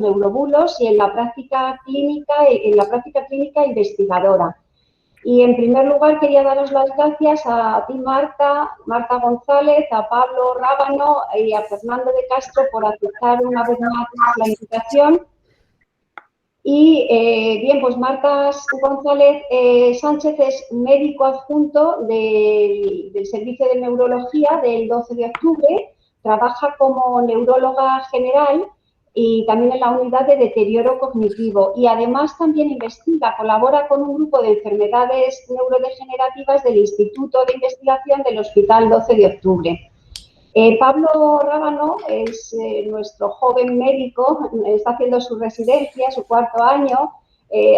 neurobulos y en la práctica clínica investigadora. Y en primer lugar quería daros las gracias a ti, Marta González, a Pablo Rábano y a Fernando de Castro por aceptar una vez más la invitación. Y bien, pues Marta González Sánchez es médico adjunto del Servicio de Neurología del 12 de octubre, trabaja como neuróloga general y también en la unidad de deterioro cognitivo y además también investiga, colabora con un grupo de enfermedades neurodegenerativas del Instituto de Investigación del Hospital 12 de octubre. Pablo Rábano es nuestro joven médico, está haciendo su residencia, su cuarto año.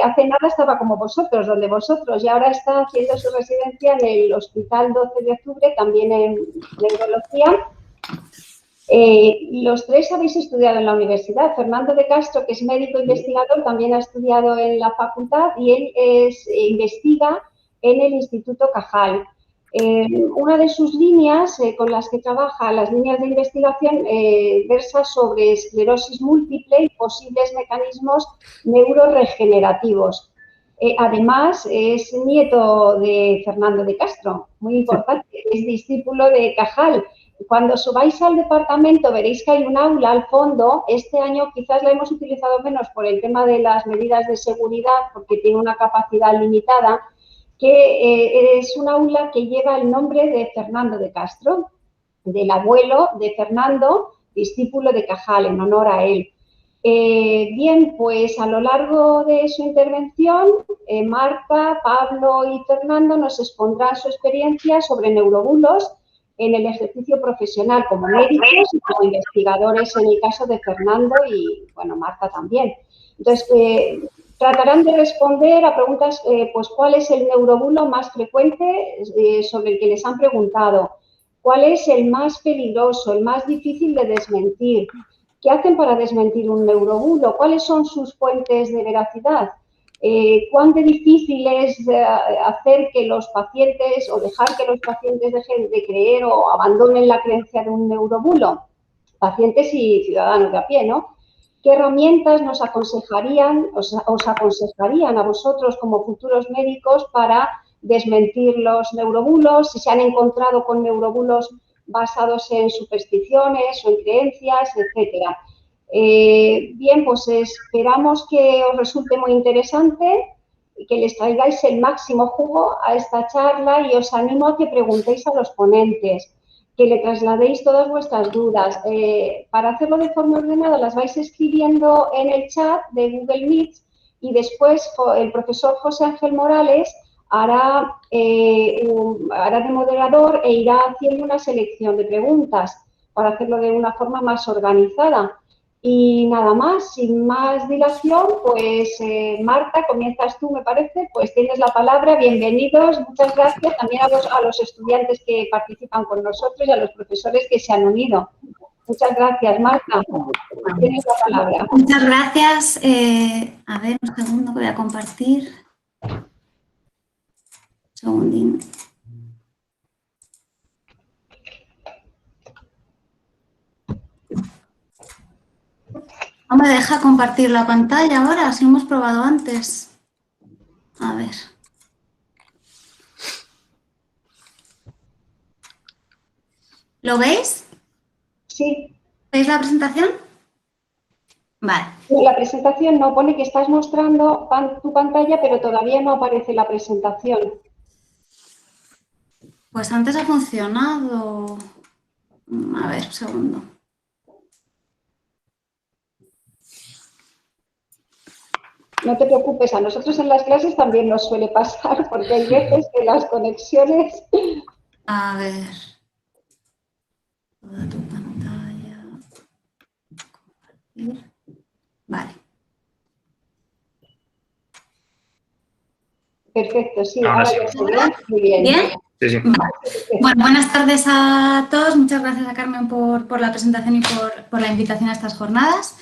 Hace nada estaba como vosotros, donde vosotros, y ahora está haciendo su residencia en el Hospital 12 de octubre, también en neurología. Los tres habéis estudiado en la universidad. Fernando de Castro, que es médico investigador, también ha estudiado en la facultad y él investiga en el Instituto Cajal. Una de sus líneas con las que trabaja, las líneas de investigación, versa sobre esclerosis múltiple y posibles mecanismos neuroregenerativos. Además, es nieto de Fernando de Castro, muy importante, es discípulo de Cajal. Cuando subáis al departamento veréis que hay un aula al fondo. Este año quizás la hemos utilizado menos por el tema de las medidas de seguridad, porque tiene una capacidad limitada, que es un aula que lleva el nombre de Fernando de Castro, del abuelo de Fernando, discípulo de Cajal, en honor a él. Bien, pues a lo largo de su intervención, Marta, Pablo y Fernando nos expondrán su experiencia sobre neurobulos en el ejercicio profesional como médicos y como investigadores en el caso de Fernando y, bueno, Marta también. Entonces, tratarán de responder a preguntas, pues, ¿cuál es el neurobulo más frecuente sobre el que les han preguntado? ¿Cuál es el más peligroso, el más difícil de desmentir? ¿Qué hacen para desmentir un neurobulo? ¿Cuáles son sus fuentes de veracidad? ¿Cuán difícil es hacer que los pacientes o dejar que los pacientes dejen de creer o abandonen la creencia de un neurobulo? Pacientes y ciudadanos de a pie, ¿no? ¿Qué herramientas os aconsejarían a vosotros como futuros médicos para desmentir los neurobulos? Si se han encontrado con neurobulos basados en supersticiones o en creencias, etcétera. Bien, pues esperamos que os resulte muy interesante y que les traigáis el máximo jugo a esta charla y os animo a que preguntéis a los ponentes, que le trasladéis todas vuestras dudas. Para hacerlo de forma ordenada las vais escribiendo en el chat de Google Meet y después el profesor José Ángel Morales hará de moderador e irá haciendo una selección de preguntas para hacerlo de una forma más organizada. Y nada más, sin más dilación, pues Marta, comienzas tú, me parece, pues tienes la palabra. Bienvenidos, muchas gracias también a los estudiantes que participan con nosotros y a los profesores que se han unido. Muchas gracias, Marta. Tienes la palabra. Muchas gracias. A ver, un segundo que voy a compartir. Un segundín. No me deja compartir la pantalla ahora, si hemos probado antes. A ver. ¿Lo veis? Sí. ¿Veis la presentación? Vale. La presentación no, pone que estás mostrando tu pantalla, pero todavía no aparece la presentación. Pues antes ha funcionado. A ver, un segundo. No te preocupes, a nosotros en las clases también nos suele pasar, porque hay veces que las conexiones... A ver. Toda tu pantalla. Compartir. Vale. Perfecto, sí, ahora ya se ve. Muy bien. ¿Bien? Sí, sí. Vale. Bueno, buenas tardes a todos. Muchas gracias a Carmen por la presentación y por la invitación a estas jornadas.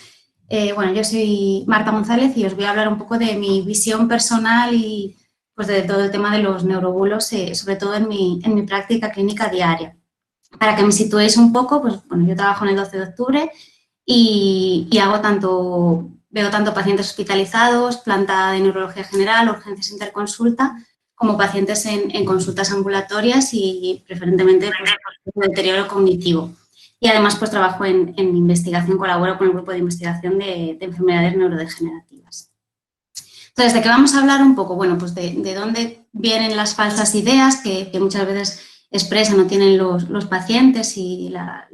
Bueno, yo soy Marta González y os voy a hablar un poco de mi visión personal y pues de todo el tema de los neurobulos, sobre todo en mi práctica clínica diaria. Para que me situéis un poco, pues bueno, yo trabajo en el 12 de octubre y veo tanto pacientes hospitalizados, planta de neurología general, urgencias interconsulta, como pacientes en consultas ambulatorias y preferentemente pues, por deterioro cognitivo. Y además pues trabajo en investigación, colaboro con el grupo de investigación de enfermedades neurodegenerativas. Entonces, ¿de qué vamos a hablar un poco? Bueno, pues de dónde vienen las falsas ideas que muchas veces expresan o tienen los pacientes y la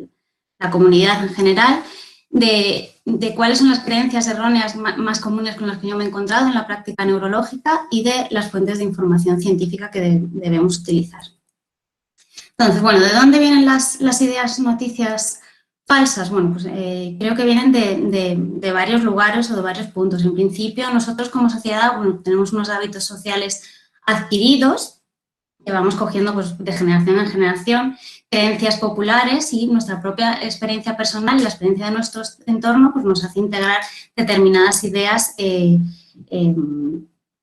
comunidad en general, de cuáles son las creencias erróneas más comunes con las que yo me he encontrado en la práctica neurológica y de las fuentes de información científica que debemos utilizar. Entonces, bueno, ¿de dónde vienen las ideas, noticias falsas? Bueno, pues creo que vienen de varios lugares o de varios puntos. En principio, nosotros como sociedad, bueno, tenemos unos hábitos sociales adquiridos que vamos cogiendo pues, de generación en generación, creencias populares y nuestra propia experiencia personal y la experiencia de nuestro entorno pues, nos hace integrar determinadas ideas que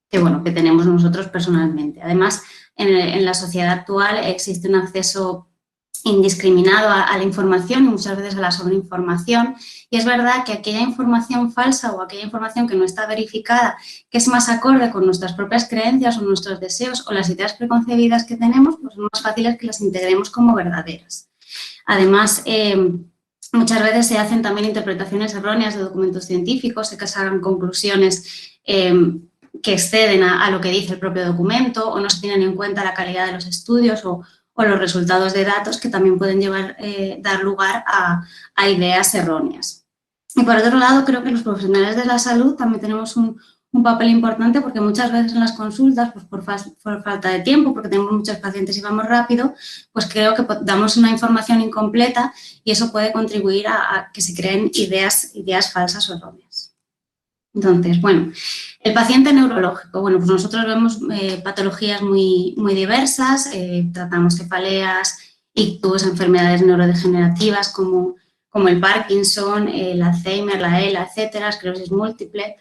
tenemos nosotros personalmente. Además, en la sociedad actual existe un acceso indiscriminado a la información y muchas veces a la sobreinformación, y es verdad que aquella información falsa o aquella información que no está verificada, que es más acorde con nuestras propias creencias o nuestros deseos o las ideas preconcebidas que tenemos, pues es más fácil que las integremos como verdaderas. Además, muchas veces se hacen también interpretaciones erróneas de documentos científicos, se sacan conclusiones que exceden a lo que dice el propio documento o no se tienen en cuenta la calidad de los estudios o los resultados de datos que también pueden dar lugar a ideas erróneas. Y por otro lado, creo que los profesionales de la salud también tenemos un papel importante porque muchas veces en las consultas, pues por falta de tiempo, porque tenemos muchos pacientes y vamos rápido, pues creo que damos una información incompleta y eso puede contribuir a que se creen ideas falsas o erróneas. Entonces, bueno, el paciente neurológico. Bueno, pues nosotros vemos patologías muy diversas, tratamos cefaleas, ictus, enfermedades neurodegenerativas como el Parkinson, el Alzheimer, la ELA, etcétera, esclerosis múltiple.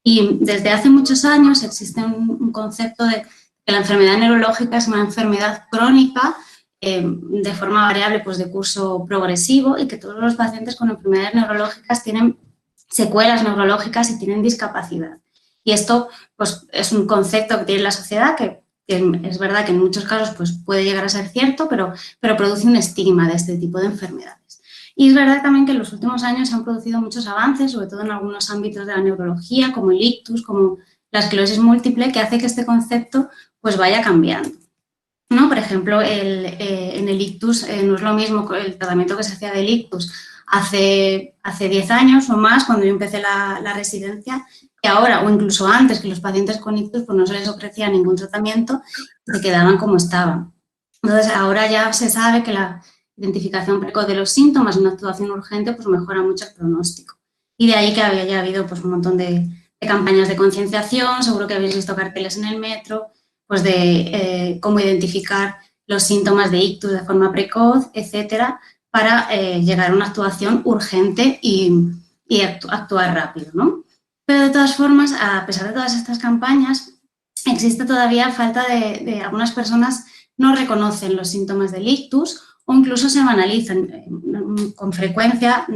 Y desde hace muchos años existe un concepto de que la enfermedad neurológica es una enfermedad crónica de forma variable, pues de curso progresivo y que todos los pacientes con enfermedades neurológicas tienen secuelas neurológicas y tienen discapacidad. Y esto pues, es un concepto que tiene la sociedad que es verdad que en muchos casos pues, puede llegar a ser cierto, pero produce un estigma de este tipo de enfermedades. Y es verdad también que en los últimos años se han producido muchos avances, sobre todo en algunos ámbitos de la neurología, como el ictus, como la esclerosis múltiple, que hace que este concepto pues, vaya cambiando. ¿No? Por ejemplo, en el ictus no es lo mismo el tratamiento que se hacía del ictus hace 10 años o más, cuando yo empecé la residencia, que ahora, o incluso antes, que los pacientes con ictus pues no se les ofrecía ningún tratamiento, se quedaban como estaban. Entonces, ahora ya se sabe que la identificación precoz de los síntomas y una actuación urgente pues mejora mucho el pronóstico. Y de ahí que haya habido pues, un montón de campañas de concienciación, seguro que habéis visto carteles en el metro, pues de cómo identificar los síntomas de ictus de forma precoz, etcétera, para llegar a una actuación urgente y actuar rápido, ¿no? Pero de todas formas, a pesar de todas estas campañas, existe todavía falta de algunas personas no reconocen los síntomas del ictus o incluso se banalizan. Con frecuencia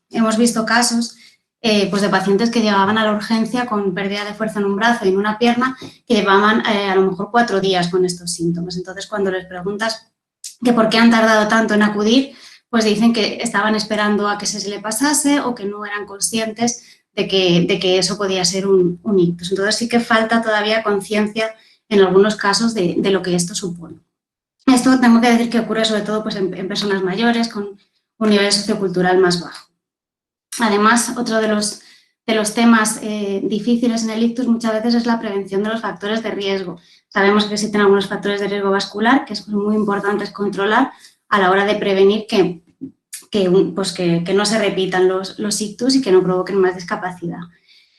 hemos visto casos pues de pacientes que llegaban a la urgencia con pérdida de fuerza en un brazo y en una pierna, que llevaban a lo mejor 4 días con estos síntomas. Entonces, cuando les preguntas que por qué han tardado tanto en acudir, pues dicen que estaban esperando a que se le pasase o que no eran conscientes de que eso podía ser un ictus. Entonces, sí que falta todavía conciencia en algunos casos de lo que esto supone. Esto tengo que decir que ocurre sobre todo pues, en personas mayores con un nivel sociocultural más bajo. Además, otro de los temas difíciles en el ictus muchas veces es la prevención de los factores de riesgo. Sabemos que existen algunos factores de riesgo vascular que es muy importante controlar a la hora de prevenir que no se repitan los ictus y que no provoquen más discapacidad.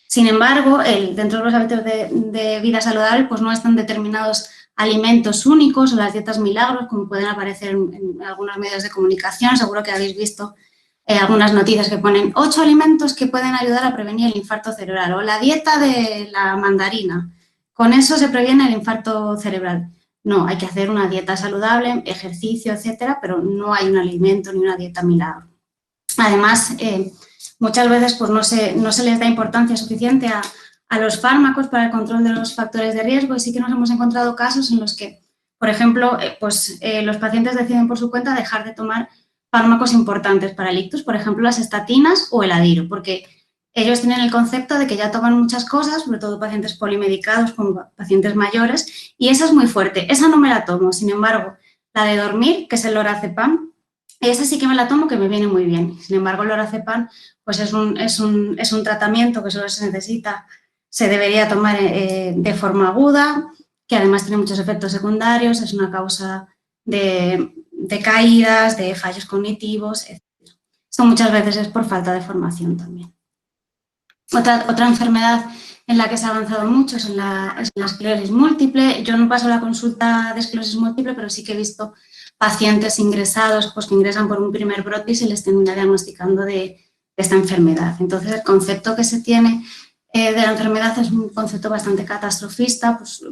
Sin embargo, dentro de los hábitos de vida saludable pues no están determinados alimentos únicos o las dietas milagros como pueden aparecer en algunos medios de comunicación. Seguro que habéis visto algunas noticias que ponen 8 alimentos que pueden ayudar a prevenir el infarto cerebral o la dieta de la mandarina. Con eso se previene el infarto cerebral. No, hay que hacer una dieta saludable, ejercicio, etcétera, pero no hay un alimento ni una dieta milagro. Además, muchas veces pues, no se les da importancia suficiente a los fármacos para el control de los factores de riesgo y sí que nos hemos encontrado casos en los que, por ejemplo, los pacientes deciden por su cuenta dejar de tomar fármacos importantes para el ictus, por ejemplo, las estatinas o el adiro, porque ellos tienen el concepto de que ya toman muchas cosas, sobre todo pacientes polimedicados como pacientes mayores, y esa es muy fuerte, esa no me la tomo. Sin embargo, la de dormir, que es el lorazepam, esa sí que me la tomo, que me viene muy bien. Sin embargo, el lorazepam pues es un tratamiento que solo se necesita, se debería tomar de forma aguda, que además tiene muchos efectos secundarios, es una causa de caídas, de fallos cognitivos, etc. Esto muchas veces es por falta de formación también. Otra enfermedad en la que se ha avanzado mucho es en la esclerosis múltiple. Yo no paso la consulta de esclerosis múltiple, pero sí que he visto pacientes ingresados, pues que ingresan por un primer brote y se les termina diagnosticando de esta enfermedad. Entonces, el concepto que se tiene de la enfermedad es un concepto bastante catastrofista. Pues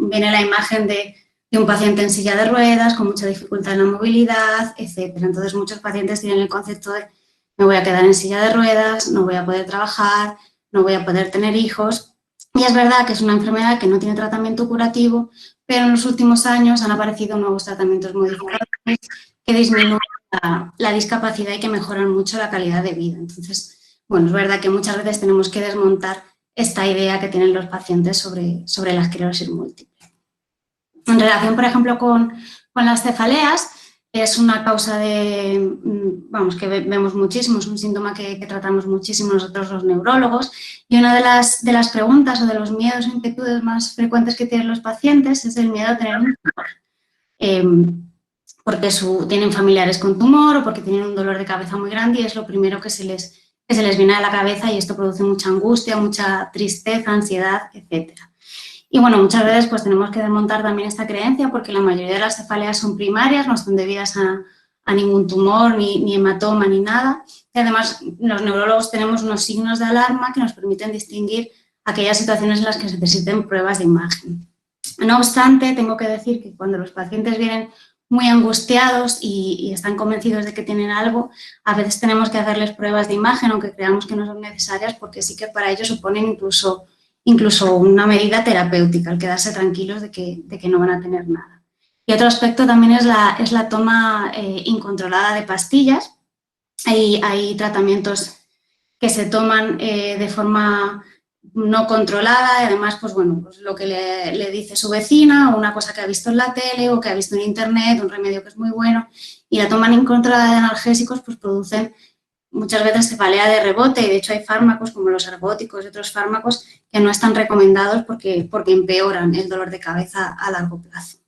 viene la imagen de un paciente en silla de ruedas, con mucha dificultad en la movilidad, etc. Entonces, muchos pacientes tienen el concepto de me voy a quedar en silla de ruedas, no voy a poder trabajar, no voy a poder tener hijos. Y es verdad que es una enfermedad que no tiene tratamiento curativo, pero en los últimos años han aparecido nuevos tratamientos modificadores que disminuyen la discapacidad y que mejoran mucho la calidad de vida. Entonces, bueno, es verdad que muchas veces tenemos que desmontar esta idea que tienen los pacientes sobre la esclerosis múltiple. En relación, por ejemplo, con las cefaleas, es una causa que vemos muchísimo, es un síntoma que tratamos muchísimo nosotros los neurólogos, y una de las preguntas o de los miedos o inquietudes más frecuentes que tienen los pacientes es el miedo a tener un tumor, porque tienen familiares con tumor o porque tienen un dolor de cabeza muy grande y es lo primero que se les viene a la cabeza y esto produce mucha angustia, mucha tristeza, ansiedad, etcétera. Y bueno, muchas veces pues tenemos que desmontar también esta creencia porque la mayoría de las cefaleas son primarias, no están debidas a ningún tumor, ni hematoma, ni nada. Y además, los neurólogos tenemos unos signos de alarma que nos permiten distinguir aquellas situaciones en las que se necesiten pruebas de imagen. No obstante, tengo que decir que cuando los pacientes vienen muy angustiados y están convencidos de que tienen algo, a veces tenemos que hacerles pruebas de imagen, aunque creamos que no son necesarias, porque sí que para ellos suponen incluso una medida terapéutica, el quedarse tranquilos de que no van a tener nada. Y otro aspecto también es la toma incontrolada de pastillas. Hay tratamientos que se toman de forma no controlada y además, pues bueno, pues lo que le dice su vecina o una cosa que ha visto en la tele o que ha visto en internet, un remedio que es muy bueno, y la toma incontrolada de analgésicos pues producen muchas veces cefalea de rebote y de hecho hay fármacos como los ergóticos y otros fármacos que no están recomendados porque empeoran el dolor de cabeza a largo plazo.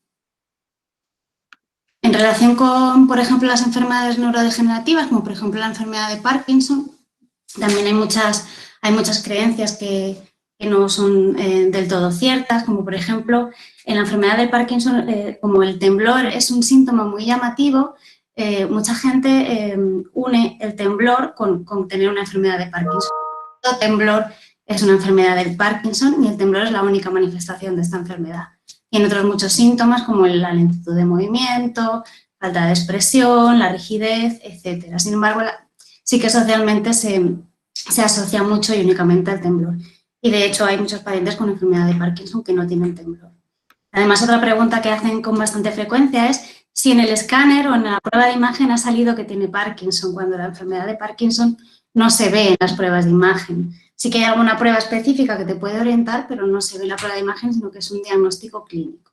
En relación con, por ejemplo, las enfermedades neurodegenerativas, como por ejemplo la enfermedad de Parkinson, también hay muchas creencias que no son del todo ciertas, como por ejemplo en la enfermedad de Parkinson, como el temblor es un síntoma muy llamativo, mucha gente une el temblor con tener una enfermedad de Parkinson. El temblor es una enfermedad del Parkinson y el temblor es la única manifestación de esta enfermedad. Tiene otros muchos síntomas como la lentitud de movimiento, falta de expresión, la rigidez, etc. Sin embargo, sí que socialmente se asocia mucho y únicamente al temblor. Y de hecho hay muchos pacientes con enfermedad de Parkinson que no tienen temblor. Además, otra pregunta que hacen con bastante frecuencia es si en el escáner o en la prueba de imagen ha salido que tiene Parkinson, cuando la enfermedad de Parkinson no se ve en las pruebas de imagen. Sí que hay alguna prueba específica que te puede orientar, pero no se ve en la prueba de imagen, sino que es un diagnóstico clínico.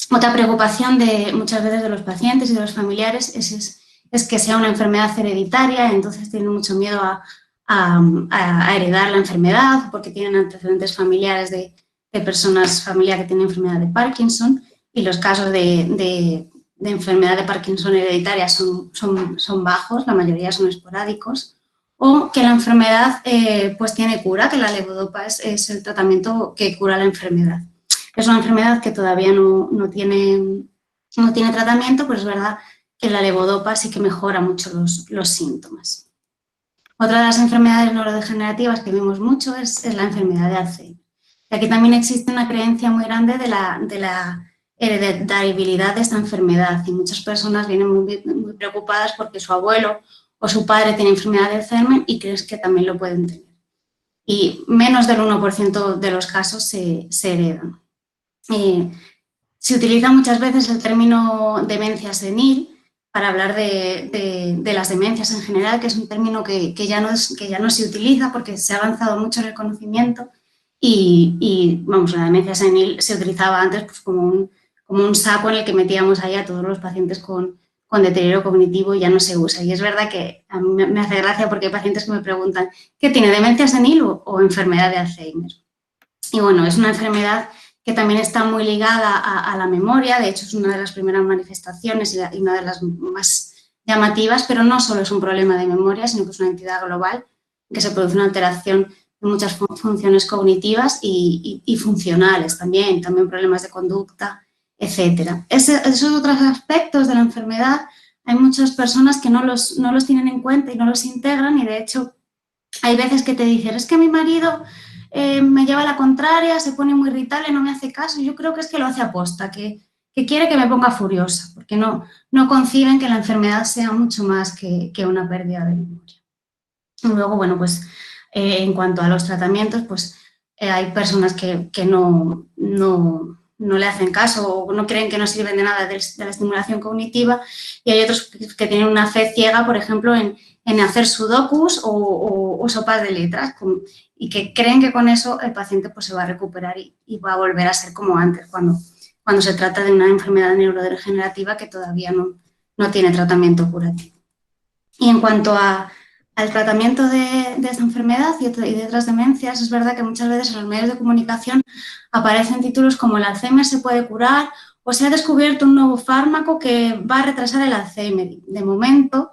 Otra preocupación de muchas veces de los pacientes y de los familiares es que sea una enfermedad hereditaria, entonces tienen mucho miedo a heredar la enfermedad porque tienen antecedentes familiares de personas, familia que tiene enfermedad de Parkinson, y los casos de enfermedad de Parkinson hereditaria son bajos, la mayoría son esporádicos, o que la enfermedad pues tiene cura, que la levodopa es el tratamiento que cura la enfermedad. Es una enfermedad que todavía no tiene tratamiento, pero es verdad que la levodopa sí que mejora mucho los síntomas. Otra de las enfermedades neurodegenerativas que vemos mucho es la enfermedad de Alzheimer. Y aquí también existe una creencia muy grande de la hereditariedad de esta enfermedad y muchas personas vienen muy preocupadas porque su abuelo o su padre tiene enfermedad de Alzheimer y crees que también lo pueden tener. Y menos del 1% de los casos se heredan. Se utiliza muchas veces el término demencia senil para hablar de las demencias en general, que es un término que ya no se utiliza porque se ha avanzado mucho en el conocimiento y vamos, la demencia senil se utilizaba antes pues, como un saco en el que metíamos ahí a todos los pacientes con deterioro cognitivo y ya no se usa. Y es verdad que a mí me hace gracia porque hay pacientes que me preguntan ¿qué tiene, demencia senil o enfermedad de Alzheimer? Y bueno, es una enfermedad que también está muy ligada a la memoria, de hecho es una de las primeras manifestaciones y una de las más llamativas, pero no solo es un problema de memoria, sino que es una entidad global que se produce una alteración de muchas funciones cognitivas y funcionales también problemas de conducta, etcétera. Esos otros aspectos de la enfermedad hay muchas personas que no los tienen en cuenta y no los integran y de hecho hay veces que te dicen, es que mi marido me lleva a la contraria, se pone muy irritable, no me hace caso. Yo creo que es que lo hace aposta, que quiere que me ponga furiosa, porque no conciben que la enfermedad sea mucho más que una pérdida de memoria. Y luego, bueno, pues en cuanto a los tratamientos, pues hay personas que no le hacen caso o no creen que no sirven de nada de la estimulación cognitiva y hay otros que tienen una fe ciega, por ejemplo, en hacer sudokus o sopas de letras y que creen que con eso el paciente pues, se va a recuperar y va a volver a ser como antes, cuando se trata de una enfermedad neurodegenerativa que todavía no tiene tratamiento curativo. Y en cuanto al tratamiento de esta enfermedad y de otras demencias, es verdad que muchas veces en los medios de comunicación aparecen títulos como el Alzheimer se puede curar o se ha descubierto un nuevo fármaco que va a retrasar el Alzheimer. De momento,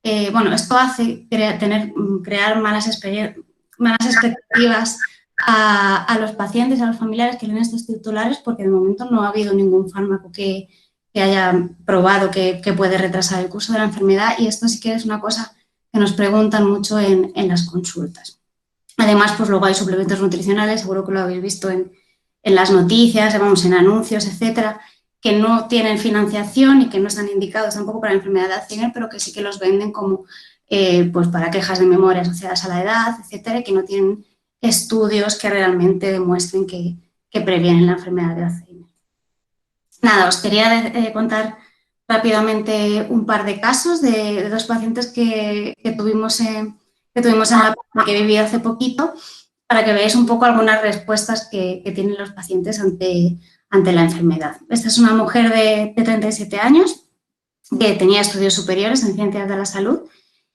esto hace crear malas expectativas a los pacientes, a los familiares que leen estos titulares porque de momento no ha habido ningún fármaco que haya probado que puede retrasar el curso de la enfermedad y esto sí que es una cosa que nos preguntan mucho en las consultas. Además, pues luego hay suplementos nutricionales, seguro que lo habéis visto en las noticias, en anuncios, etcétera, que no tienen financiación y que no están indicados tampoco para la enfermedad de Alzheimer, pero que sí que los venden como pues para quejas de memoria asociadas a la edad, etcétera, y que no tienen estudios que realmente demuestren que previenen la enfermedad de Alzheimer. Nada, os quería contar rápidamente un par de casos de dos pacientes que tuvimos en la que viví hace poquito para que veáis un poco algunas respuestas que tienen los pacientes ante la enfermedad. Esta es una mujer de 37 años que tenía estudios superiores en ciencias de la salud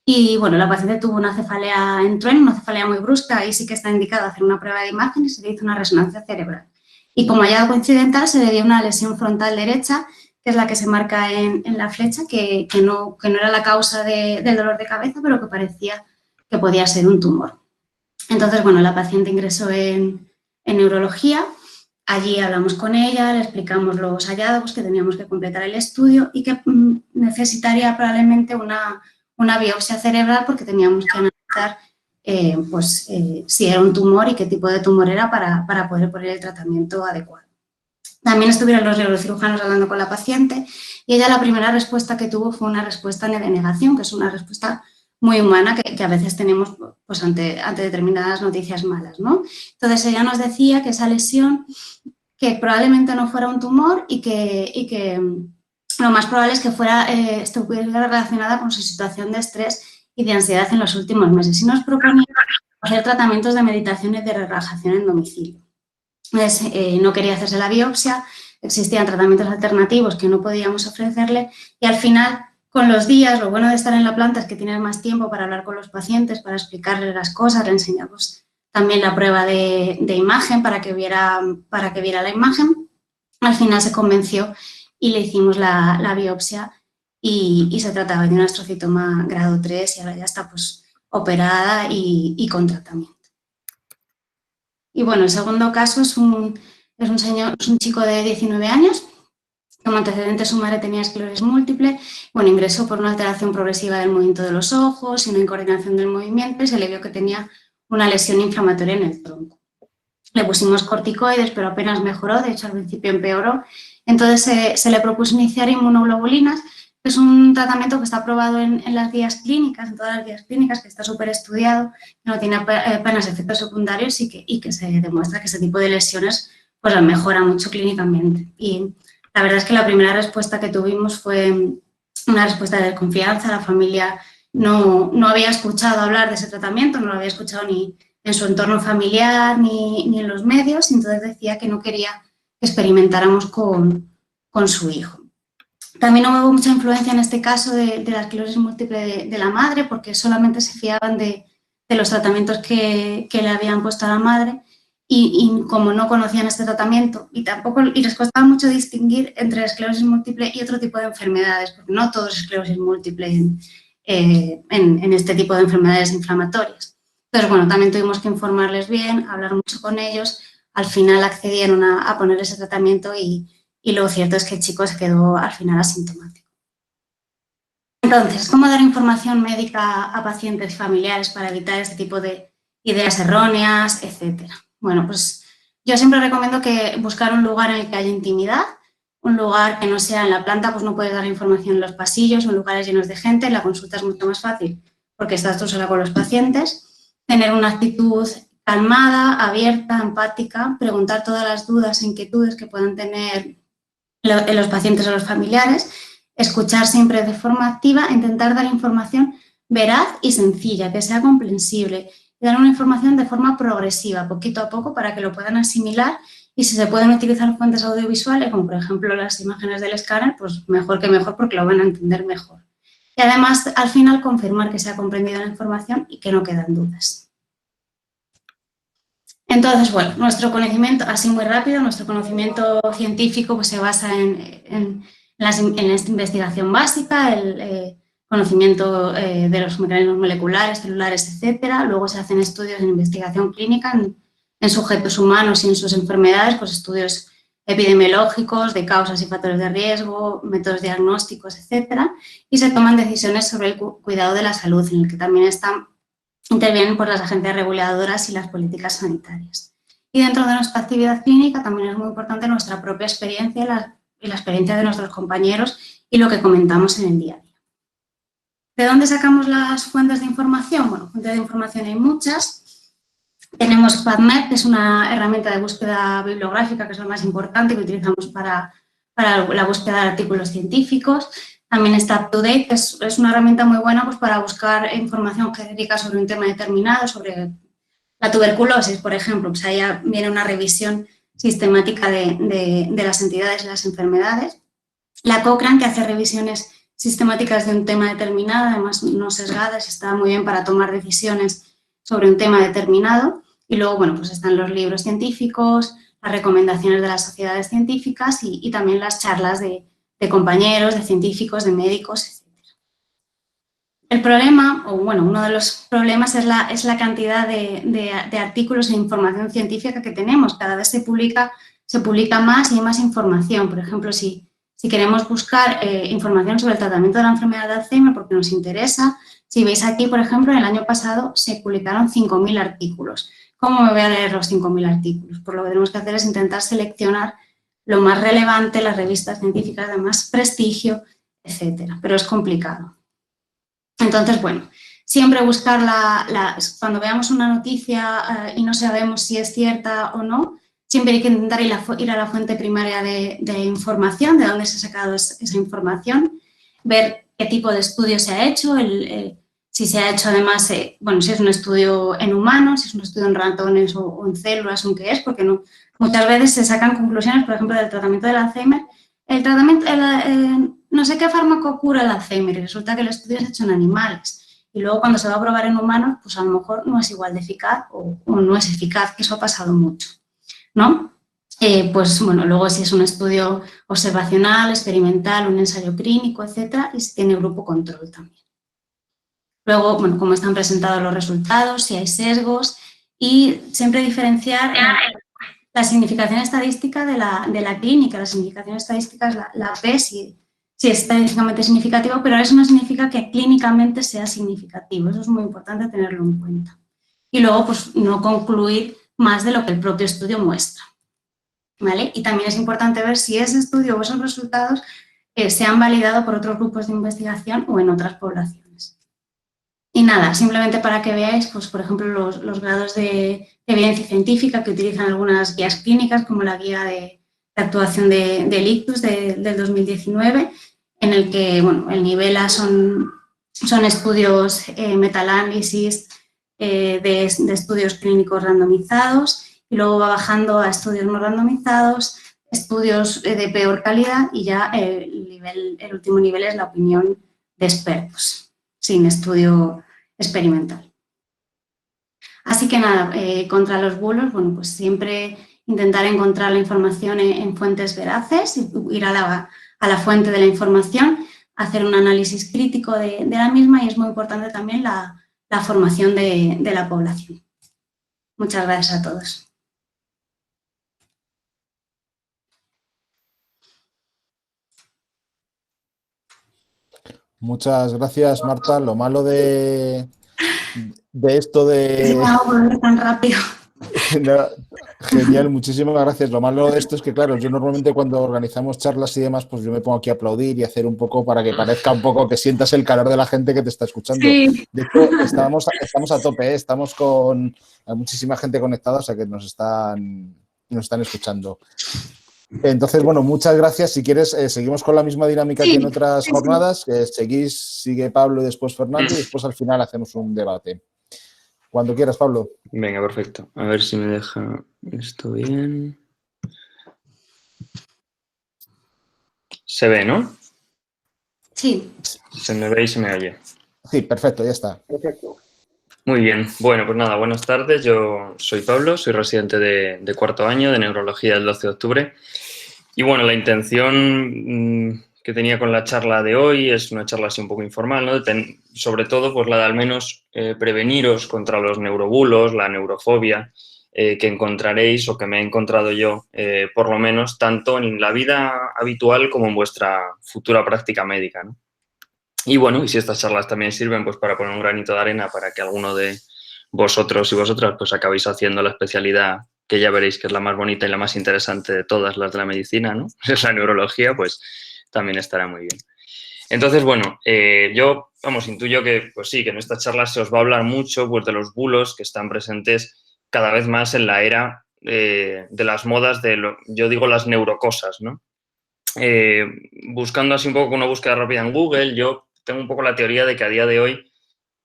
y, bueno, la paciente tuvo una cefalea en trueno, una cefalea muy brusca y sí que está indicado hacer una prueba de imagen y se le hizo una resonancia cerebral. Y como hallazgo incidental se le dio una lesión frontal derecha, que es la que se marca en la flecha, que no era la causa del dolor de cabeza, pero que parecía que podía ser un tumor. Entonces, bueno, la paciente ingresó en neurología, allí hablamos con ella, le explicamos los hallazgos, que teníamos que completar el estudio y que necesitaría probablemente una biopsia cerebral porque teníamos que analizar si era un tumor y qué tipo de tumor era para poder poner el tratamiento adecuado. También estuvieron los neurocirujanos hablando con la paciente y ella la primera respuesta que tuvo fue una respuesta de negación, que es una respuesta muy humana que a veces tenemos pues, ante determinadas noticias malas, ¿no? Entonces ella nos decía que esa lesión que probablemente no fuera un tumor y que lo más probable es que estuviera relacionada con su situación de estrés y de ansiedad en los últimos meses. Y nos proponía hacer tratamientos de meditaciones de relajación en domicilio. Entonces, no quería hacerse la biopsia, existían tratamientos alternativos que no podíamos ofrecerle y al final, con los días, lo bueno de estar en la planta es que tienes más tiempo para hablar con los pacientes, para explicarles las cosas, le enseñamos también la prueba de imagen para que viera la imagen. Al final se convenció y le hicimos la biopsia y se trataba de un astrocitoma grado 3 y ahora ya está pues, operada y con tratamiento. Y bueno, el segundo caso es un chico de 19 años, como antecedente su madre tenía esclerosis múltiple, bueno, ingresó por una alteración progresiva del movimiento de los ojos y una incoordinación del movimiento y se le vio que tenía una lesión inflamatoria en el tronco. Le pusimos corticoides, pero apenas mejoró, de hecho al principio empeoró, entonces se le propuso iniciar inmunoglobulinas, Es un tratamiento que está aprobado en las guías clínicas, en todas las guías clínicas, que está súper estudiado, que no tiene apenas efectos secundarios y que se demuestra que ese tipo de lesiones pues mejora mucho clínicamente. Y la verdad es que la primera respuesta que tuvimos fue una respuesta de desconfianza. La familia no había escuchado hablar de ese tratamiento, no lo había escuchado ni en su entorno familiar ni en los medios, y entonces decía que no quería que experimentáramos con su hijo. También no hubo mucha influencia en este caso de la esclerosis múltiple de la madre, porque solamente se fiaban de los tratamientos que le habían puesto a la madre, y como no conocían este tratamiento y les costaba mucho distinguir entre esclerosis múltiple y otro tipo de enfermedades, porque no todo es esclerosis múltiple en este tipo de enfermedades inflamatorias. Entonces, bueno, también tuvimos que informarles bien, hablar mucho con ellos. Al final accedieron a poner ese tratamiento y lo cierto es que el chico se quedó al final asintomático. Entonces, ¿cómo dar información médica a pacientes y familiares para evitar este tipo de ideas erróneas, etcétera? Bueno, pues yo siempre recomiendo que buscar un lugar en el que haya intimidad, un lugar que no sea en la planta, pues no puedes dar información en los pasillos o en lugares llenos de gente. La consulta es mucho más fácil porque estás tú sola con los pacientes. Tener una actitud calmada, abierta, empática, preguntar todas las dudas e inquietudes que puedan tener los pacientes o los familiares, escuchar siempre de forma activa, intentar dar información veraz y sencilla, que sea comprensible, y dar una información de forma progresiva, poquito a poco, para que lo puedan asimilar, y si se pueden utilizar fuentes audiovisuales, como por ejemplo las imágenes del escáner, pues mejor que mejor, porque lo van a entender mejor. Y además, al final, confirmar que se ha comprendido la información y que no quedan dudas. Entonces, bueno, nuestro conocimiento, así muy rápido, nuestro conocimiento científico pues, se basa en esta investigación básica, el conocimiento de los mecanismos moleculares, celulares, etcétera. Luego se hacen estudios en investigación clínica en sujetos humanos y en sus enfermedades, pues estudios epidemiológicos, de causas y factores de riesgo, métodos diagnósticos, etcétera. Y se toman decisiones sobre el cuidado de la salud, en el que también intervienen por las agencias reguladoras y las políticas sanitarias. Y dentro de nuestra actividad clínica también es muy importante nuestra propia experiencia y la experiencia de nuestros compañeros y lo que comentamos en el día a día. ¿De dónde sacamos las fuentes de información? Bueno, fuentes de información hay muchas. Tenemos PubMed, que es una herramienta de búsqueda bibliográfica, que es lo más importante, que utilizamos para la búsqueda de artículos científicos. También está UpToDate, que es una herramienta muy buena pues, para buscar información genérica sobre un tema determinado, sobre la tuberculosis, por ejemplo. Pues ahí viene una revisión sistemática de las entidades y las enfermedades. La Cochrane, que hace revisiones sistemáticas de un tema determinado, además no sesgadas, está muy bien para tomar decisiones sobre un tema determinado. Y luego, bueno, pues están los libros científicos, las recomendaciones de las sociedades científicas y también las charlas de compañeros, de científicos, de médicos, etc. El problema, o bueno, uno de los problemas es la cantidad de artículos e información científica que tenemos. Cada vez se publica más y hay más información. Por ejemplo, si queremos buscar información sobre el tratamiento de la enfermedad de Alzheimer porque nos interesa, si veis aquí, por ejemplo, el año pasado se publicaron 5.000 artículos. ¿Cómo me voy a leer los 5.000 artículos? Pues lo que tenemos que hacer es intentar seleccionar lo más relevante, las revistas científicas de más prestigio, etcétera, pero es complicado. Entonces, bueno, siempre buscar cuando veamos una noticia y no sabemos si es cierta o no, siempre hay que intentar ir a la fuente primaria de información, de dónde se ha sacado esa información, ver qué tipo de estudio se ha hecho, si se ha hecho además, si es un estudio en humanos, si es un estudio en ratones o en células, o qué es, porque no, muchas veces se sacan conclusiones, por ejemplo, del tratamiento del Alzheimer. No sé qué fármaco cura el Alzheimer y resulta que el estudio es hecho en animales. Y luego cuando se va a probar en humanos, pues a lo mejor no es igual de eficaz o no es eficaz, que eso ha pasado mucho, ¿no? Pues bueno, luego si es un estudio observacional, experimental, un ensayo clínico, etcétera, y si tiene grupo control también. Luego, bueno, cómo están presentados los resultados, si hay sesgos y siempre diferenciar la significación estadística de la clínica. La significación estadística es la P, si es estadísticamente significativo, pero eso no significa que clínicamente sea significativo. Eso es muy importante tenerlo en cuenta. Y luego, pues, no concluir más de lo que el propio estudio muestra, ¿vale? Y también es importante ver si ese estudio o esos resultados se han validado por otros grupos de investigación o en otras poblaciones. Y nada, simplemente para que veáis, pues, por ejemplo, los grados de evidencia científica que utilizan algunas guías clínicas, como la guía de actuación del ictus del 2019, en el que, bueno, el nivel A son estudios metaanálisis de estudios clínicos randomizados, y luego va bajando a estudios no randomizados, estudios de peor calidad, y ya el último nivel es la opinión de expertos, sin estudio experimental. Así que nada, contra los bulos, bueno, pues siempre intentar encontrar la información en fuentes veraces, ir a la fuente de la información, hacer un análisis crítico de la misma, y es muy importante también la formación de la población. Muchas gracias a todos. Muchas gracias, Marta. Lo malo de esto de... No, tan rápido. No, genial, muchísimas gracias. Lo malo de esto es que, claro, yo normalmente cuando organizamos charlas y demás, pues yo me pongo aquí a aplaudir y hacer un poco para que parezca un poco que sientas el calor de la gente que te está escuchando. Sí. De hecho, estamos a tope, ¿eh? Estamos con muchísima gente conectada, o sea que nos están escuchando. Entonces, bueno, muchas gracias. Si quieres, seguimos con la misma dinámica que en otras jornadas. Sigue Pablo y después Fernando, y después al final hacemos un debate. Cuando quieras, Pablo. Venga, perfecto. A ver si me deja esto bien. Se ve, ¿no? Sí. Se me ve y se me oye. Sí, perfecto, ya está. Perfecto. Muy bien. Bueno, pues nada, buenas tardes. Yo soy Pablo, soy residente de cuarto año de Neurología del 12 de octubre. Y bueno, la intención que tenía con la charla de hoy es una charla así un poco informal, ¿no? Sobre todo, pues la de al menos preveniros contra los neurobulos, la neurofobia, que encontraréis o que me he encontrado yo, por lo menos, tanto en la vida habitual como en vuestra futura práctica médica, ¿no? Y bueno, y si estas charlas también sirven pues para poner un granito de arena para que alguno de vosotros y vosotras pues acabéis haciendo la especialidad que ya veréis que es la más bonita y la más interesante de todas las de la medicina, ¿no? Es la neurología, pues también estará muy bien. Entonces, bueno, yo, intuyo que, pues sí, que en estas charlas se os va a hablar mucho pues, de los bulos que están presentes cada vez más en la era de las modas yo digo las neurocosas, ¿no? Buscando así un poco con una búsqueda rápida en Google, yo tengo un poco la teoría de que a día de hoy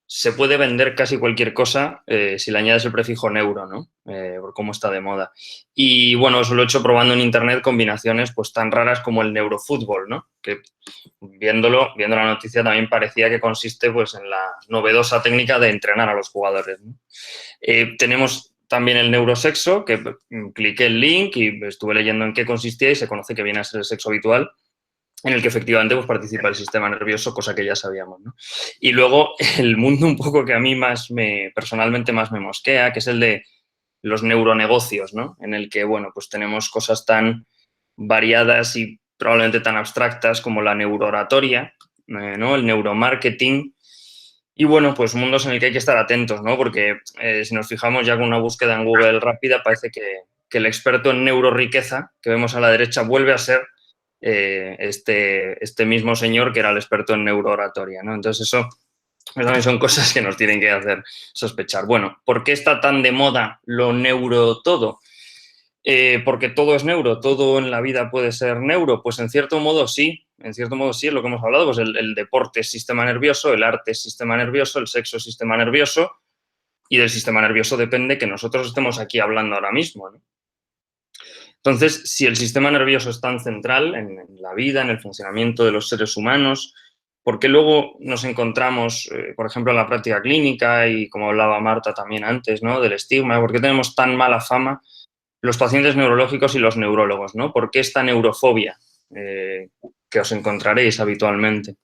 se puede vender casi cualquier cosa si le añades el prefijo neuro, ¿no? Por cómo está de moda. Y bueno, eso lo he hecho probando en internet combinaciones pues tan raras como el neurofútbol, ¿no? Que viendo la noticia también parecía que consiste pues en la novedosa técnica de entrenar a los jugadores, ¿no? Tenemos también el neurosexo, que cliqué el link y estuve leyendo en qué consistía y se conoce que viene a ser el sexo habitual, en el que efectivamente pues, participa el sistema nervioso, cosa que ya sabíamos, ¿no? Y luego el mundo un poco que a mí personalmente más me mosquea, que es el de los neuronegocios, ¿no? En el que, bueno, pues tenemos cosas tan variadas y probablemente tan abstractas como la neurooratoria, ¿no? El neuromarketing. Y bueno, pues mundos en el que hay que estar atentos, ¿no? Porque si nos fijamos ya con una búsqueda en Google rápida, parece que el experto en neuroriqueza que vemos a la derecha vuelve a ser este mismo señor que era el experto en neurooratoria, ¿no? Entonces eso también son cosas que nos tienen que hacer sospechar. Bueno, ¿por qué está tan de moda lo neuro todo? Porque todo es neuro, todo en la vida puede ser neuro. Pues en cierto modo sí, es lo que hemos hablado, pues el deporte es sistema nervioso, el arte es sistema nervioso, el sexo es sistema nervioso, y del sistema nervioso depende que nosotros estemos aquí hablando ahora mismo, ¿no? Entonces, si el sistema nervioso es tan central en la vida, en el funcionamiento de los seres humanos, ¿por qué luego nos encontramos, por ejemplo, en la práctica clínica y como hablaba Marta también antes, ¿no? Del estigma? ¿Por qué tenemos tan mala fama los pacientes neurológicos y los neurólogos, ¿no? ¿Por qué esta neurofobia que os encontraréis habitualmente?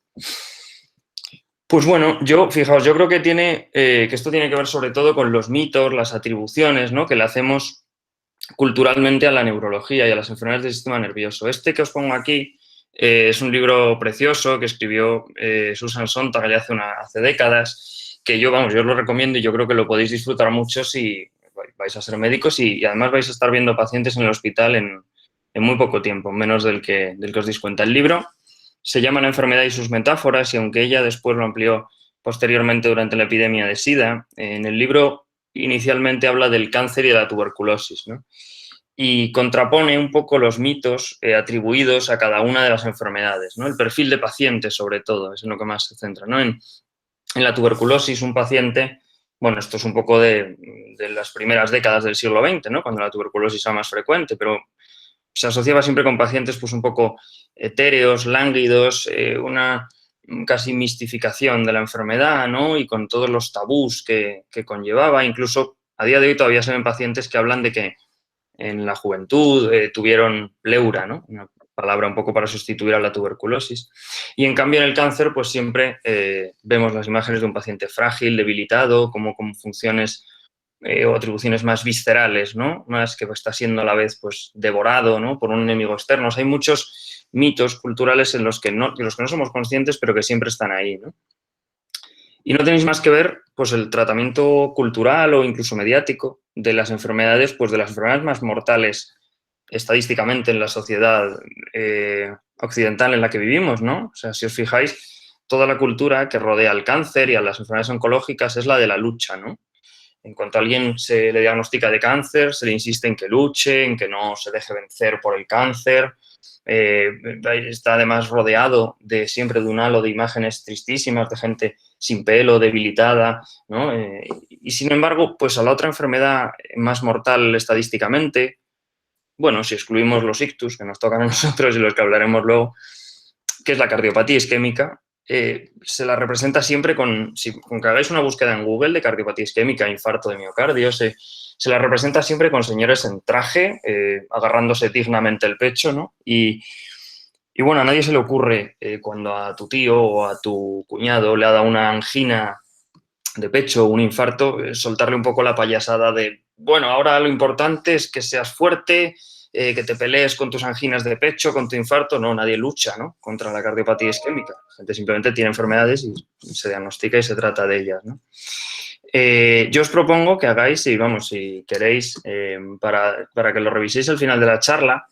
Pues bueno, fijaos, yo creo que que esto tiene que ver sobre todo con los mitos, las atribuciones, ¿no? Que le hacemos culturalmente a la neurología y a las enfermedades del sistema nervioso. Este que os pongo aquí es un libro precioso que escribió Susan Sontag ya hace décadas, que yo os lo recomiendo y yo creo que lo podéis disfrutar mucho si vais a ser médicos y además vais a estar viendo pacientes en el hospital en muy poco tiempo, menos del que os deis cuenta. El libro se llama La enfermedad y sus metáforas, y aunque ella después lo amplió posteriormente durante la epidemia de SIDA, en el libro inicialmente habla del cáncer y de la tuberculosis, ¿no? Y contrapone un poco los mitos atribuidos a cada una de las enfermedades, ¿no? El perfil de paciente, sobre todo, es en lo que más se centra, ¿no? En la tuberculosis, un paciente, bueno, esto es un poco de las primeras décadas del siglo XX, ¿no? Cuando la tuberculosis era más frecuente, pero se asociaba siempre con pacientes pues un poco etéreos, lánguidos, una casi mistificación de la enfermedad, ¿no? Y con todos los tabús que conllevaba. Incluso a día de hoy todavía se ven pacientes que hablan de que en la juventud tuvieron pleura, ¿no? Una palabra un poco para sustituir a la tuberculosis. Y en cambio en el cáncer pues siempre vemos las imágenes de un paciente frágil, debilitado, como con funciones o atribuciones más viscerales, ¿no? Más que está siendo a la vez pues devorado, ¿no? Por un enemigo externo. O sea, hay muchos mitos culturales en los que no somos conscientes, pero que siempre están ahí, ¿no? Y no tenéis más que ver pues el tratamiento cultural o incluso mediático de las enfermedades, pues de las enfermedades más mortales estadísticamente en la sociedad occidental en la que vivimos, ¿no? O sea, si os fijáis, toda la cultura que rodea al cáncer y a las enfermedades oncológicas es la de la lucha, ¿no? En cuanto a alguien se le diagnostica de cáncer, se le insiste en que luche, en que no se deje vencer por el cáncer. Está además rodeado siempre de un halo de imágenes tristísimas de gente sin pelo, debilitada, ¿no? Y sin embargo, pues a la otra enfermedad más mortal estadísticamente, bueno, si excluimos los ictus, que nos tocan a nosotros y los que hablaremos luego, que es la cardiopatía isquémica, se la representa siempre con que hagáis una búsqueda en Google de cardiopatía isquémica, infarto de miocardio, se la representa siempre con señores en traje, agarrándose dignamente el pecho, ¿no? Y bueno, a nadie se le ocurre cuando a tu tío o a tu cuñado le ha dado una angina de pecho o un infarto, soltarle un poco la payasada de, bueno, ahora lo importante es que seas fuerte, que te pelees con tus anginas de pecho, con tu infarto. No, nadie lucha, ¿no?, contra la cardiopatía isquémica. La gente simplemente tiene enfermedades y se diagnostica y se trata de ellas, ¿no? Yo os propongo que hagáis, si queréis, para que lo reviséis al final de la charla,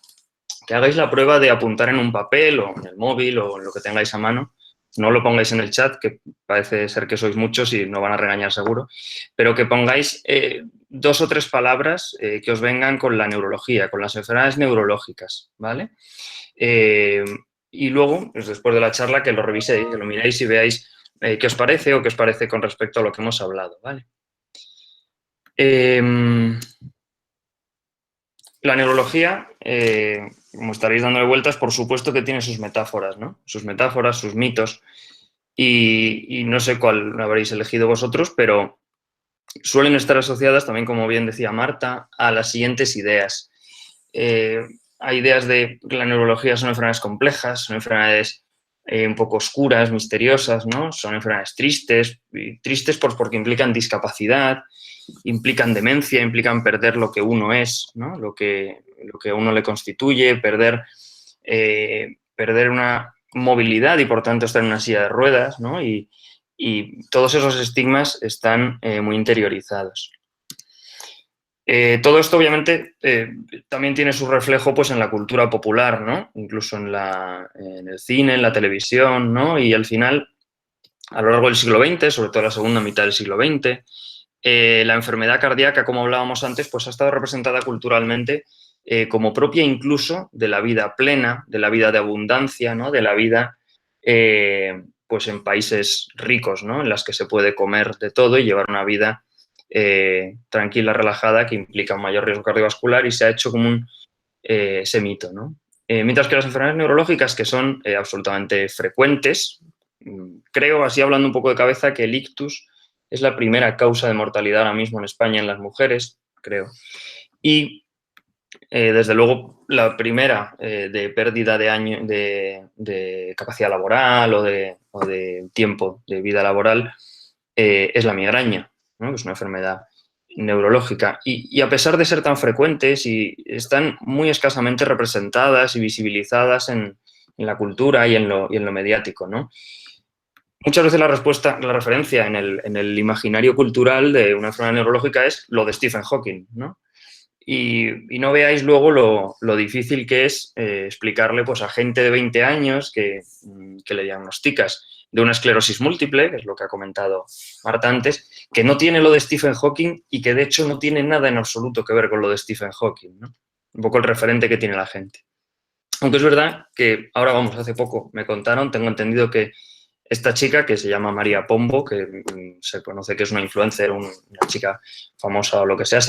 que hagáis la prueba de apuntar en un papel o en el móvil o en lo que tengáis a mano. No lo pongáis en el chat, que parece ser que sois muchos y no van a regañar seguro, pero que pongáis 2 o 3 palabras que os vengan con la neurología, con las enfermedades neurológicas, ¿vale? Y luego, pues después de la charla, que lo reviséis, que lo miréis y veáis qué os parece o qué os parece con respecto a lo que hemos hablado, ¿vale? La neurología, como estaréis dándole vueltas, por supuesto que tiene sus metáforas, ¿no? Sus metáforas, sus mitos, y no sé cuál habréis elegido vosotros, pero suelen estar asociadas también, como bien decía Marta, a las siguientes ideas. Hay ideas de que la neurología son enfermedades complejas, son enfermedades un poco oscuras, misteriosas, ¿no? Son enfermedades tristes porque implican discapacidad, implican demencia, implican perder lo que uno es, ¿no? Lo que a uno le constituye, perder una movilidad y por tanto estar en una silla de ruedas, ¿no? Y todos esos estigmas están muy interiorizados. Todo esto obviamente también tiene su reflejo pues en la cultura popular, ¿no? Incluso en el cine, en la televisión, ¿no? Y al final, a lo largo del siglo XX, sobre todo la segunda mitad del siglo XX, la enfermedad cardíaca, como hablábamos antes, pues ha estado representada culturalmente como propia incluso de la vida plena, de la vida de abundancia, ¿no? De la vida pues en países ricos, ¿no? En las que se puede comer de todo y llevar una vida tranquila, relajada, que implica un mayor riesgo cardiovascular, y se ha hecho como ese mito, ¿no? Mientras que las enfermedades neurológicas, que son absolutamente frecuentes, creo, así hablando un poco de cabeza, que el ictus es la primera causa de mortalidad ahora mismo en España en las mujeres, creo. Y, desde luego, la primera de pérdida de capacidad laboral o de tiempo de vida laboral es la migraña, ¿no? Que es una enfermedad neurológica. Y a pesar de ser tan frecuentes, y están muy escasamente representadas y visibilizadas en la cultura y en lo mediático, ¿no? Muchas veces la referencia en el imaginario cultural de una enfermedad neurológica es lo de Stephen Hawking, ¿no? y no veáis luego lo difícil que es explicarle pues, a gente de 20 años que le diagnosticas de una esclerosis múltiple, que es lo que ha comentado Marta antes, que no tiene lo de Stephen Hawking y que de hecho no tiene nada en absoluto que ver con lo de Stephen Hawking, ¿no? Un poco el referente que tiene la gente. Aunque es verdad que ahora, vamos, hace poco me contaron, tengo entendido que esta chica, que se llama María Pombo, que se conoce que es una influencer, una chica famosa o lo que sea,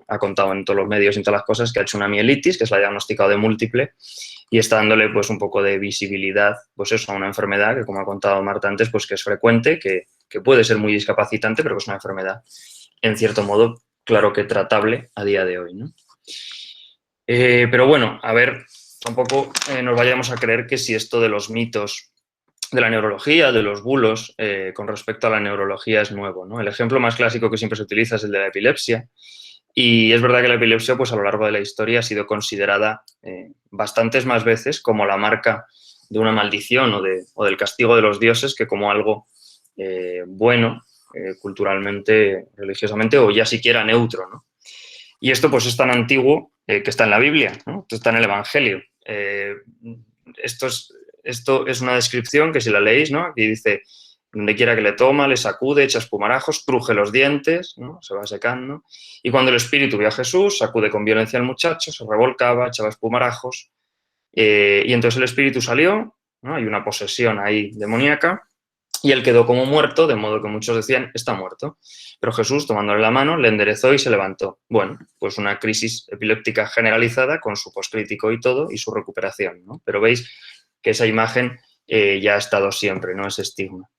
ha contado en todos los medios y en todas las cosas que ha hecho una mielitis, que se la ha diagnosticado de múltiple, y está dándole pues un poco de visibilidad, pues eso, a una enfermedad que, como ha contado Marta antes, pues que es frecuente, que puede ser muy discapacitante, pero que es una enfermedad, en cierto modo, claro que tratable a día de hoy, ¿no? Pero bueno, a ver, tampoco nos vayamos a creer que si esto de los mitos de la neurología, de los bulos, con respecto a la neurología es nuevo, ¿no? El ejemplo más clásico que siempre se utiliza es el de la epilepsia, y es verdad que la epilepsia, pues a lo largo de la historia ha sido considerada bastantes más veces como la marca de una maldición o del castigo de los dioses que como algo bueno, culturalmente, religiosamente o ya siquiera neutro, ¿no? Y esto pues es tan antiguo que está en la Biblia, ¿no? Esto está en el Evangelio. Esto es una descripción que si la leéis, ¿no? Aquí dice, donde quiera que le toma, le sacude, echa espumarajos, cruje los dientes, ¿no? Se va secando. Y cuando el espíritu vio a Jesús, sacude con violencia al muchacho, se revolcaba, echaba espumarajos. Y entonces el espíritu salió, ¿no? Hay una posesión ahí demoníaca, y él quedó como muerto, de modo que muchos decían, está muerto. Pero Jesús, tomándole la mano, le enderezó y se levantó. Bueno, pues una crisis epiléptica generalizada con su poscrítico y todo, y su recuperación, ¿no? Pero veis que esa imagen ya ha estado siempre, ¿no? Ese estigma.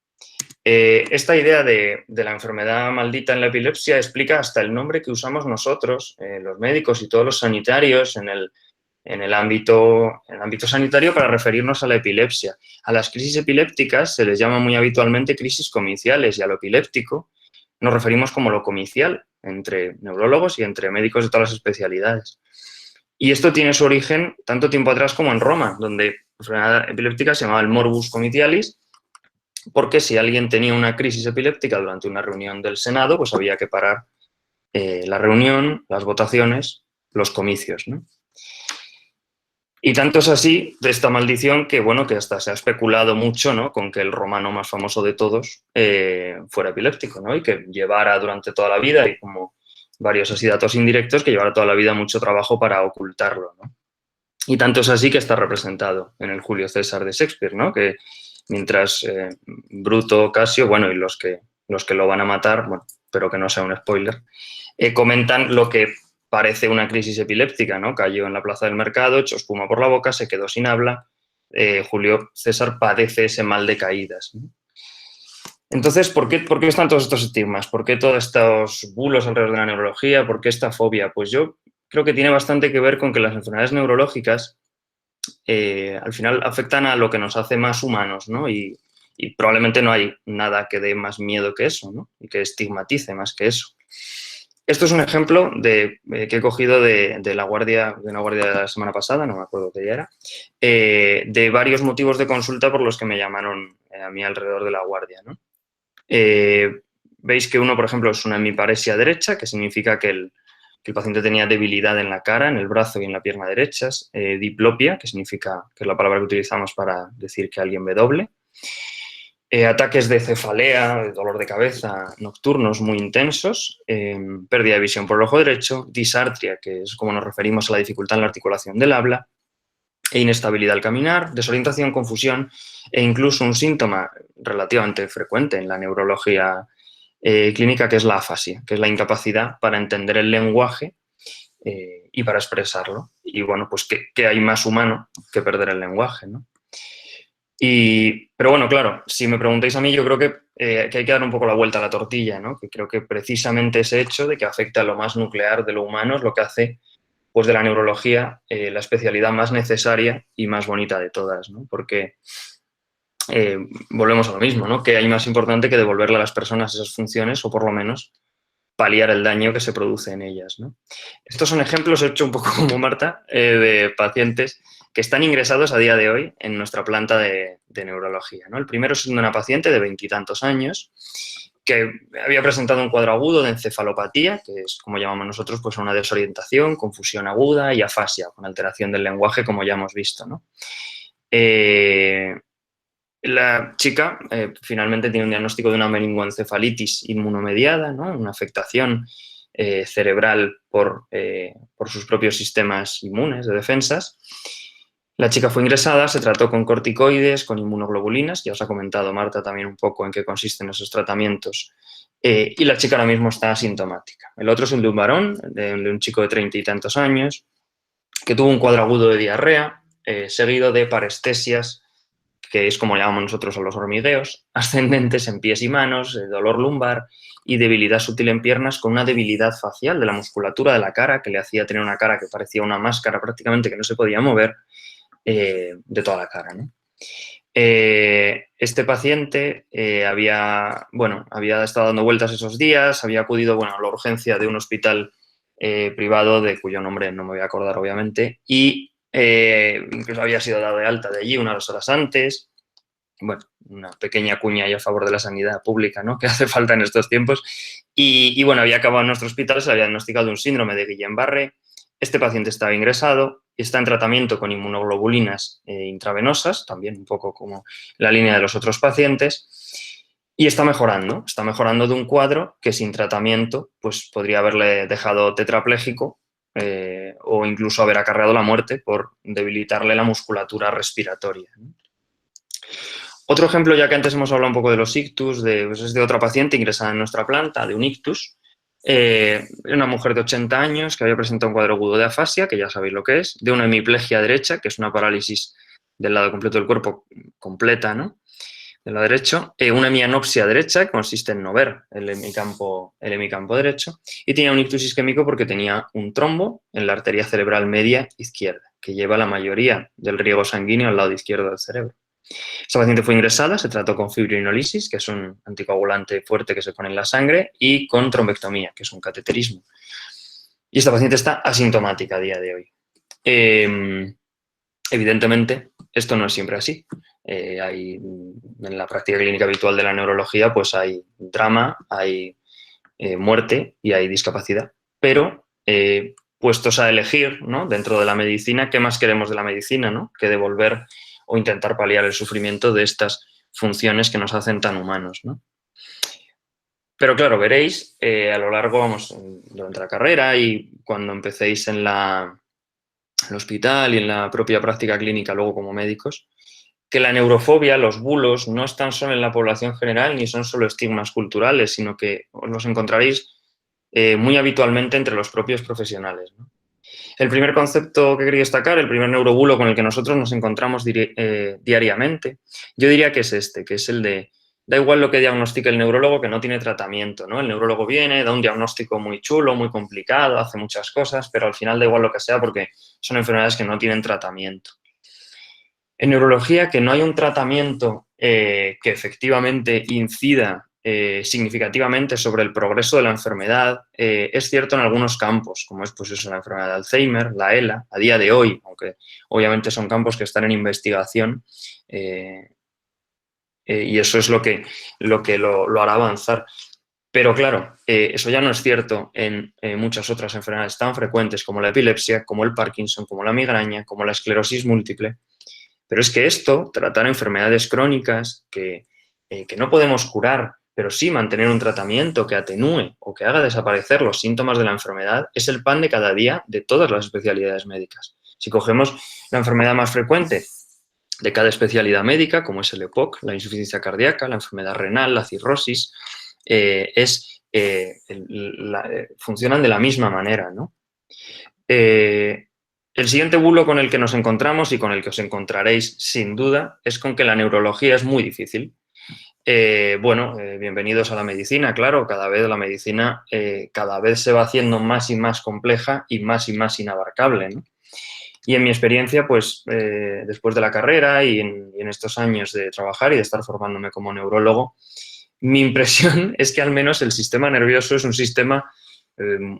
Esta idea de la enfermedad maldita en la epilepsia explica hasta el nombre que usamos nosotros, los médicos y todos los sanitarios en el ámbito sanitario para referirnos a la epilepsia. A las crisis epilépticas se les llama muy habitualmente crisis comiciales y a lo epiléptico nos referimos como lo comicial entre neurólogos y entre médicos de todas las especialidades. Y esto tiene su origen tanto tiempo atrás como en Roma, donde la enfermedad epiléptica se llamaba el morbus comitialis, porque si alguien tenía una crisis epiléptica durante una reunión del Senado, pues había que parar la reunión, las votaciones, los comicios, ¿no? Y tanto es así de esta maldición que, bueno, que hasta se ha especulado mucho, ¿no? Con que el romano más famoso de todos fuera epiléptico, ¿no? Y que llevara durante toda la vida, y como varios así datos indirectos, que llevara toda la vida mucho trabajo para ocultarlo, ¿no? Y tanto es así que está representado en el Julio César de Shakespeare, ¿no? Que mientras Bruto, Casio, bueno, y los que lo van a matar, bueno, pero que no sea un spoiler, comentan lo que parece una crisis epiléptica, ¿no? Cayó en la plaza del mercado, echó espuma por la boca, se quedó sin habla. Julio César padece ese mal de caídas, ¿no? Entonces, ¿por qué están todos estos estigmas? ¿Por qué todos estos bulos alrededor de la neurología? ¿Por qué esta fobia? Pues yo creo que tiene bastante que ver con que las enfermedades neurológicas al final afectan a lo que nos hace más humanos, ¿no? Y probablemente no hay nada que dé más miedo que eso, ¿no? Y que estigmatice más que eso. Esto es un ejemplo que he cogido de una guardia de la semana pasada, no me acuerdo qué día era, de varios motivos de consulta por los que me llamaron a mí alrededor de la guardia, ¿no? Veis que uno, por ejemplo, es una hemiparesia derecha, que significa que el paciente tenía debilidad en la cara, en el brazo y en la pierna derechas, diplopia, que significa, que es la palabra que utilizamos para decir que alguien ve doble, ataques de cefalea, de dolor de cabeza nocturnos muy intensos, pérdida de visión por el ojo derecho, disartria, que es como nos referimos a la dificultad en la articulación del habla, e inestabilidad al caminar, desorientación, confusión e incluso un síntoma relativamente frecuente en la neurología clínica, que es la afasia, que es la incapacidad para entender el lenguaje y para expresarlo. Y bueno, pues ¿qué hay más humano que perder el lenguaje, ¿no? Pero bueno, claro, si me preguntáis a mí, yo creo que hay que dar un poco la vuelta a la tortilla, ¿no? Que creo que precisamente ese hecho de que afecta a lo más nuclear de lo humano es lo que hace, pues, de la neurología la especialidad más necesaria y más bonita de todas, ¿no? Porque volvemos a lo mismo, ¿no? Que hay más importante que devolverle a las personas esas funciones o por lo menos paliar el daño que se produce en ellas, ¿no? Estos son ejemplos, he hecho un poco como Marta, de pacientes que están ingresados a día de hoy en nuestra planta de neurología, ¿no? El primero es una paciente de 20 y tantos años que había presentado un cuadro agudo de encefalopatía, que es como llamamos nosotros, pues una desorientación, confusión aguda y afasia, con alteración del lenguaje, como ya hemos visto, ¿no? La chica finalmente tiene un diagnóstico de una meningoencefalitis inmunomediada, ¿no? Una afectación cerebral por sus propios sistemas inmunes de defensas. La chica fue ingresada, se trató con corticoides, con inmunoglobulinas, ya os ha comentado Marta también un poco en qué consisten esos tratamientos, y la chica ahora mismo está asintomática. El otro es el de un varón, de un chico de 30 y tantos años, que tuvo un cuadro agudo de diarrea, seguido de parestesias, que es como llamamos nosotros a los hormigueos, ascendentes en pies y manos, dolor lumbar y debilidad sutil en piernas, con una debilidad facial de la musculatura de la cara, que le hacía tener una cara que parecía una máscara prácticamente, que no se podía mover, de toda la cara, ¿no? Este paciente había estado dando vueltas esos días, había acudido a la urgencia de un hospital privado, de cuyo nombre no me voy a acordar obviamente, y incluso había sido dado de alta de allí unas horas antes. Bueno, una pequeña cuña ahí a favor de la sanidad pública, ¿no? Que hace falta en estos tiempos. Y bueno, había acabado en nuestro hospital, se le había diagnosticado un síndrome de Guillain-Barré. Este paciente estaba ingresado y está en tratamiento con inmunoglobulinas intravenosas, también un poco como la línea de los otros pacientes, y está mejorando de un cuadro que sin tratamiento pues podría haberle dejado tetrapléjico o incluso haber acarreado la muerte por debilitarle la musculatura respiratoria, ¿no? Otro ejemplo, ya que antes hemos hablado un poco de los ictus, es de otra paciente ingresada en nuestra planta, de un ictus. Una mujer de 80 años que había presentado un cuadro agudo de afasia, que ya sabéis lo que es, de una hemiplegia derecha, que es una parálisis del lado completo del cuerpo, completa, ¿no? Del lado derecho, una hemianopsia derecha, que consiste en no ver el hemicampo derecho, y tenía un ictus isquémico porque tenía un trombo en la arteria cerebral media izquierda, que lleva la mayoría del riego sanguíneo al lado izquierdo del cerebro. Esta paciente fue ingresada, se trató con fibrinólisis, que es un anticoagulante fuerte que se pone en la sangre, y con trombectomía, que es un cateterismo. Y esta paciente está asintomática a día de hoy. Evidentemente, esto no es siempre así. En la práctica clínica habitual de la neurología, pues hay drama, hay muerte y hay discapacidad. Pero, puestos a elegir, ¿no? Dentro de la medicina, ¿qué más queremos de la medicina, ¿no? Que devolver o intentar paliar el sufrimiento de estas funciones que nos hacen tan humanos, ¿no? Pero claro, veréis a lo largo, durante la carrera y cuando empecéis en el hospital y en la propia práctica clínica luego como médicos, que la neurofobia, los bulos, no están solo en la población general ni son solo estigmas culturales, sino que os los encontraréis muy habitualmente entre los propios profesionales, ¿no? El primer concepto que quería destacar, el primer neurobulo con el que nosotros nos encontramos diariamente, yo diría que es este, que es el de, da igual lo que diagnostique el neurólogo, que no tiene tratamiento, ¿no? El neurólogo viene, da un diagnóstico muy chulo, muy complicado, hace muchas cosas, pero al final da igual lo que sea porque son enfermedades que no tienen tratamiento. En neurología, que no hay un tratamiento que efectivamente incida significativamente sobre el progreso de la enfermedad, es cierto en algunos campos, como es pues eso, la enfermedad de Alzheimer, la ELA, a día de hoy, aunque obviamente son campos que están en investigación, y eso es lo que lo hará avanzar. Pero claro, eso ya no es cierto en muchas otras enfermedades tan frecuentes como la epilepsia, como el Parkinson, como la migraña, como la esclerosis múltiple. Pero es que esto, tratar enfermedades crónicas que no podemos curar, pero sí mantener un tratamiento que atenúe o que haga desaparecer los síntomas de la enfermedad, es el pan de cada día de todas las especialidades médicas. Si cogemos la enfermedad más frecuente de cada especialidad médica, como es el EPOC, la insuficiencia cardíaca, la enfermedad renal, la cirrosis, funcionan de la misma manera, ¿no? El siguiente bulo con el que nos encontramos y con el que os encontraréis sin duda es con que la neurología es muy difícil. Bienvenidos a la medicina, claro, cada vez la medicina cada vez se va haciendo más y más compleja y más inabarcable, ¿no? Y en mi experiencia, pues después de la carrera y en estos años de trabajar y de estar formándome como neurólogo, mi impresión es que al menos el sistema nervioso es un sistema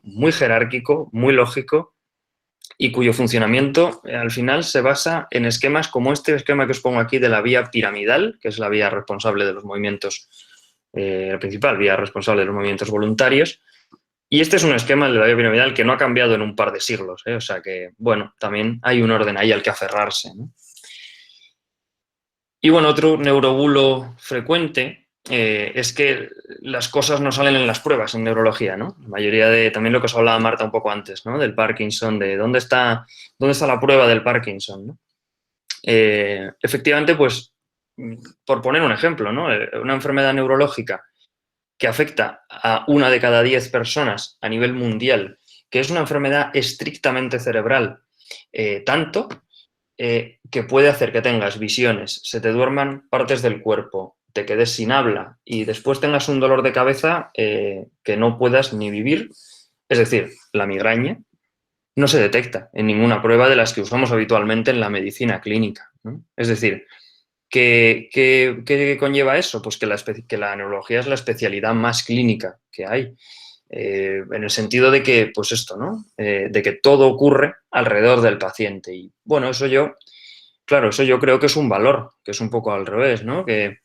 muy jerárquico, muy lógico y cuyo funcionamiento al final se basa en esquemas como este esquema que os pongo aquí de la vía piramidal, que es la vía responsable de los movimientos la principal vía responsable de los movimientos voluntarios. Y este es un esquema, el de la vía piramidal, que no ha cambiado en un par de siglos, ¿eh? O sea que, bueno, también hay un orden ahí al que aferrarse, ¿no? Y bueno, otro neurobulo frecuente es que las cosas no salen en las pruebas en neurología, ¿no? La mayoría de, también lo que os hablaba Marta un poco antes, ¿no? Del Parkinson, de dónde está la prueba del Parkinson, ¿no? Efectivamente, pues, por poner un ejemplo, ¿no? Una enfermedad neurológica que afecta a 1 de cada 10 personas a nivel mundial, que es una enfermedad estrictamente cerebral, tanto que puede hacer que tengas visiones, se te duerman partes del cuerpo, te quedes sin habla y después tengas un dolor de cabeza que no puedas ni vivir. Es decir, la migraña no se detecta en ninguna prueba de las que usamos habitualmente en la medicina clínica, ¿no? Es decir, ¿qué conlleva eso? Pues que la neurología es la especialidad más clínica que hay. En el sentido de que, pues esto, ¿no? De que todo ocurre alrededor del paciente. Y bueno, eso yo creo que es un valor, que es un poco al revés, ¿no? Que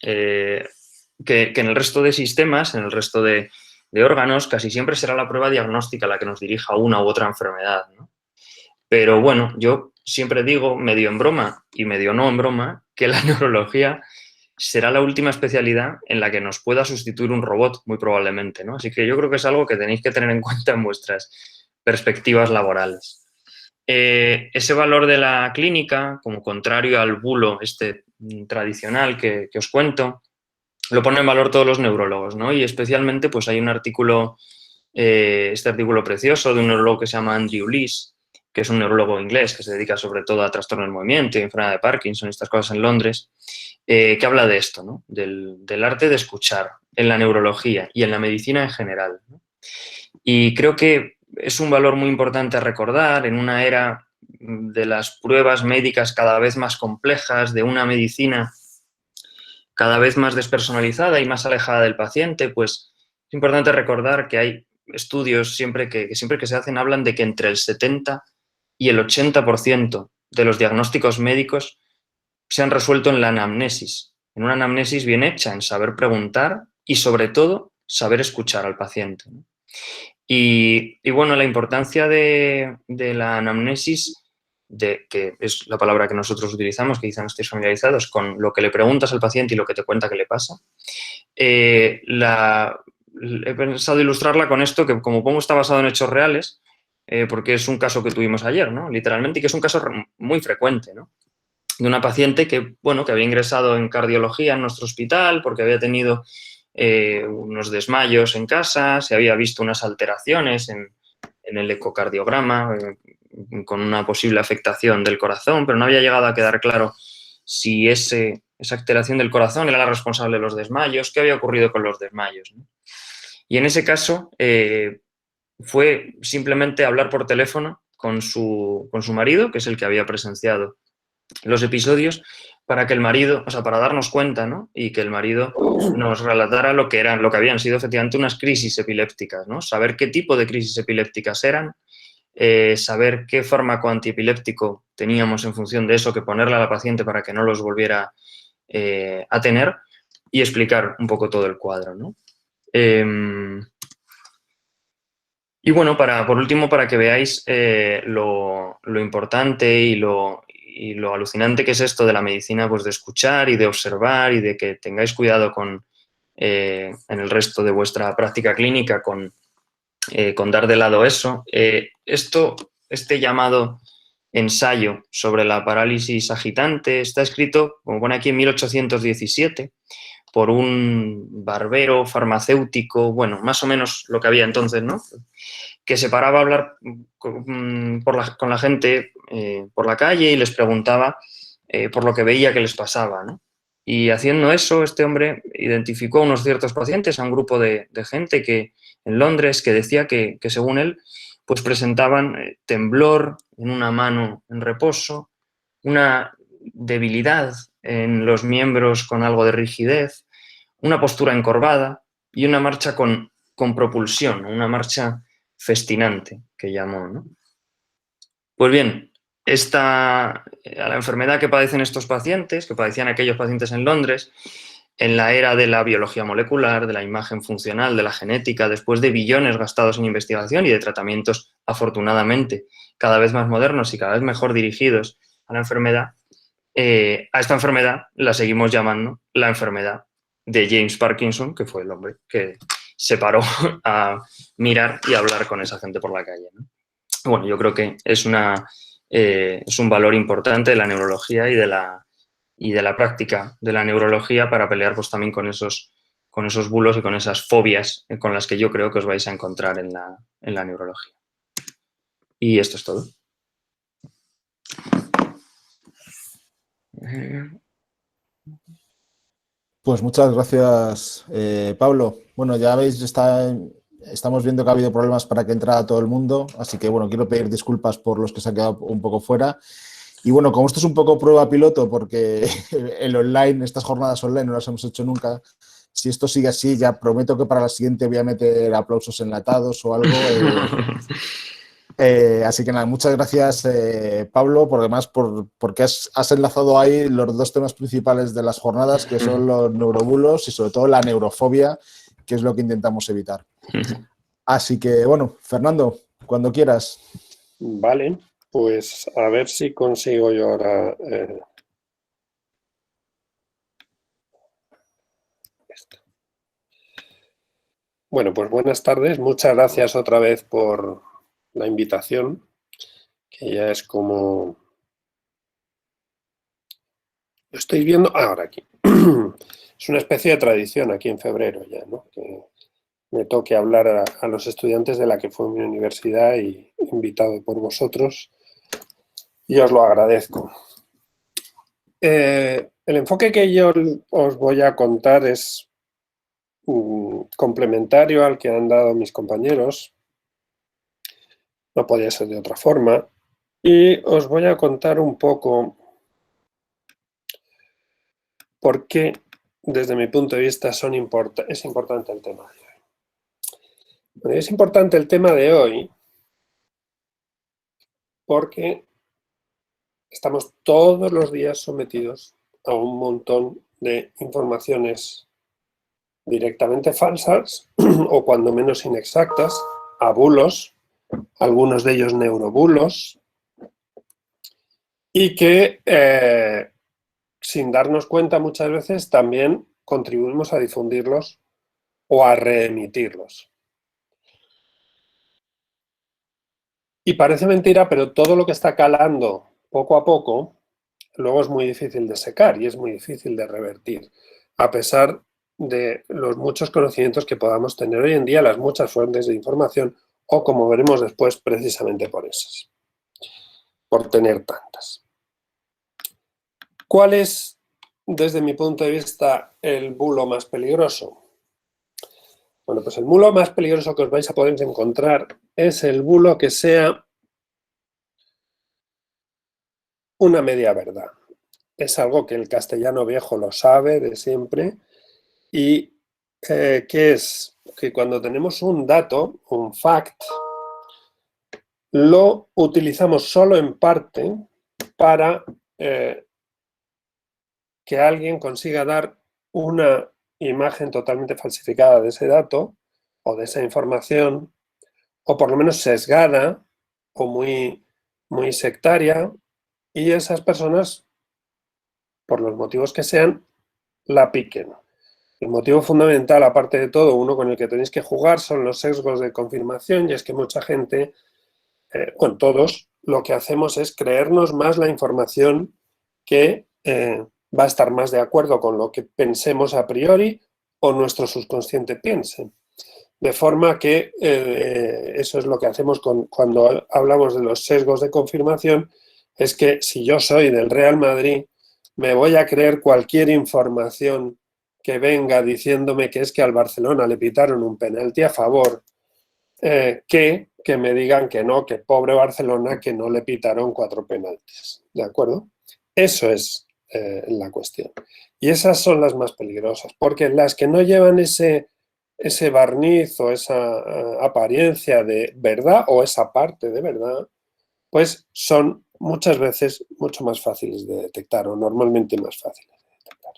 en el resto de sistemas, en el resto de órganos, casi siempre será la prueba diagnóstica la que nos dirija a una u otra enfermedad, ¿no? Pero bueno, yo siempre digo, medio en broma y medio no en broma, que la neurología será la última especialidad en la que nos pueda sustituir un robot, muy probablemente, ¿no? Así que yo creo que es algo que tenéis que tener en cuenta en vuestras perspectivas laborales. Ese valor de la clínica, como contrario al bulo tradicional que os cuento, lo ponen en valor todos los neurólogos, ¿no? Y especialmente, pues hay un artículo, este artículo precioso de un neurólogo que se llama Andrew Lees, que es un neurólogo inglés que se dedica sobre todo a trastorno del movimiento y enfermedad de Parkinson y estas cosas en Londres, que habla de esto, ¿no? Del arte de escuchar en la neurología y en la medicina en general, ¿no? Y creo que es un valor muy importante a recordar en una era de las pruebas médicas cada vez más complejas, de una medicina cada vez más despersonalizada y más alejada del paciente, pues es importante recordar que hay estudios siempre que se hacen hablan de que entre el 70 y el 80% de los diagnósticos médicos se han resuelto en la anamnesis, en una anamnesis bien hecha, en saber preguntar y sobre todo saber escuchar al paciente, ¿no? Y bueno, la importancia de la anamnesis, que es la palabra que nosotros utilizamos, que quizá no estéis familiarizados, con lo que le preguntas al paciente y lo que te cuenta que le pasa, he pensado ilustrarla con esto, que como pongo está basado en hechos reales, porque es un caso que tuvimos ayer, ¿no? Literalmente, y que es un caso muy frecuente, ¿no? De una paciente que, bueno, que había ingresado en cardiología en nuestro hospital porque había tenido unos desmayos en casa, se había visto unas alteraciones en el ecocardiograma con una posible afectación del corazón, pero no había llegado a quedar claro si esa alteración del corazón era la responsable de los desmayos, qué había ocurrido con los desmayos, ¿no? Y en ese caso fue simplemente hablar por teléfono con su marido, que es el que había presenciado los episodios, para que el marido, o sea, para darnos cuenta, ¿no? Y que el marido nos relatara lo que habían sido efectivamente unas crisis epilépticas, ¿no? Saber qué tipo de crisis epilépticas eran, saber qué fármaco antiepiléptico teníamos en función de eso, que ponerle a la paciente para que no los volviera a tener y explicar un poco todo el cuadro, ¿no? Y bueno, por último, para que veáis lo importante y lo alucinante que es esto de la medicina, pues de escuchar y de observar y de que tengáis cuidado en el resto de vuestra práctica clínica con dar de lado eso. Este llamado ensayo sobre la parálisis agitante está escrito, como pone aquí, en 1817 por un barbero farmacéutico, bueno, más o menos lo que había entonces, ¿no? Que se paraba a hablar con la gente por la calle y les preguntaba por lo que veía que les pasaba, ¿no? Y haciendo eso, este hombre identificó a unos ciertos pacientes, a un grupo de gente que en Londres que decía que según él, pues presentaban temblor en una mano en reposo, una debilidad en los miembros con algo de rigidez, una postura encorvada y una marcha con propulsión, una marcha festinante, que llamó, ¿no? Pues bien, a la enfermedad que padecen estos pacientes, que padecían aquellos pacientes en Londres, en la era de la biología molecular, de la imagen funcional, de la genética, después de billones gastados en investigación y de tratamientos, afortunadamente, cada vez más modernos y cada vez mejor dirigidos a la enfermedad, a esta enfermedad la seguimos llamando la enfermedad de James Parkinson, que fue el hombre que se paró a mirar y hablar con esa gente por la calle, ¿no? Bueno, yo creo que es un valor importante de la neurología y de la práctica de la neurología para pelear pues, también con esos bulos y con esas fobias con las que yo creo que os vais a encontrar en la neurología. Y esto es todo. Pues muchas gracias, Pablo. Bueno, ya veis, estamos viendo que ha habido problemas para que entrara todo el mundo, así que bueno, quiero pedir disculpas por los que se han quedado un poco fuera. Y bueno, como esto es un poco prueba piloto, porque el online, estas jornadas online no las hemos hecho nunca, si esto sigue así, ya prometo que para la siguiente voy a meter aplausos enlatados o algo. Así que nada, muchas gracias, Pablo, porque has enlazado ahí los dos temas principales de las jornadas, que son los neurobulos y sobre todo la neurofobia, que es lo que intentamos evitar. Así que, bueno, Fernando, cuando quieras. Vale, pues a ver si consigo yo ahora... esto. Bueno, pues buenas tardes. Muchas gracias otra vez por la invitación, que ya es como... Lo estáis viendo ahora aquí. Es una especie de tradición aquí en febrero ya, ¿no? Que me toque hablar a los estudiantes de la que fue mi universidad y invitado por vosotros. Y os lo agradezco. El enfoque que yo os voy a contar es complementario al que han dado mis compañeros. No podía ser de otra forma. Y os voy a contar un poco por qué, desde mi punto de vista, es importante el tema de hoy. Bueno, es importante el tema de hoy porque estamos todos los días sometidos a un montón de informaciones directamente falsas o cuando menos inexactas, a bulos, algunos de ellos neurobulos, y que sin darnos cuenta muchas veces también contribuimos a difundirlos o a reemitirlos. Y parece mentira, pero todo lo que está calando poco a poco, luego es muy difícil de secar y es muy difícil de revertir, a pesar de los muchos conocimientos que podamos tener hoy en día, las muchas fuentes de información, o como veremos después, precisamente por esas, por tener tantas. ¿Cuál es, desde mi punto de vista, el bulo más peligroso? Bueno, pues el bulo más peligroso que os vais a poder encontrar es el bulo que sea una media verdad. Es algo que el castellano viejo lo sabe de siempre y que es que cuando tenemos un dato, un fact, lo utilizamos solo en parte para que alguien consiga dar una imagen totalmente falsificada de ese dato o de esa información, o por lo menos sesgada o muy sectaria, y esas personas, por los motivos que sean, la piquen. El motivo fundamental, aparte de todo, uno con el que tenéis que jugar, son los sesgos de confirmación, y es que mucha gente, bueno, todos, lo que hacemos es creernos más la información que va a estar más de acuerdo con lo que pensemos a priori o nuestro subconsciente piense. De forma que eso es lo que hacemos cuando hablamos de los sesgos de confirmación, es que si yo soy del Real Madrid, me voy a creer cualquier información que venga diciéndome que es que al Barcelona le pitaron un penalti a favor, que me digan que no, que pobre Barcelona, que no le pitaron 4 penaltis. ¿De acuerdo? Eso es la cuestión. Y esas son las más peligrosas, porque las que no llevan ese barniz o esa apariencia de verdad o esa parte de verdad, pues son muchas veces mucho más fáciles de detectar o normalmente más fáciles de detectar.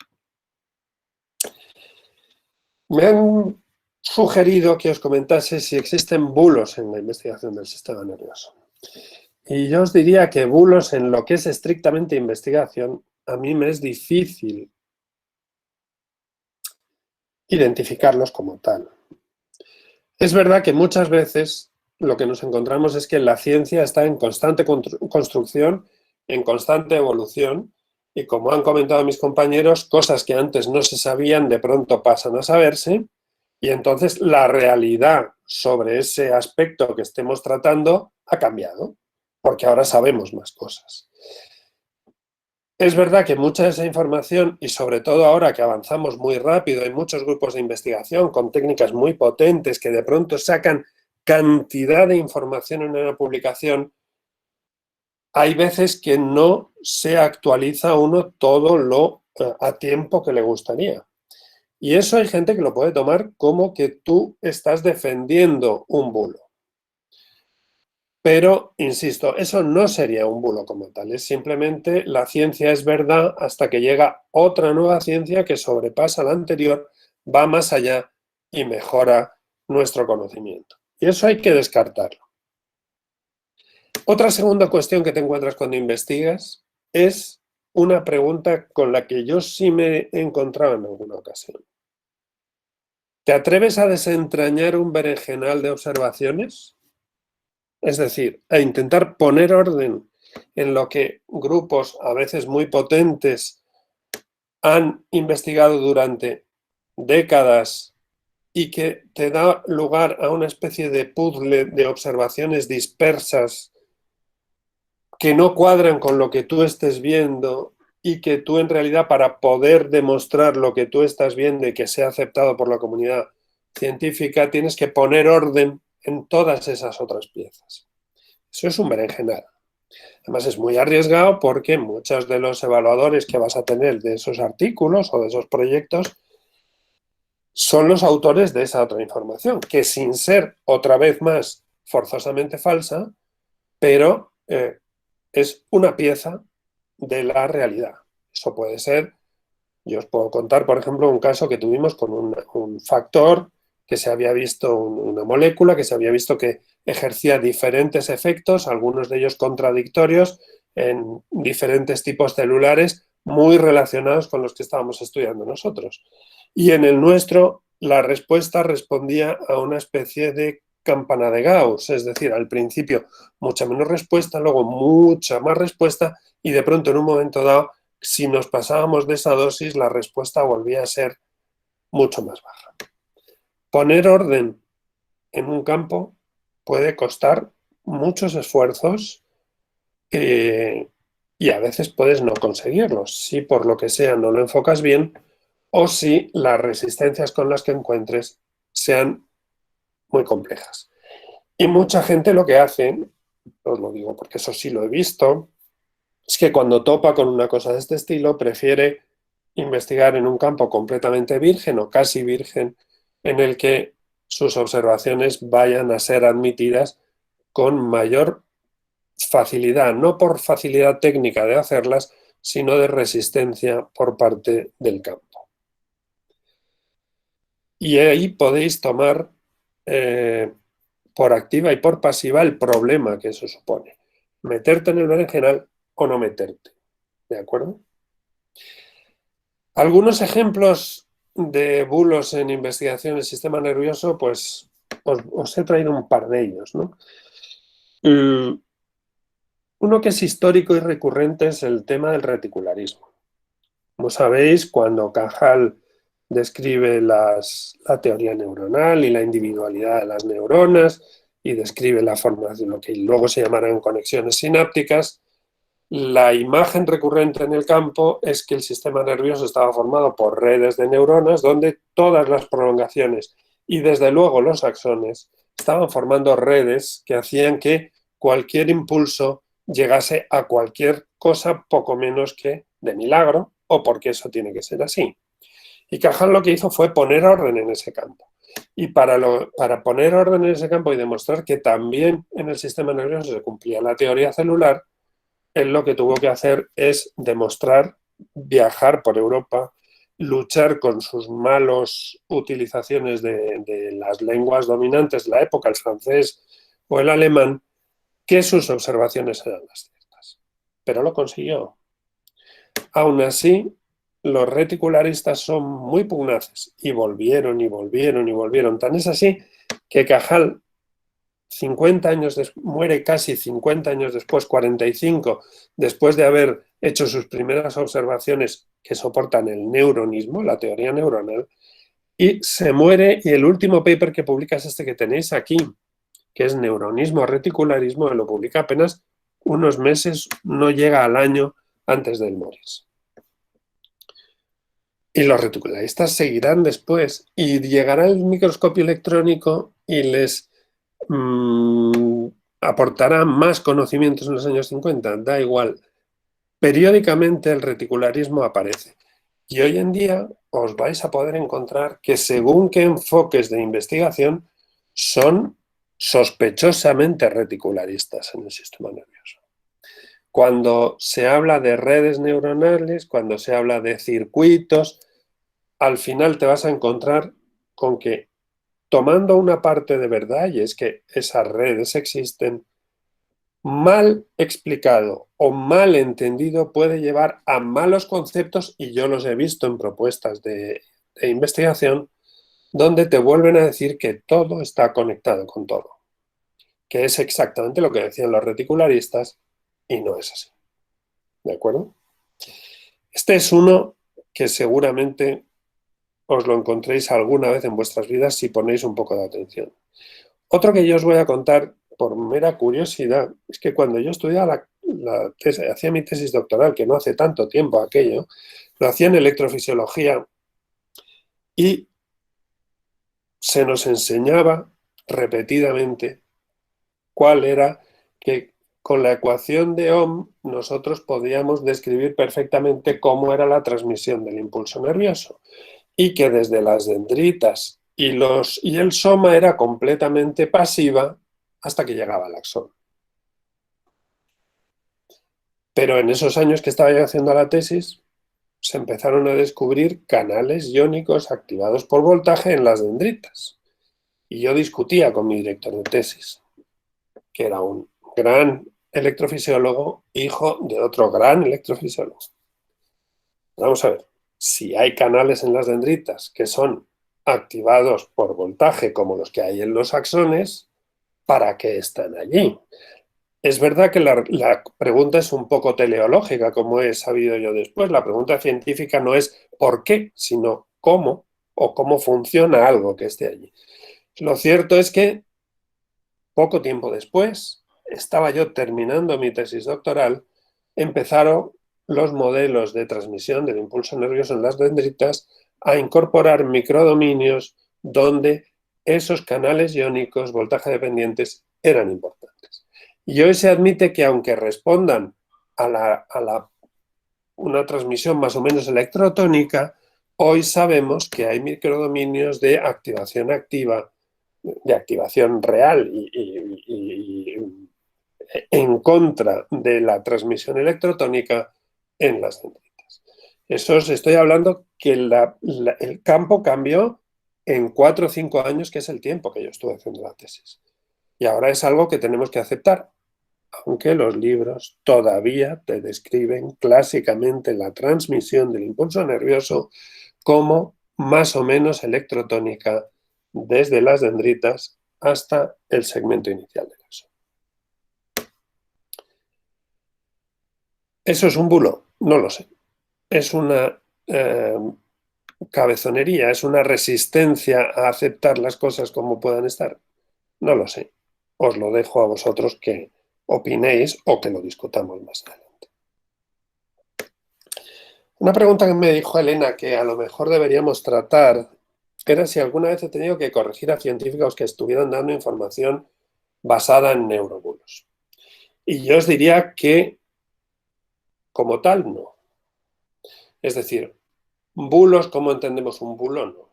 Me han sugerido que os comentase si existen bulos en la investigación del sistema nervioso. Y yo os diría que bulos en lo que es estrictamente investigación, a mí me es difícil identificarlos como tal. Es verdad que muchas veces lo que nos encontramos es que la ciencia está en constante construcción, en constante evolución, y como han comentado mis compañeros, cosas que antes no se sabían de pronto pasan a saberse, y entonces la realidad sobre ese aspecto que estemos tratando ha cambiado, porque ahora sabemos más cosas. Es verdad que mucha de esa información, y sobre todo ahora que avanzamos muy rápido, hay muchos grupos de investigación con técnicas muy potentes que de pronto sacan cantidad de información en una publicación, hay veces que no se actualiza uno todo lo a tiempo que le gustaría. Y eso hay gente que lo puede tomar como que tú estás defendiendo un bulo. Pero, insisto, eso no sería un bulo como tal, es simplemente la ciencia es verdad hasta que llega otra nueva ciencia que sobrepasa la anterior, va más allá y mejora nuestro conocimiento. Y eso hay que descartarlo. Otra segunda cuestión que te encuentras cuando investigas es una pregunta con la que yo sí me he encontrado en alguna ocasión. ¿Te atreves a desentrañar un berenjenal de observaciones? Es decir, a intentar poner orden en lo que grupos a veces muy potentes han investigado durante décadas y que te da lugar a una especie de puzzle de observaciones dispersas que no cuadran con lo que tú estés viendo y que tú en realidad para poder demostrar lo que tú estás viendo y que sea aceptado por la comunidad científica tienes que poner orden en todas esas otras piezas. Eso es un berenjenal. Además es muy arriesgado porque muchos de los evaluadores que vas a tener de esos artículos o de esos proyectos son los autores de esa otra información, que sin ser otra vez más forzosamente falsa, pero es una pieza de la realidad. Eso puede ser, yo os puedo contar, por ejemplo, un caso que tuvimos con un factor que se había visto, una molécula que se había visto que ejercía diferentes efectos, algunos de ellos contradictorios, en diferentes tipos celulares muy relacionados con los que estábamos estudiando nosotros. Y en el nuestro, la respuesta respondía a una especie de campana de Gauss, es decir, al principio mucha menos respuesta, luego mucha más respuesta y de pronto en un momento dado, si nos pasábamos de esa dosis, la respuesta volvía a ser mucho más baja. Poner orden en un campo puede costar muchos esfuerzos y a veces puedes no conseguirlos, si por lo que sea no lo enfocas bien o si las resistencias con las que encuentres sean muy complejas. Y mucha gente lo que hace, os lo digo porque eso sí lo he visto, es que cuando topa con una cosa de este estilo prefiere investigar en un campo completamente virgen o casi virgen en el que sus observaciones vayan a ser admitidas con mayor facilidad, no por facilidad técnica de hacerlas, sino de resistencia por parte del campo. Y ahí podéis tomar por activa y por pasiva el problema que eso supone. Meterte en el berenjenal o no meterte. ¿De acuerdo? Algunos ejemplos de bulos en investigación del sistema nervioso, pues os he traído un par de ellos, ¿no? Uno que es histórico y recurrente es el tema del reticularismo. Como sabéis, cuando Cajal describe la teoría neuronal y la individualidad de las neuronas y describe la formación de lo que luego se llamarán conexiones sinápticas, la imagen recurrente en el campo es que el sistema nervioso estaba formado por redes de neuronas donde todas las prolongaciones y desde luego los axones estaban formando redes que hacían que cualquier impulso llegase a cualquier cosa poco menos que de milagro o porque eso tiene que ser así. Y Cajal lo que hizo fue poner orden en ese campo. Y para poner orden en ese campo y demostrar que también en el sistema nervioso se cumplía la teoría celular, él lo que tuvo que hacer es demostrar, viajar por Europa luchar con sus malas utilizaciones de las lenguas dominantes de la época, el francés o el alemán, que sus observaciones eran las ciertas. Pero lo consiguió. Aún así, los reticularistas son muy pugnaces y volvieron y volvieron y volvieron. Tan es así que Cajal, 50 años muere casi 50 años después, 45, después de haber hecho sus primeras observaciones que soportan el neuronismo, la teoría neuronal, y se muere, y el último paper que publica es este que tenéis aquí, que es Neuronismo, Reticularismo, lo publica apenas unos meses, no llega al año antes del morirse. Y los reticularistas seguirán después y llegará el microscopio electrónico y les aportará más conocimientos en los años 50, da igual. Periódicamente el reticularismo aparece. Y hoy en día os vais a poder encontrar que según qué enfoques de investigación son sospechosamente reticularistas en el sistema nervioso. Cuando se habla de redes neuronales, cuando se habla de circuitos, al final te vas a encontrar con que tomando una parte de verdad, y es que esas redes existen, mal explicado o mal entendido puede llevar a malos conceptos, y yo los he visto en propuestas de investigación, donde te vuelven a decir que todo está conectado con todo, que es exactamente lo que decían los reticularistas y no es así. ¿De acuerdo? Este es uno que seguramente os lo encontréis alguna vez en vuestras vidas si ponéis un poco de atención. Otro que yo os voy a contar por mera curiosidad es que cuando yo estudiaba hacía mi tesis doctoral, que no hace tanto tiempo aquello, lo hacía en electrofisiología y se nos enseñaba repetidamente cuál era que con la ecuación de Ohm nosotros podíamos describir perfectamente cómo era la transmisión del impulso nervioso y que desde las dendritas y el soma era completamente pasiva hasta que llegaba al axón. Pero en esos años que estaba yo haciendo la tesis, se empezaron a descubrir canales iónicos activados por voltaje en las dendritas. Y yo discutía con mi director de tesis, que era un gran electrofisiólogo, hijo de otro gran electrofisiólogo. Vamos a ver, si hay canales en las dendritas que son activados por voltaje como los que hay en los axones, ¿para qué están allí? Es verdad que la pregunta es un poco teleológica, como he sabido yo después. La pregunta científica no es por qué, sino cómo o cómo funciona algo que esté allí. Lo cierto es que poco tiempo después, estaba yo terminando mi tesis doctoral, empezaron los modelos de transmisión del impulso nervioso en las dendritas a incorporar microdominios donde esos canales iónicos voltaje dependientes eran importantes. Y hoy se admite que aunque respondan a una transmisión más o menos electrotónica, hoy sabemos que hay microdominios de activación activa, de activación real y en contra de la transmisión electrotónica en las dendritas. Eso os estoy hablando que el campo cambió en 4 o 5 años, que es el tiempo que yo estuve haciendo la tesis. Y ahora es algo que tenemos que aceptar, aunque los libros todavía te describen clásicamente la transmisión del impulso nervioso como más o menos electrotónica desde las dendritas hasta el segmento inicial del axón. ¿Eso es un bulo? No lo sé. Es una cabezonería, es una resistencia a aceptar las cosas como puedan estar. No lo sé. Os lo dejo a vosotros que opinéis o que lo discutamos más adelante. Una pregunta que me dijo Elena que a lo mejor deberíamos tratar era si alguna vez he tenido que corregir a científicos que estuvieran dando información basada en neurobulos. Y yo os diría que, como tal, no. Es decir, bulos, ¿cómo entendemos un bulo? No.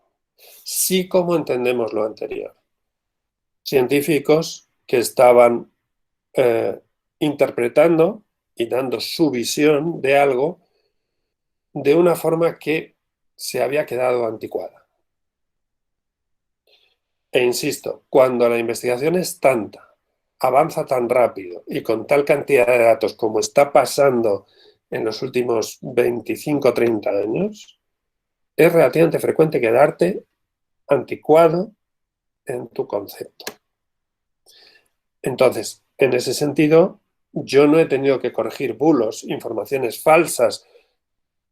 Sí, como entendemos lo anterior. Científicos que estaban interpretando y dando su visión de algo de una forma que se había quedado anticuada. E insisto, cuando la investigación es tanta, avanza tan rápido y con tal cantidad de datos como está pasando en los últimos 25 o 30 años, es relativamente frecuente quedarte anticuado en tu concepto. Entonces, en ese sentido, yo no he tenido que corregir bulos, informaciones falsas,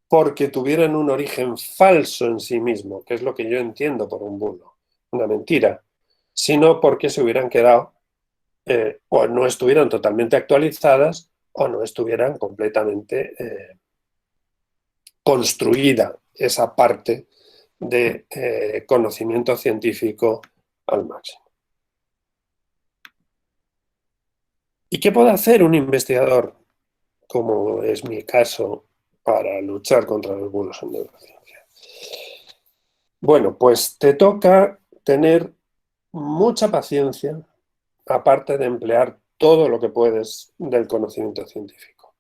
porque tuvieran un origen falso en sí mismo, que es lo que yo entiendo por un bulo, una mentira, sino porque se hubieran quedado o no estuvieran totalmente actualizadas o no estuvieran completamente construida esa parte de conocimiento científico al máximo. ¿Y qué puede hacer un investigador, como es mi caso, para luchar contra los bulos en neurociencia? Bueno, pues te toca tener mucha paciencia, aparte de emplear todo lo que puedes del conocimiento científico.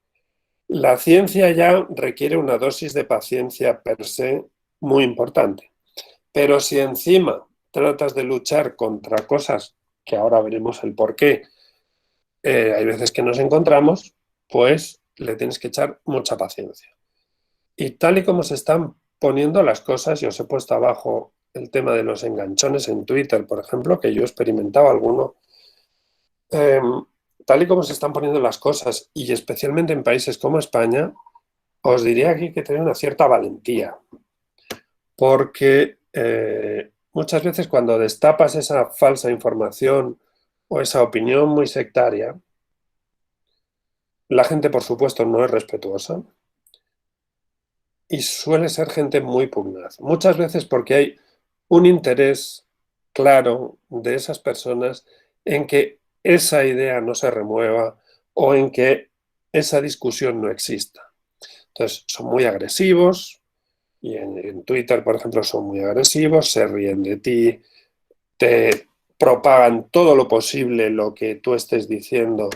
La ciencia ya requiere una dosis de paciencia per se muy importante, pero si encima tratas de luchar contra cosas que ahora veremos el porqué, hay veces que nos encontramos, pues le tienes que echar mucha paciencia. Y tal y como se están poniendo las cosas, yo os he puesto abajo el tema de los enganchones en Twitter, por ejemplo, que yo experimentaba alguno. Tal y como se están poniendo las cosas, y especialmente en países como España, os diría que hay que tener una cierta valentía, porque muchas veces cuando destapas esa falsa información o esa opinión muy sectaria, la gente, por supuesto, no es respetuosa y suele ser gente muy pugnaz. Muchas veces porque hay un interés claro de esas personas en que esa idea no se remueva o en que esa discusión no exista. Entonces, son muy agresivos y en Twitter, por ejemplo, son muy agresivos, se ríen de ti, te propagan todo lo posible lo que tú estés diciendo,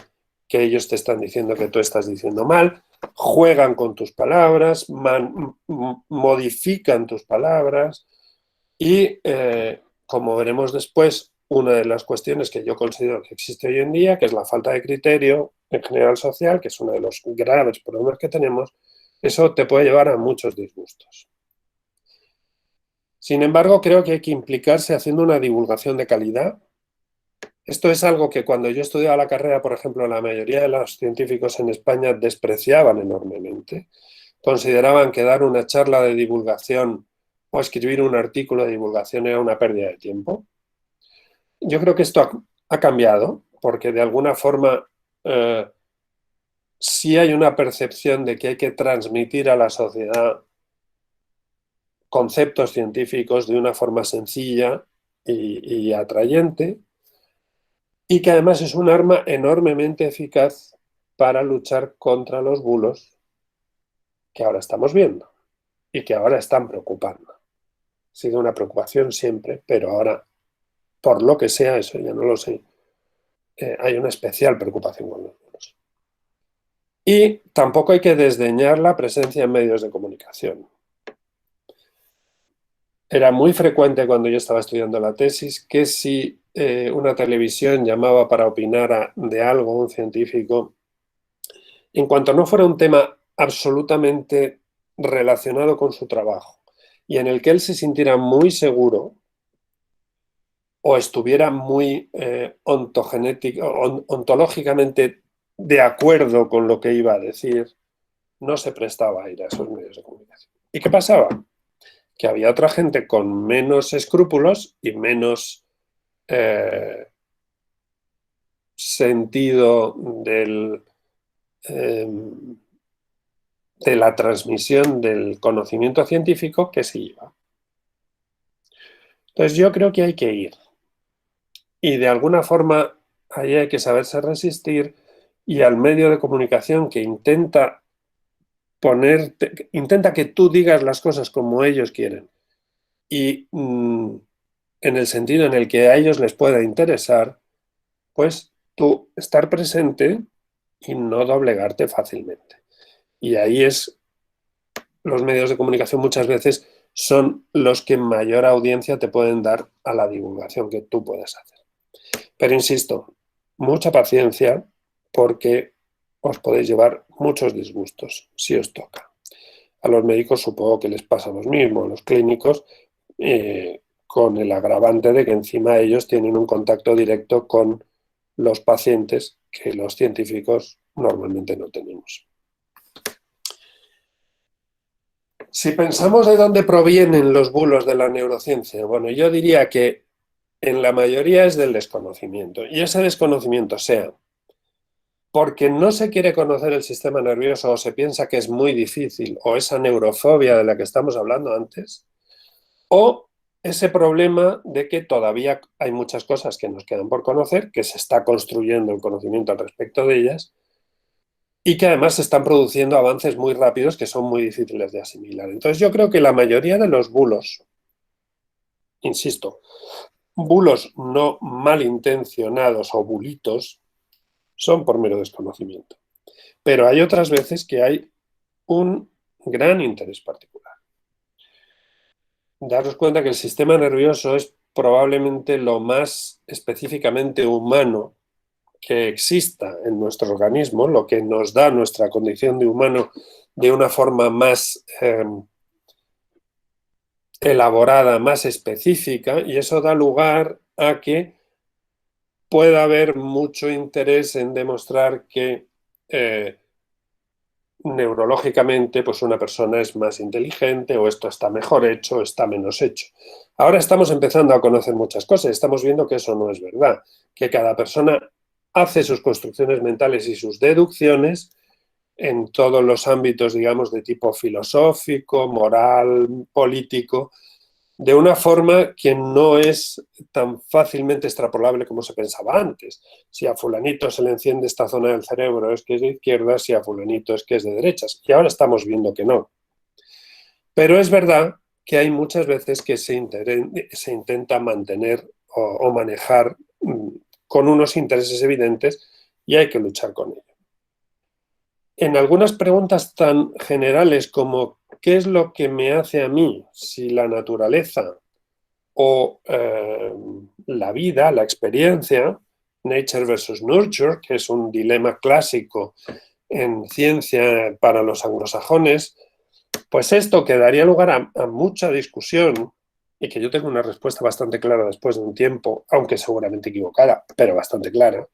que ellos te están diciendo que tú estás diciendo mal, juegan con tus palabras, modifican tus palabras y, como veremos después, una de las cuestiones que yo considero que existe hoy en día, que es la falta de criterio en general social, que es uno de los graves problemas que tenemos, eso te puede llevar a muchos disgustos. Sin embargo, creo que hay que implicarse haciendo una divulgación de calidad. Esto es algo que cuando yo estudiaba la carrera, por ejemplo, la mayoría de los científicos en España despreciaban enormemente. Consideraban que dar una charla de divulgación o escribir un artículo de divulgación era una pérdida de tiempo. Yo creo que esto ha cambiado, porque de alguna forma sí hay una percepción de que hay que transmitir a la sociedad conceptos científicos de una forma sencilla y atrayente, y que además es un arma enormemente eficaz para luchar contra los bulos que ahora estamos viendo y que ahora están preocupando. Ha sido una preocupación siempre, pero ahora, por lo que sea, eso ya no lo sé, hay una especial preocupación con los bulos. Y tampoco hay que desdeñar la presencia en medios de comunicación. Era muy frecuente cuando yo estaba estudiando la tesis que si una televisión llamaba para opinar de algo, un científico, en cuanto no fuera un tema absolutamente relacionado con su trabajo y en el que él se sintiera muy seguro o estuviera muy ontológicamente de acuerdo con lo que iba a decir, no se prestaba a ir a esos medios de comunicación. ¿Y qué pasaba? Que había otra gente con menos escrúpulos y menos sentido de la transmisión del conocimiento científico que se iba. Entonces yo creo que hay que ir. Y de alguna forma ahí hay que saberse resistir, y al medio de comunicación que intenta que tú digas las cosas como ellos quieren y en el sentido en el que a ellos les pueda interesar, pues tú estar presente y no doblegarte fácilmente. Y ahí los medios de comunicación muchas veces son los que mayor audiencia te pueden dar a la divulgación que tú puedas hacer. Pero insisto, mucha paciencia porque os podéis llevar muchos disgustos si os toca. A los médicos supongo que les pasa lo mismo, a los clínicos, con el agravante de que encima ellos tienen un contacto directo con los pacientes que los científicos normalmente no tenemos. Si pensamos de dónde provienen los bulos de la neurociencia, bueno, yo diría que en la mayoría es del desconocimiento. Y ese desconocimiento sea porque no se quiere conocer el sistema nervioso o se piensa que es muy difícil, o esa neurofobia de la que estamos hablando antes, o ese problema de que todavía hay muchas cosas que nos quedan por conocer, que se está construyendo el conocimiento al respecto de ellas, y que además se están produciendo avances muy rápidos que son muy difíciles de asimilar. Entonces yo creo que la mayoría de los bulos, insisto, bulos no malintencionados o bulitos, son por mero desconocimiento. Pero hay otras veces que hay un gran interés particular. Daros cuenta que el sistema nervioso es probablemente lo más específicamente humano que exista en nuestro organismo, lo que nos da nuestra condición de humano de una forma más elaborada, más específica, y eso da lugar a que pueda haber mucho interés en demostrar que neurológicamente pues una persona es más inteligente o esto está mejor hecho o está menos hecho. Ahora estamos empezando a conocer muchas cosas, estamos viendo que eso no es verdad, que cada persona hace sus construcciones mentales y sus deducciones en todos los ámbitos, digamos, de tipo filosófico, moral, político, de una forma que no es tan fácilmente extrapolable como se pensaba antes. Si a fulanito se le enciende esta zona del cerebro es que es de izquierdas, si a fulanito es que es de derechas. Y ahora estamos viendo que no. Pero es verdad que hay muchas veces que se intenta mantener o manejar con unos intereses evidentes y hay que luchar con ello. En algunas preguntas tan generales como ¿qué es lo que me hace a mí si la naturaleza o la vida, la experiencia, nature versus nurture, que es un dilema clásico en ciencia para los anglosajones, pues esto que daría lugar a mucha discusión y que yo tengo una respuesta bastante clara después de un tiempo, aunque seguramente equivocada, pero bastante clara,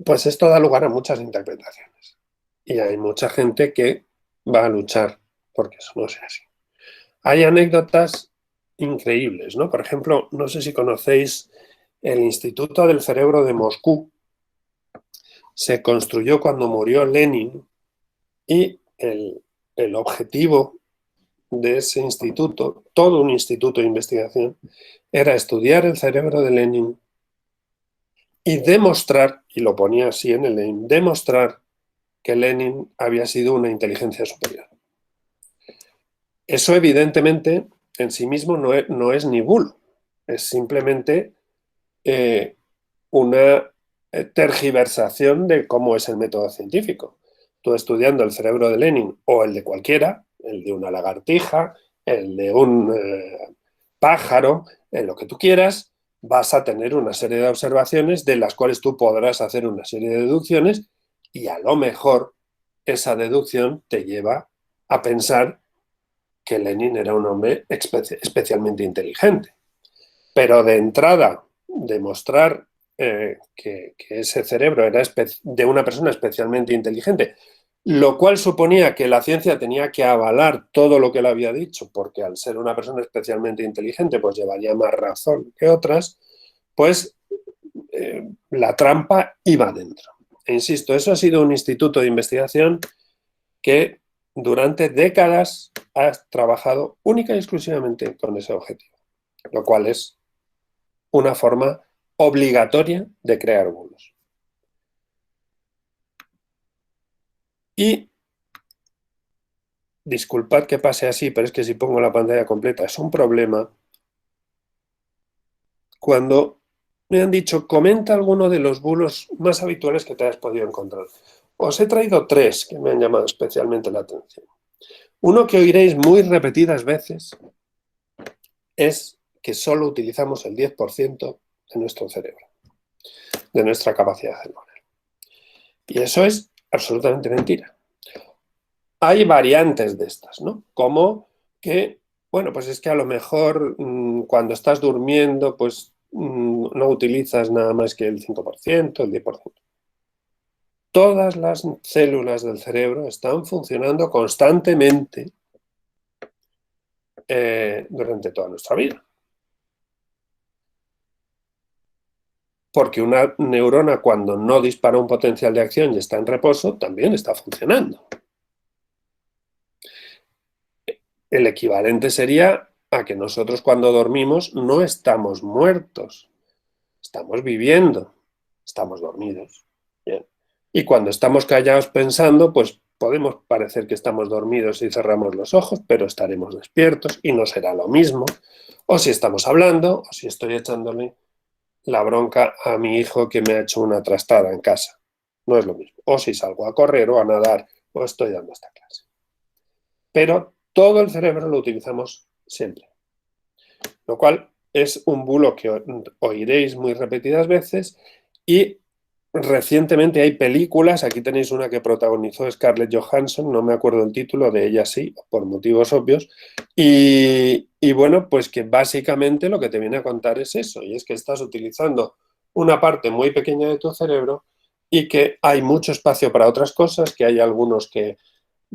pues esto da lugar a muchas interpretaciones. Y hay mucha gente que va a luchar porque eso no sea así. Hay anécdotas increíbles, ¿no? Por ejemplo, no sé si conocéis el Instituto del Cerebro de Moscú. Se construyó cuando murió Lenin y el objetivo de ese instituto, todo un instituto de investigación, era estudiar el cerebro de Lenin y demostrar, y lo ponía así en el Lenin, demostrar que Lenin había sido una inteligencia superior. Eso evidentemente en sí mismo no es ni bulo, es simplemente una tergiversación de cómo es el método científico. Tú estudiando el cerebro de Lenin o el de cualquiera, el de una lagartija, el de un pájaro, en lo que tú quieras, vas a tener una serie de observaciones de las cuales tú podrás hacer una serie de deducciones y a lo mejor esa deducción te lleva a pensar que Lenin era un hombre especialmente inteligente. Pero de entrada, demostrar que ese cerebro era de una persona especialmente inteligente, lo cual suponía que la ciencia tenía que avalar todo lo que él había dicho, porque al ser una persona especialmente inteligente, pues llevaría más razón que otras, pues la trampa iba dentro. E insisto, eso ha sido un instituto de investigación que durante décadas ha trabajado única y exclusivamente con ese objetivo, lo cual es una forma obligatoria de crear bulos. Y disculpad que pase así, pero es que si pongo la pantalla completa es un problema. Cuando me han dicho, comenta alguno de los bulos más habituales que te hayas podido encontrar. Os he traído 3 que me han llamado especialmente la atención. Uno que oiréis muy repetidas veces es que solo utilizamos el 10% de nuestro cerebro, de nuestra capacidad cerebral. Y eso es absolutamente mentira. Hay variantes de estas, ¿no? Como que, bueno, pues es que a lo mejor cuando estás durmiendo, pues no utilizas nada más que el 5%, el 10%. Todas las células del cerebro están funcionando constantemente durante toda nuestra vida. Porque una neurona, cuando no dispara un potencial de acción y está en reposo, también está funcionando. El equivalente sería a que nosotros cuando dormimos no estamos muertos, estamos viviendo, estamos dormidos. Bien. Y cuando estamos callados pensando, pues podemos parecer que estamos dormidos y cerramos los ojos, pero estaremos despiertos y no será lo mismo. O si estamos hablando, o si estoy echándole la bronca a mi hijo que me ha hecho una trastada en casa. No es lo mismo. O si salgo a correr o a nadar o estoy dando esta clase. Pero todo el cerebro lo utilizamos siempre. Lo cual es un bulo que oiréis muy repetidas veces y recientemente hay películas, aquí tenéis una que protagonizó Scarlett Johansson, no me acuerdo el título, de ella sí, por motivos obvios, y bueno, pues que básicamente lo que te viene a contar es eso, y es que estás utilizando una parte muy pequeña de tu cerebro y que hay mucho espacio para otras cosas, que hay algunos que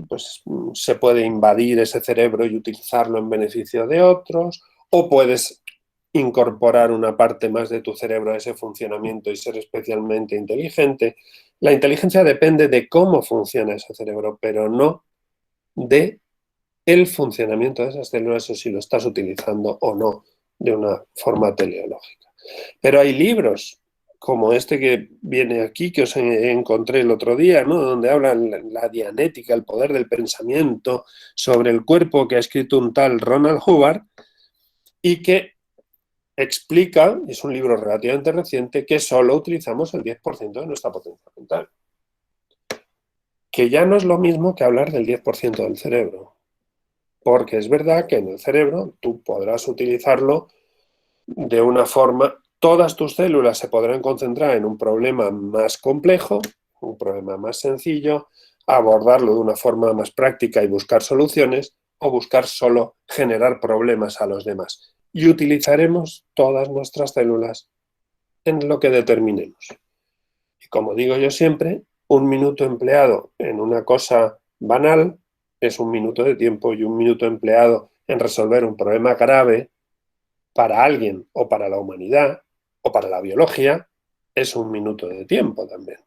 pues, se puede invadir ese cerebro y utilizarlo en beneficio de otros, o puedes incorporar una parte más de tu cerebro a ese funcionamiento y ser especialmente inteligente. La inteligencia depende de cómo funciona ese cerebro, pero no de el funcionamiento de esas células o si lo estás utilizando o no de una forma teleológica. Pero hay libros como este que viene aquí, que os encontré el otro día, ¿no? Donde hablan la dianética, el poder del pensamiento, sobre el cuerpo, que ha escrito un tal Ronald Hubbard, y que explica, es un libro relativamente reciente, que solo utilizamos el 10% de nuestra potencia mental. Que ya no es lo mismo que hablar del 10% del cerebro. Porque es verdad que en el cerebro tú podrás utilizarlo de una forma, todas tus células se podrán concentrar en un problema más complejo, un problema más sencillo, abordarlo de una forma más práctica y buscar soluciones, o buscar solo generar problemas a los demás. Y utilizaremos todas nuestras células en lo que determinemos. Y como digo yo siempre, un minuto empleado en una cosa banal es un minuto de tiempo, y un minuto empleado en resolver un problema grave para alguien o para la humanidad o para la biología es un minuto de tiempo también.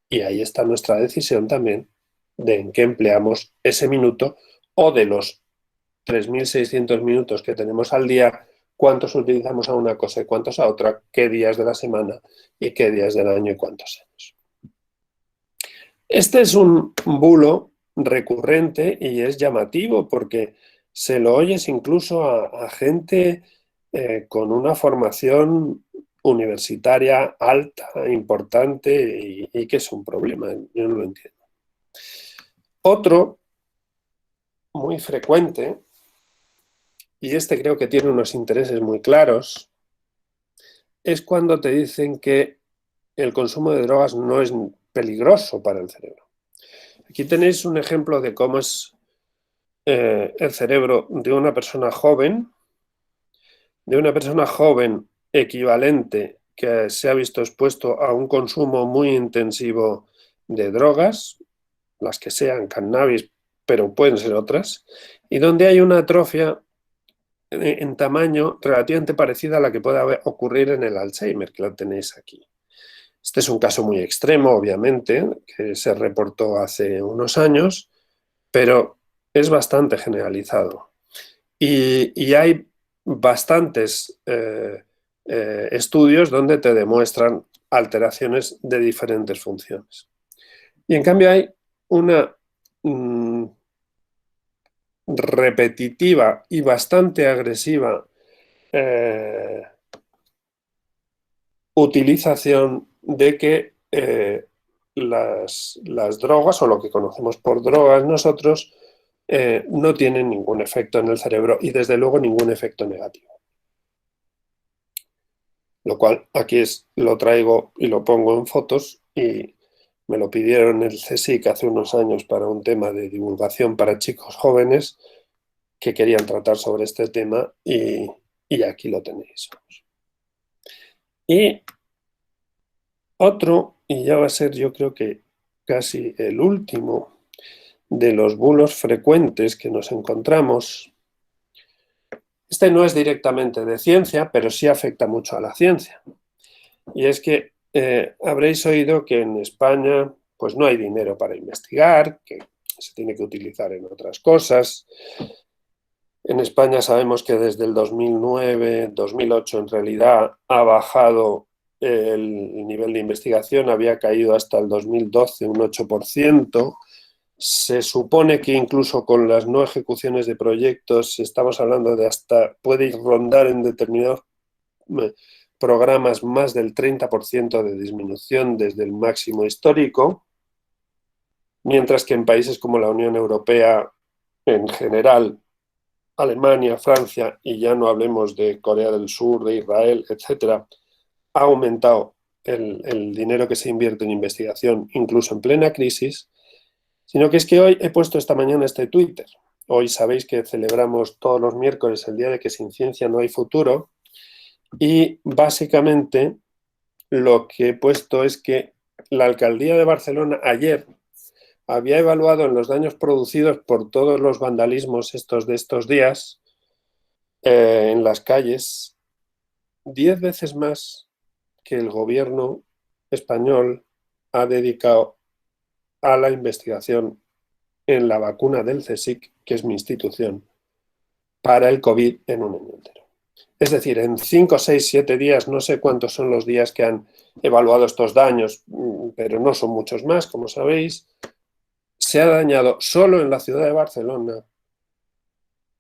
Y ahí está nuestra decisión también de en qué empleamos ese minuto, o de los 3.600 minutos que tenemos al día, cuántos utilizamos a una cosa y cuántos a otra, qué días de la semana y qué días del año y cuántos años. Este es un bulo recurrente y es llamativo porque se lo oyes incluso a gente con una formación universitaria alta, importante, y que es un problema. Yo no lo entiendo. Otro muy frecuente, y este creo que tiene unos intereses muy claros, es cuando te dicen que el consumo de drogas no es peligroso para el cerebro. Aquí tenéis un ejemplo de cómo es el cerebro de una persona joven equivalente que se ha visto expuesto a un consumo muy intensivo de drogas, las que sean cannabis, pero pueden ser otras, y donde hay una atrofia en tamaño relativamente parecida a la que puede ocurrir en el Alzheimer, que lo tenéis aquí. Este es un caso muy extremo, obviamente, que se reportó hace unos años, pero es bastante generalizado. Y hay bastantes estudios donde te demuestran alteraciones de diferentes funciones. Y en cambio hay una repetitiva y bastante agresiva utilización de que las drogas, o lo que conocemos por drogas nosotros, no tienen ningún efecto en el cerebro y desde luego ningún efecto negativo. Lo cual aquí lo traigo y lo pongo en fotos y me lo pidieron el CSIC hace unos años para un tema de divulgación para chicos jóvenes que querían tratar sobre este tema y aquí lo tenéis. Y otro, y ya va a ser yo creo que casi el último de los bulos frecuentes que nos encontramos. Este no es directamente de ciencia, pero sí afecta mucho a la ciencia. Y es que habréis oído que en España pues no hay dinero para investigar, que se tiene que utilizar en otras cosas. En España sabemos que desde el 2009, 2008 en realidad ha bajado el nivel de investigación, había caído hasta el 2012 un 8%. Se supone que incluso con las no ejecuciones de proyectos estamos hablando de hasta, puede rondar en determinados programas más del 30% de disminución desde el máximo histórico, mientras que en países como la Unión Europea en general, Alemania, Francia, y ya no hablemos de Corea del Sur, de Israel, etcétera, ha aumentado el dinero que se invierte en investigación incluso en plena crisis. Sino que es que hoy he puesto esta mañana este Twitter. Hoy sabéis que celebramos todos los miércoles el día de que sin ciencia no hay futuro. Y básicamente lo que he puesto es que la alcaldía de Barcelona ayer había evaluado en los daños producidos por todos los vandalismos de estos días en las calles 10 veces más que el gobierno español ha dedicado a la investigación en la vacuna del CSIC, que es mi institución, para el COVID en un año entero. Es decir, en 5, 6, 7 días, no sé cuántos son los días que han evaluado estos daños, pero no son muchos más, como sabéis, se ha dañado solo en la ciudad de Barcelona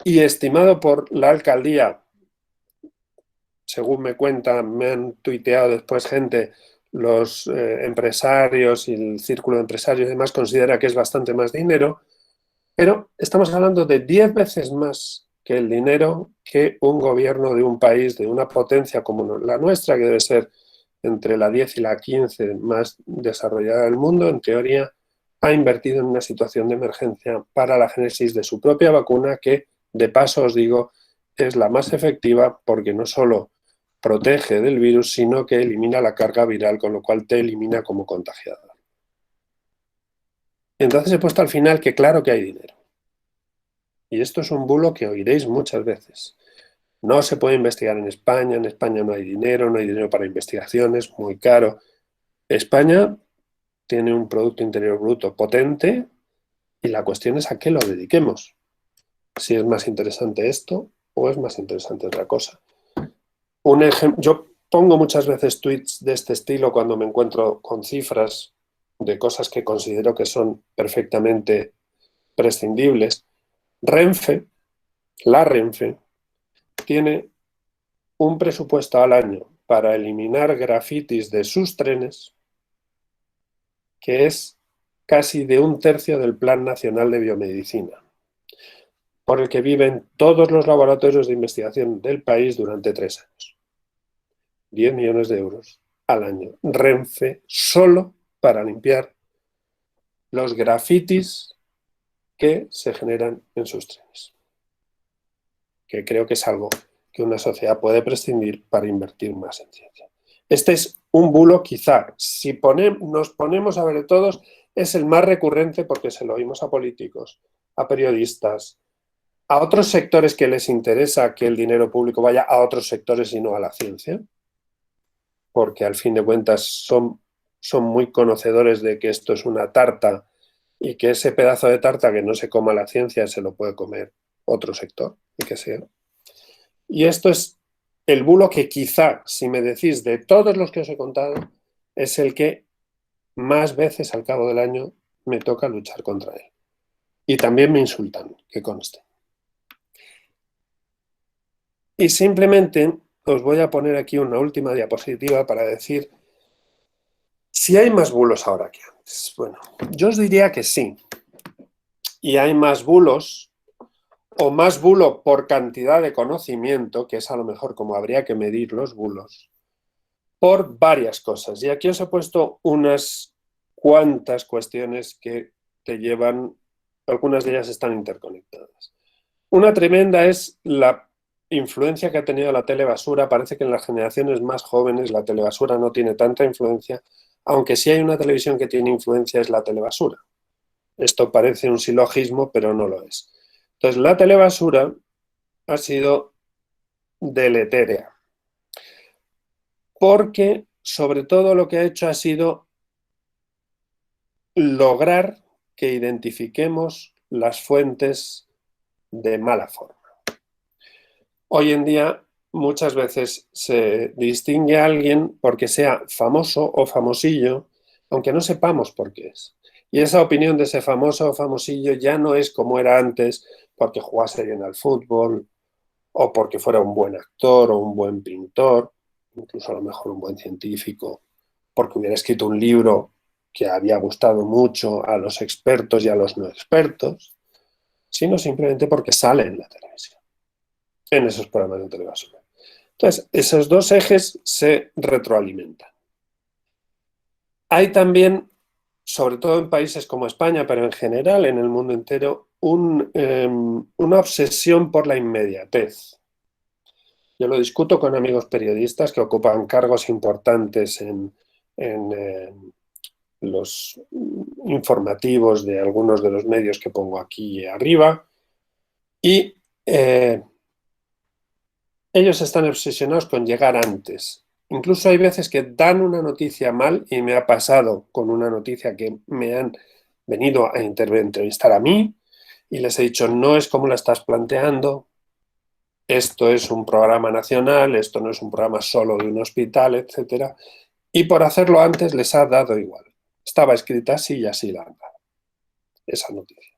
y estimado por la alcaldía, según me cuentan, me han tuiteado después gente, los empresarios y el círculo de empresarios y demás considera que es bastante más dinero, pero estamos hablando de 10 veces más que el dinero que un gobierno de un país, de una potencia como la nuestra, que debe ser entre la 10 y la 15 más desarrollada del mundo, en teoría, ha invertido en una situación de emergencia para la génesis de su propia vacuna, que, de paso os digo, es la más efectiva porque no solo protege del virus, sino que elimina la carga viral, con lo cual te elimina como contagiado. Entonces he puesto al final que claro que hay dinero. Y esto es un bulo que oiréis muchas veces. No se puede investigar en España no hay dinero para investigaciones, muy caro. España tiene un Producto Interior Bruto potente y la cuestión es a qué lo dediquemos. Si es más interesante esto o es más interesante otra cosa. Un ejemplo, yo pongo muchas veces tweets de este estilo cuando me encuentro con cifras de cosas que considero que son perfectamente prescindibles. La Renfe, tiene un presupuesto al año para eliminar grafitis de sus trenes que es casi de 1/3 del Plan Nacional de Biomedicina, por el que viven todos los laboratorios de investigación del país durante 3 años. 10 millones de euros al año. Renfe solo para limpiar los grafitis que se generan en sus trenes. Que creo que es algo que una sociedad puede prescindir para invertir más en ciencia. Este es un bulo quizá, si nos ponemos a ver todos, es el más recurrente porque se lo oímos a políticos, a periodistas, a otros sectores que les interesa que el dinero público vaya a otros sectores y no a la ciencia, porque al fin de cuentas son muy conocedores de que esto es una tarta y que ese pedazo de tarta que no se coma la ciencia se lo puede comer otro sector, y que sea. Y esto es el bulo que quizá, si me decís de todos los que os he contado, es el que más veces al cabo del año me toca luchar contra él. Y también me insultan, que conste. Y simplemente os voy a poner aquí una última diapositiva para decir si hay más bulos ahora que antes. Bueno, yo os diría que sí. y hay más bulos, o más bulo por cantidad de conocimiento, que es a lo mejor como habría que medir los bulos, por varias cosas. Y aquí os he puesto unas cuantas cuestiones que te llevan, algunas de ellas están interconectadas. Una tremenda es la influencia que ha tenido la telebasura. Parece que en las generaciones más jóvenes la telebasura no tiene tanta influencia, aunque sí hay una televisión que tiene influencia, es la telebasura. Esto parece un silogismo, pero no lo es. Entonces, la telebasura ha sido deletérea, porque sobre todo lo que ha hecho ha sido lograr que identifiquemos las fuentes de mala forma. Hoy en día muchas veces se distingue a alguien porque sea famoso o famosillo, aunque no sepamos por qué es. Y esa opinión de ese famoso o famosillo ya no es como era antes porque jugase bien al fútbol o porque fuera un buen actor o un buen pintor, incluso a lo mejor un buen científico, porque hubiera escrito un libro que había gustado mucho a los expertos y a los no expertos, sino simplemente porque sale en la televisión, en esos programas de telebasura. Entonces, esos dos ejes se retroalimentan. Hay también, sobre todo en países como España, pero en general en el mundo entero, una obsesión por la inmediatez. Yo lo discuto con amigos periodistas que ocupan cargos importantes en los informativos de algunos de los medios que pongo aquí arriba, y ellos están obsesionados con llegar antes. Incluso hay veces que dan una noticia mal, y me ha pasado con una noticia que me han venido a entrevistar a mí y les he dicho, no es como la estás planteando, esto es un programa nacional, esto no es un programa solo de un hospital, etc. Y por hacerlo antes les ha dado igual. Estaba escrita así y así la han dado, esa noticia.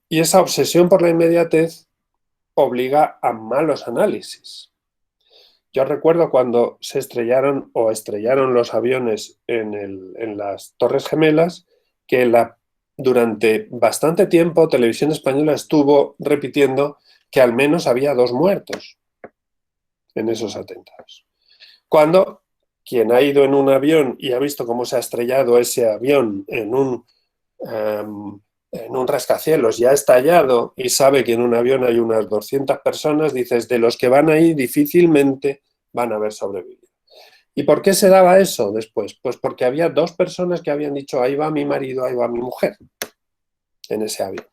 Y esa obsesión por la inmediatez obliga a malos análisis. Yo recuerdo cuando se estrellaron los aviones en las Torres Gemelas, que durante bastante tiempo Televisión Española estuvo repitiendo que al menos había 2 muertos en esos atentados. Cuando quien ha ido en un avión y ha visto cómo se ha estrellado ese avión en un rascacielos, ya ha estallado y sabe que en un avión hay unas 200 personas, dices, de los que van ahí difícilmente van a haber sobrevivido. ¿Y por qué se daba eso después? Pues porque había 2 personas que habían dicho, ahí va mi marido, ahí va mi mujer, en ese avión.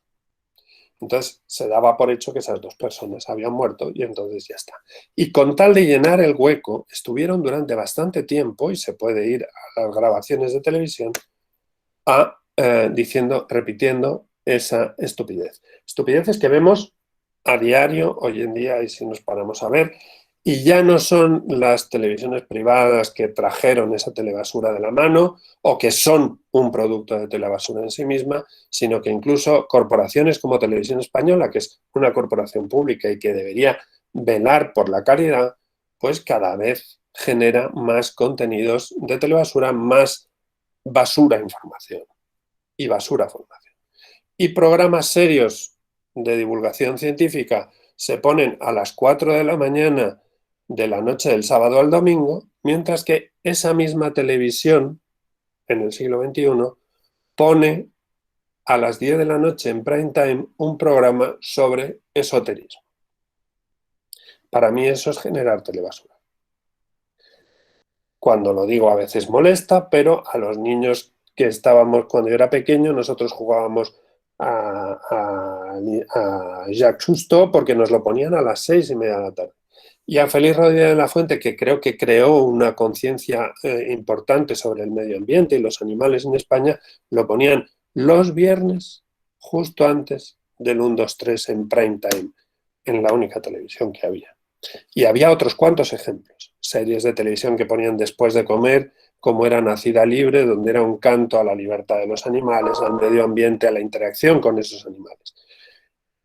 Entonces se daba por hecho que esas 2 personas habían muerto y entonces ya está. Y con tal de llenar el hueco, estuvieron durante bastante tiempo, y se puede ir a las grabaciones de televisión, repitiendo esa estupidez. Estupideces que vemos a diario hoy en día, y si nos paramos a ver, y ya no son las televisiones privadas que trajeron esa telebasura de la mano o que son un producto de telebasura en sí misma, sino que incluso corporaciones como Televisión Española, que es una corporación pública y que debería velar por la calidad, pues cada vez genera más contenidos de telebasura, más basura información y basura formación. Y programas serios de divulgación científica se ponen a las 4 de la mañana de la noche del sábado al domingo, mientras que esa misma televisión en el siglo XXI pone a las 10 de la noche en prime time un programa sobre esoterismo. Para mí eso es generar telebasura. Cuando lo digo a veces molesta, pero a los niños que estábamos cuando yo era pequeño, nosotros jugábamos a Jacques Cousteau porque nos lo ponían a las 6:30 de la tarde. Y a Félix Rodríguez de la Fuente, que creo que creó una conciencia importante sobre el medio ambiente y los animales en España, lo ponían los viernes justo antes del 1, 2, 3 en prime time, en la única televisión que había. Y había otros cuantos ejemplos, series de televisión que ponían después de comer, como era Nacida Libre, donde era un canto a la libertad de los animales, al medio ambiente, a la interacción con esos animales.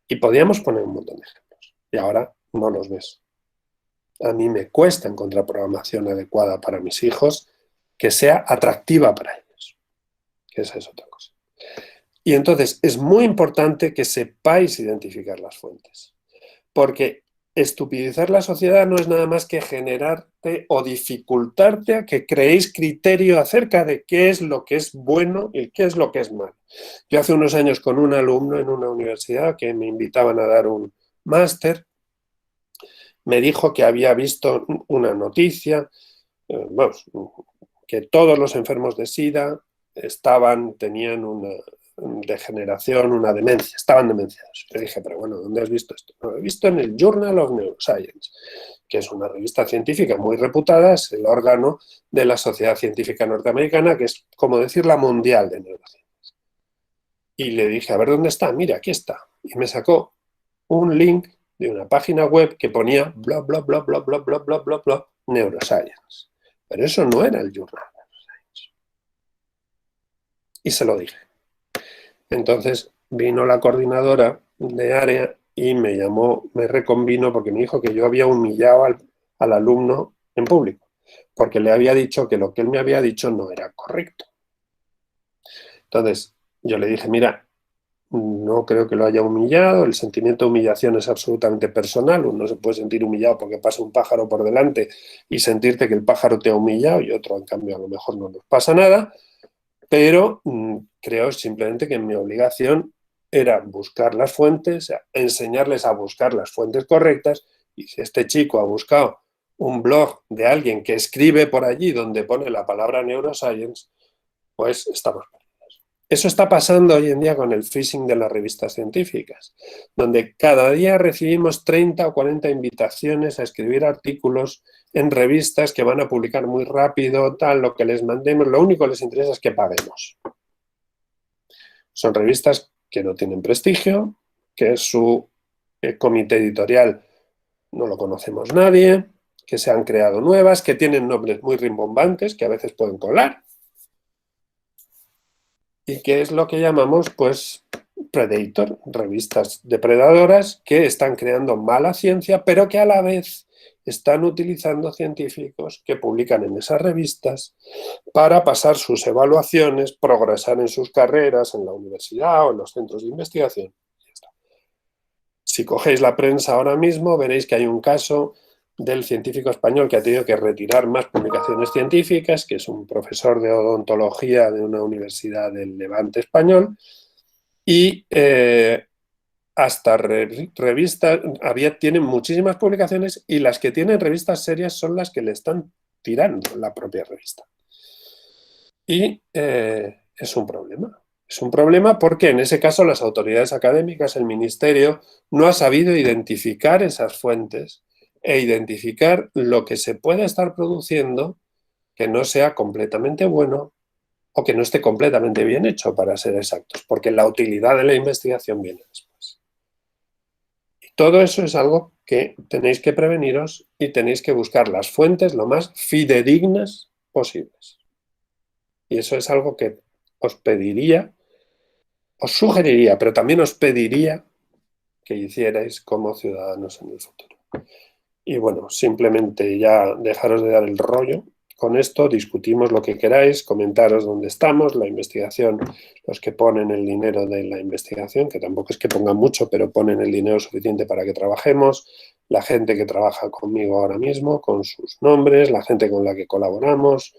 Y podíamos poner un montón de ejemplos, y ahora no los ves. A mí me cuesta encontrar programación adecuada para mis hijos que sea atractiva para ellos, que esa es otra cosa. Y entonces es muy importante que sepáis identificar las fuentes, porque estupidizar la sociedad no es nada más que generarte o dificultarte a que creéis criterio acerca de qué es lo que es bueno y qué es lo que es malo. Yo hace unos años con un alumno en una universidad que me invitaban a dar un máster, me dijo que había visto una noticia, vamos, que todos los enfermos de SIDA tenían una degeneración, una demencia, estaban demenciados. Le dije, pero bueno, ¿dónde has visto esto? Lo he visto en el Journal of Neuroscience, que es una revista científica muy reputada, es el órgano de la Sociedad Científica Norteamericana, que es, como decir, la mundial de neurociencias. Y le dije, a ver, ¿dónde está? Mira, aquí está. Y me sacó un link de una página web que ponía bla, bla, bla, bla, bla, bla, bla, bla, bla, Neuroscience. Pero eso no era el Journal of Neuroscience. Y se lo dije. Entonces vino la coordinadora de área y me llamó, me reconvino porque me dijo que yo había humillado al alumno en público, porque le había dicho que lo que él me había dicho no era correcto. Entonces yo le dije, mira, no creo que lo haya humillado, el sentimiento de humillación es absolutamente personal, uno se puede sentir humillado porque pasa un pájaro por delante y sentirte que el pájaro te ha humillado y otro en cambio a lo mejor no nos pasa nada, pero creo simplemente que mi obligación era buscar las fuentes, enseñarles a buscar las fuentes correctas, y si este chico ha buscado un blog de alguien que escribe por allí donde pone la palabra neuroscience, pues estamos perdidos. Eso está pasando hoy en día con el phishing de las revistas científicas, donde cada día recibimos 30 o 40 invitaciones a escribir artículos en revistas que van a publicar muy rápido, tal, lo que les mandemos, lo único que les interesa es que paguemos. Son revistas que no tienen prestigio, que su comité editorial no lo conocemos nadie, que se han creado nuevas, que tienen nombres muy rimbombantes, que a veces pueden colar. ¿Y qué es lo que llamamos, pues, predator? Revistas depredadoras que están creando mala ciencia, pero que a la vez están utilizando científicos que publican en esas revistas para pasar sus evaluaciones, progresar en sus carreras en la universidad o en los centros de investigación. Si cogéis la prensa ahora mismo, veréis que hay un caso del científico español que ha tenido que retirar más publicaciones científicas, que es un profesor de odontología de una universidad del Levante español, y hasta revistas, tienen muchísimas publicaciones y las que tienen revistas serias son las que le están tirando la propia revista. Y es un problema. Es un problema porque en ese caso las autoridades académicas, el ministerio, no ha sabido identificar esas fuentes e identificar lo que se puede estar produciendo que no sea completamente bueno o que no esté completamente bien hecho, para ser exactos, porque la utilidad de la investigación viene después. Y todo eso es algo que tenéis que preveniros y tenéis que buscar las fuentes lo más fidedignas posibles. Y eso es algo que os pediría, os sugeriría, pero también os pediría que hicierais como ciudadanos en el futuro. Y bueno, simplemente ya dejaros de dar el rollo. Con esto discutimos lo que queráis, comentaros dónde estamos, la investigación, los que ponen el dinero de la investigación, que tampoco es que pongan mucho, pero ponen el dinero suficiente para que trabajemos, la gente que trabaja conmigo ahora mismo, con sus nombres, la gente con la que colaboramos,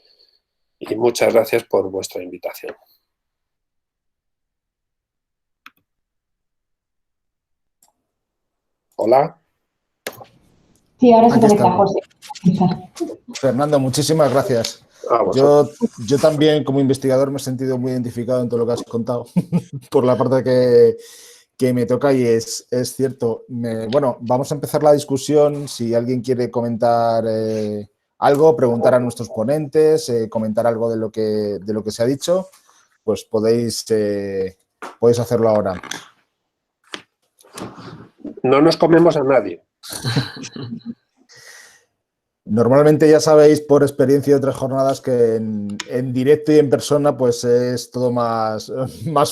y muchas gracias por vuestra invitación. Hola. Sí, ahora se conecta José. Fernando, muchísimas gracias. Yo también, como investigador, me he sentido muy identificado en todo lo que has contado, por la parte que me toca, y es cierto. Bueno, vamos a empezar la discusión. Si alguien quiere comentar algo, preguntar a nuestros ponentes, comentar algo de lo que se ha dicho, pues podéis hacerlo ahora. No nos comemos a nadie. Normalmente ya sabéis por experiencia de otras jornadas que en directo y en persona pues es todo más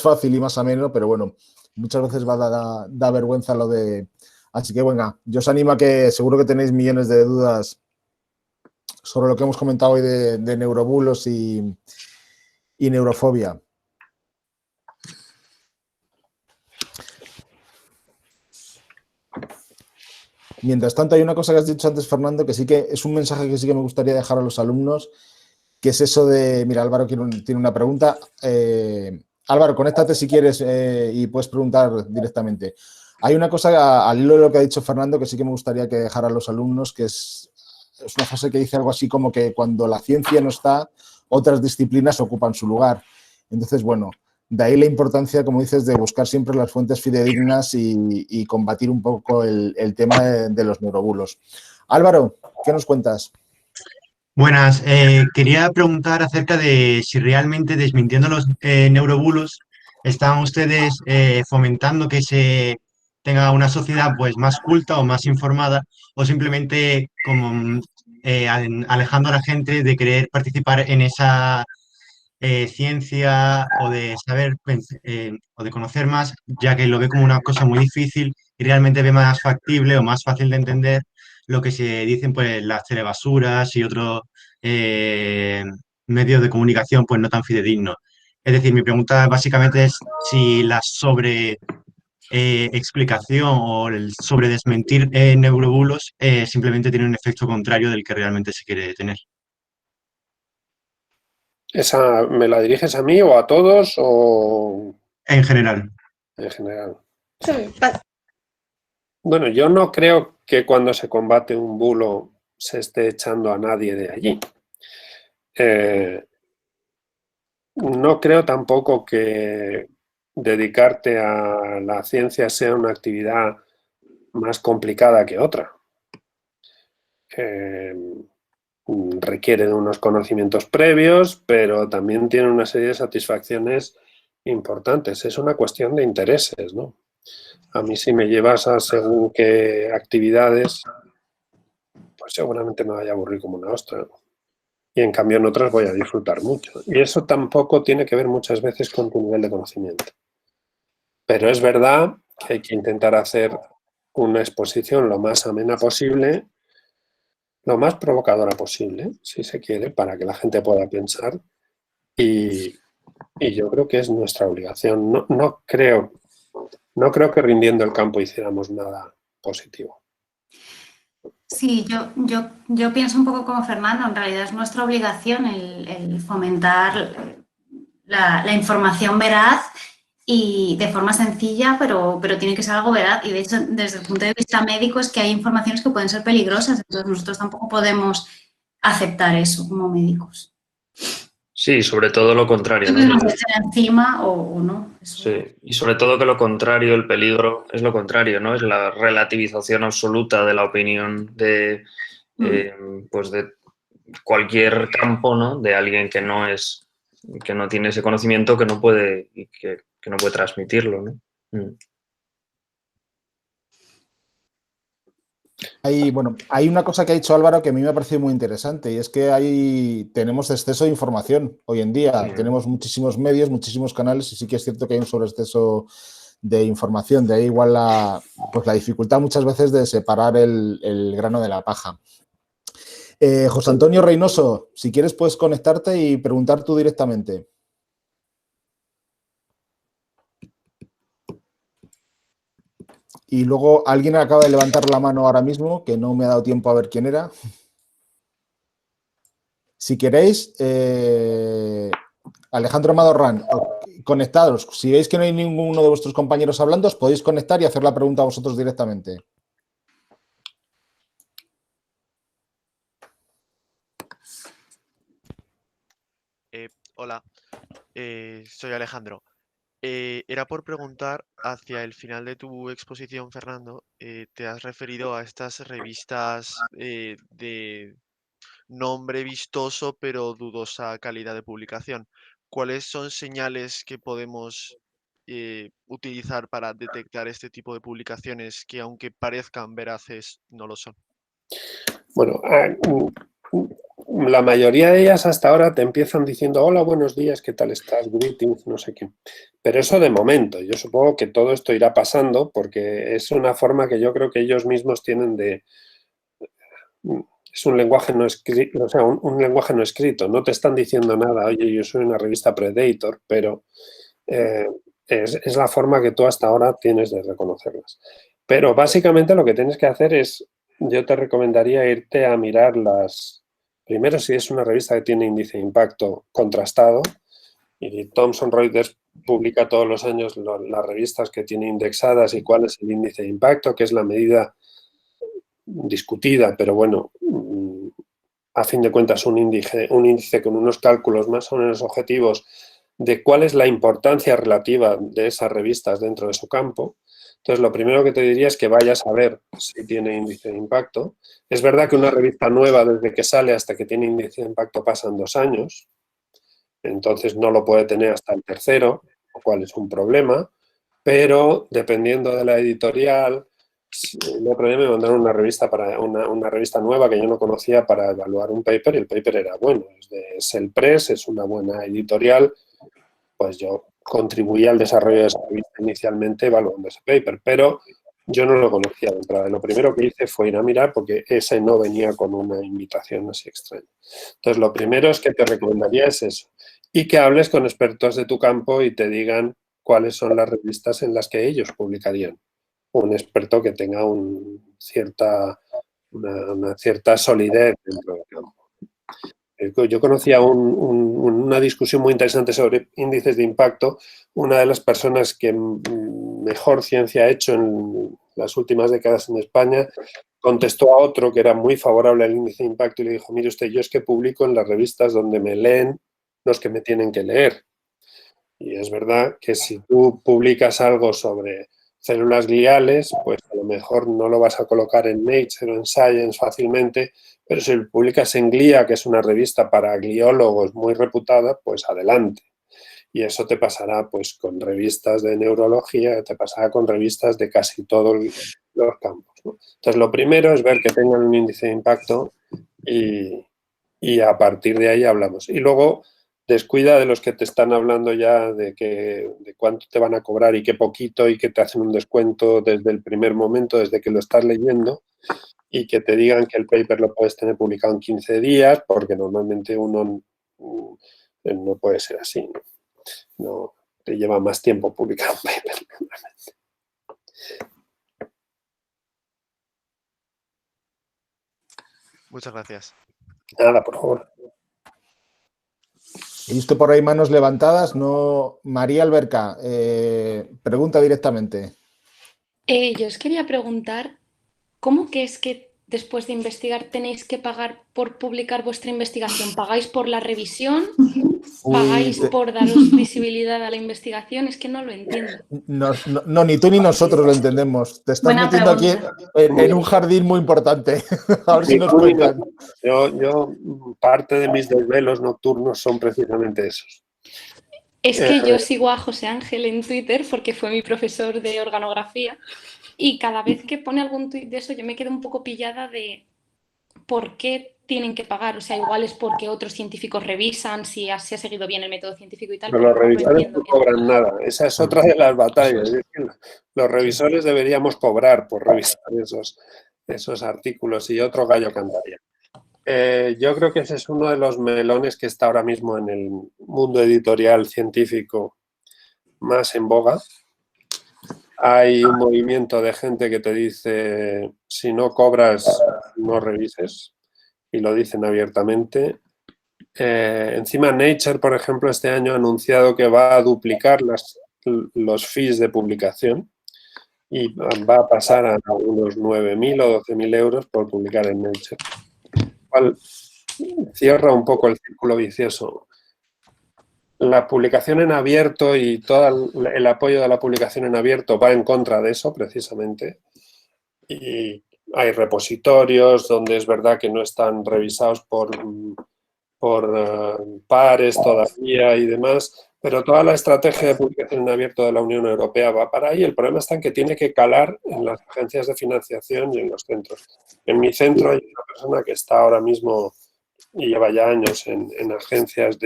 fácil y más ameno, pero bueno, muchas veces da vergüenza lo de... Así que venga, yo os animo a que seguro que tenéis millones de dudas sobre lo que hemos comentado hoy de neurobulos y neurofobia. Mientras tanto, hay una cosa que has dicho antes, Fernando, que sí que es un mensaje que sí que me gustaría dejar a los alumnos, que es eso de, mira, Álvaro tiene una pregunta. Álvaro, conéctate si quieres y puedes preguntar directamente. Hay una cosa, al hilo de lo que ha dicho Fernando, que sí que me gustaría que dejara a los alumnos, que es una frase que dice algo así como que cuando la ciencia no está, otras disciplinas ocupan su lugar. Entonces, bueno, de ahí la importancia, como dices, de buscar siempre las fuentes fidedignas y combatir un poco el tema de los neurobulos. Álvaro, ¿qué nos cuentas? Buenas, quería preguntar acerca de si realmente desmintiendo los neurobulos están ustedes fomentando que se tenga una sociedad pues más culta o más informada o simplemente como alejando a la gente de querer participar en esa ciencia o de saber o de conocer más, ya que lo ve como una cosa muy difícil y realmente ve más factible o más fácil de entender lo que se dicen pues las telebasuras y otros eh, medios de comunicación pues no tan fidedignos. Es decir, mi pregunta básicamente es si la sobre explicación o el sobre desmentir neurobulos simplemente tiene un efecto contrario del que realmente se quiere tener. ¿Esa me la diriges a mí o a todos o En general. en general? Bueno, yo no creo que cuando se combate un bulo se esté echando a nadie de allí. No creo tampoco que dedicarte a la ciencia sea una actividad más complicada que otra. Requiere de unos conocimientos previos, pero también tiene una serie de satisfacciones importantes. Es una cuestión de intereses, ¿no? A mí si me llevas a según qué actividades, pues seguramente me vaya a aburrir como una ostra. Y en cambio en otras voy a disfrutar mucho. Y eso tampoco tiene que ver muchas veces con tu nivel de conocimiento. Pero es verdad que hay que intentar hacer una exposición lo más amena posible, lo más provocadora posible, si se quiere, para que la gente pueda pensar. Y yo creo que es nuestra obligación. No creo que rindiendo el campo hiciéramos nada positivo. Sí, yo pienso un poco como Fernando, en realidad es nuestra obligación el fomentar la información veraz y de forma sencilla, pero tiene que ser algo veraz. Y de hecho, desde el punto de vista médico, es que hay informaciones que pueden ser peligrosas, entonces nosotros tampoco podemos aceptar eso como médicos. Sí, sobre todo lo contrario, No ¿no? nos echan encima o no. Eso. Sí, y sobre todo que lo contrario, el peligro, es lo contrario, ¿no? Es la relativización absoluta de la opinión de, pues de cualquier campo, ¿no? De alguien que no tiene ese conocimiento, que no puede transmitirlo, ¿no? Hay una cosa que ha dicho Álvaro que a mí me ha parecido muy interesante y es que tenemos exceso de información hoy en día. Sí. Tenemos muchísimos medios, muchísimos canales y sí que es cierto que hay un sobreexceso de información. De ahí igual la dificultad muchas veces de separar el grano de la paja. José Antonio Reynoso, si quieres puedes conectarte y preguntar tú directamente. Y luego alguien acaba de levantar la mano ahora mismo, que no me ha dado tiempo a ver quién era. Si queréis, Alejandro Madorrán, conectados. Si veis que no hay ninguno de vuestros compañeros hablando, os podéis conectar y hacer la pregunta a vosotros directamente. Hola, soy Alejandro. Era por preguntar, hacia el final de tu exposición, Fernando, te has referido a estas revistas de nombre vistoso pero dudosa calidad de publicación. ¿Cuáles son señales que podemos utilizar para detectar este tipo de publicaciones que, aunque parezcan veraces, no lo son? Bueno, la mayoría de ellas hasta ahora te empiezan diciendo hola, buenos días, ¿qué tal estás? Greetings, no sé qué. Pero eso de momento, yo supongo que todo esto irá pasando porque es una forma que yo creo que ellos mismos tienen de... Es un lenguaje no escrito, o sea, un lenguaje no escrito. No te están diciendo nada, oye, yo soy una revista Predator, pero es la forma que tú hasta ahora tienes de reconocerlas. Pero básicamente lo que tienes que hacer es, yo te recomendaría irte a mirar primero si es una revista que tiene índice de impacto contrastado, y Thomson Reuters publica todos los años las revistas que tiene indexadas y cuál es el índice de impacto, que es la medida discutida, pero bueno, a fin de cuentas un índice con unos cálculos más o menos objetivos de cuál es la importancia relativa de esas revistas dentro de su campo. Entonces, lo primero que te diría es que vayas a ver si tiene índice de impacto. Es verdad que una revista nueva, desde que sale hasta que tiene índice de impacto, pasan 2 años. Entonces, no lo puede tener hasta el tercero, lo cual es un problema. Pero, dependiendo de la editorial, el otro día me mandaron una revista una revista nueva que yo no conocía para evaluar un paper, y el paper era bueno. Es de Cell Press, es una buena editorial. Pues yo contribuí al desarrollo de esa revista inicialmente evaluando ese paper, pero yo no lo conocía de entrada. Lo primero que hice fue ir a mirar porque ese no venía con una invitación así extraña. Entonces, lo primero es que te recomendaría es eso, y que hables con expertos de tu campo y te digan cuáles son las revistas en las que ellos publicarían. Un experto que tenga una cierta solidez dentro del campo. Yo conocía una discusión muy interesante sobre índices de impacto. Una de las personas que mejor ciencia ha hecho en las últimas décadas en España contestó a otro que era muy favorable al índice de impacto y le dijo: mire usted, yo es que publico en las revistas donde me leen los que me tienen que leer. Y es verdad que si tú publicas algo sobre células gliales, pues a lo mejor no lo vas a colocar en Nature o en Science fácilmente, pero si lo publicas en Glia, que es una revista para gliólogos muy reputada, pues adelante. Y eso te pasará pues con revistas de neurología, te pasará con revistas de casi todos los campos, ¿no? Entonces, lo primero es ver que tengan un índice de impacto y a partir de ahí hablamos. Y luego descuida de los que te están hablando ya de cuánto te van a cobrar y qué poquito, y que te hacen un descuento desde el primer momento, desde que lo estás leyendo, y que te digan que el paper lo puedes tener publicado en 15 días, porque normalmente uno no puede ser así. No, te lleva más tiempo publicar un paper. Muchas gracias. Nada, por favor. He visto por ahí manos levantadas. No, María Alberca, pregunta directamente. Yo os quería preguntar, ¿cómo que es que después de investigar tenéis que pagar por publicar vuestra investigación? ¿Pagáis por la revisión? ¿Pagáis por daros visibilidad a la investigación? Es que no lo entiendo. No, ni tú ni nosotros lo entendemos. Te estás Buena metiendo pregunta. aquí en un jardín muy importante. A ver si nos cuentan. Yo parte de mis desvelos nocturnos son precisamente esos. Es que yo sigo a José Ángel en Twitter porque fue mi profesor de organografía, y cada vez que pone algún tuit de eso yo me quedo un poco pillada de por qué tienen que pagar. O sea, igual es porque otros científicos revisan si se ha seguido bien el método científico y tal. Pero los revisores no cobran nada. Esa es otra de las batallas. Los revisores deberíamos cobrar por revisar esos artículos, y otro gallo cantaría. Yo creo que ese es uno de los melones que está ahora mismo en el mundo editorial científico más en boga. Hay un movimiento de gente que te dice: si no cobras, no revises, y lo dicen abiertamente. Encima, Nature, por ejemplo, este año ha anunciado que va a duplicar los fees de publicación y va a pasar a unos 9.000 o 12.000 euros por publicar en Nature. Cual cierra un poco el círculo vicioso. La publicación en abierto y todo el apoyo de la publicación en abierto va en contra de eso, precisamente. Y hay repositorios donde es verdad que no están revisados por pares todavía y demás, pero toda la estrategia de publicación en abierto de la Unión Europea va para ahí. El problema está en que tiene que calar en las agencias de financiación y en los centros. En mi centro hay una persona que está ahora mismo y lleva ya años en agencias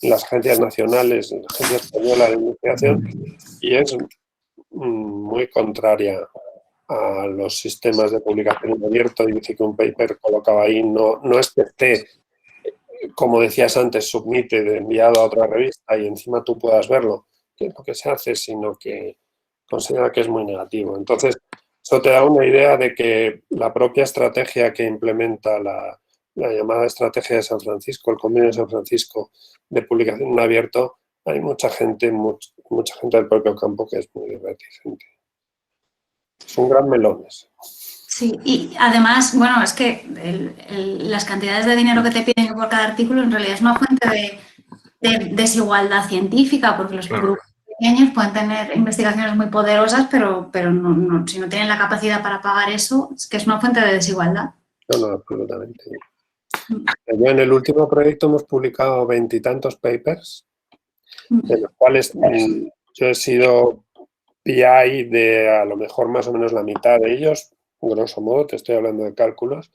en las agencias nacionales, en la Agencia Española de Investigación, y es muy contraria a los sistemas de publicación en abierto, y dice que un paper colocado ahí no es que esté, como decías antes, submite, enviado a otra revista y encima tú puedas verlo, que es lo que se hace, sino que considera que es muy negativo. Entonces, Eso te da una idea de que la propia estrategia que implementa la llamada estrategia de San Francisco, el convenio de San Francisco de publicación en abierto, hay mucha gente del propio campo que es muy reticente. Es un gran melón ese. Sí, y además, bueno, es que las cantidades de dinero que te piden por cada artículo en realidad es una fuente de desigualdad científica, porque los grupos pequeños pueden tener investigaciones muy poderosas, pero si no tienen la capacidad para pagar eso, es que es una fuente de desigualdad. No, absolutamente. Yo en el último proyecto hemos publicado 20 y tantos papers, de los cuales yo he sido PI de a lo mejor más o menos la mitad de ellos, grosso modo, te estoy hablando de cálculos.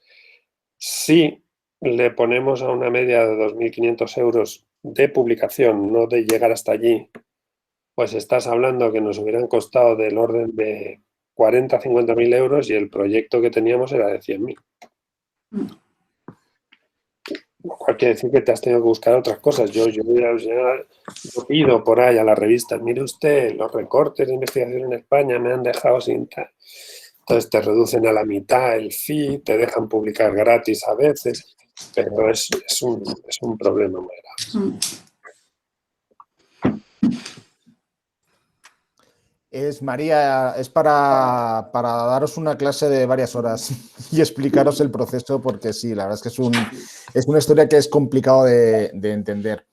Si le ponemos a una media de 2.500 euros de publicación, no de llegar hasta allí, pues estás hablando que nos hubieran costado del orden de 40 a 50.000 euros y el proyecto que teníamos era de 100.000. Lo cual quiere decir que te has tenido que buscar otras cosas. Yo pido por ahí a las revistas, mire usted, los recortes de investigación en España me han dejado sin tal. Entonces te reducen a la mitad el fee, te dejan publicar gratis a veces, pero es un problema muy grave. María, es para daros una clase de varias horas y explicaros el proceso, porque sí, la verdad es que es una historia que es complicado de entender.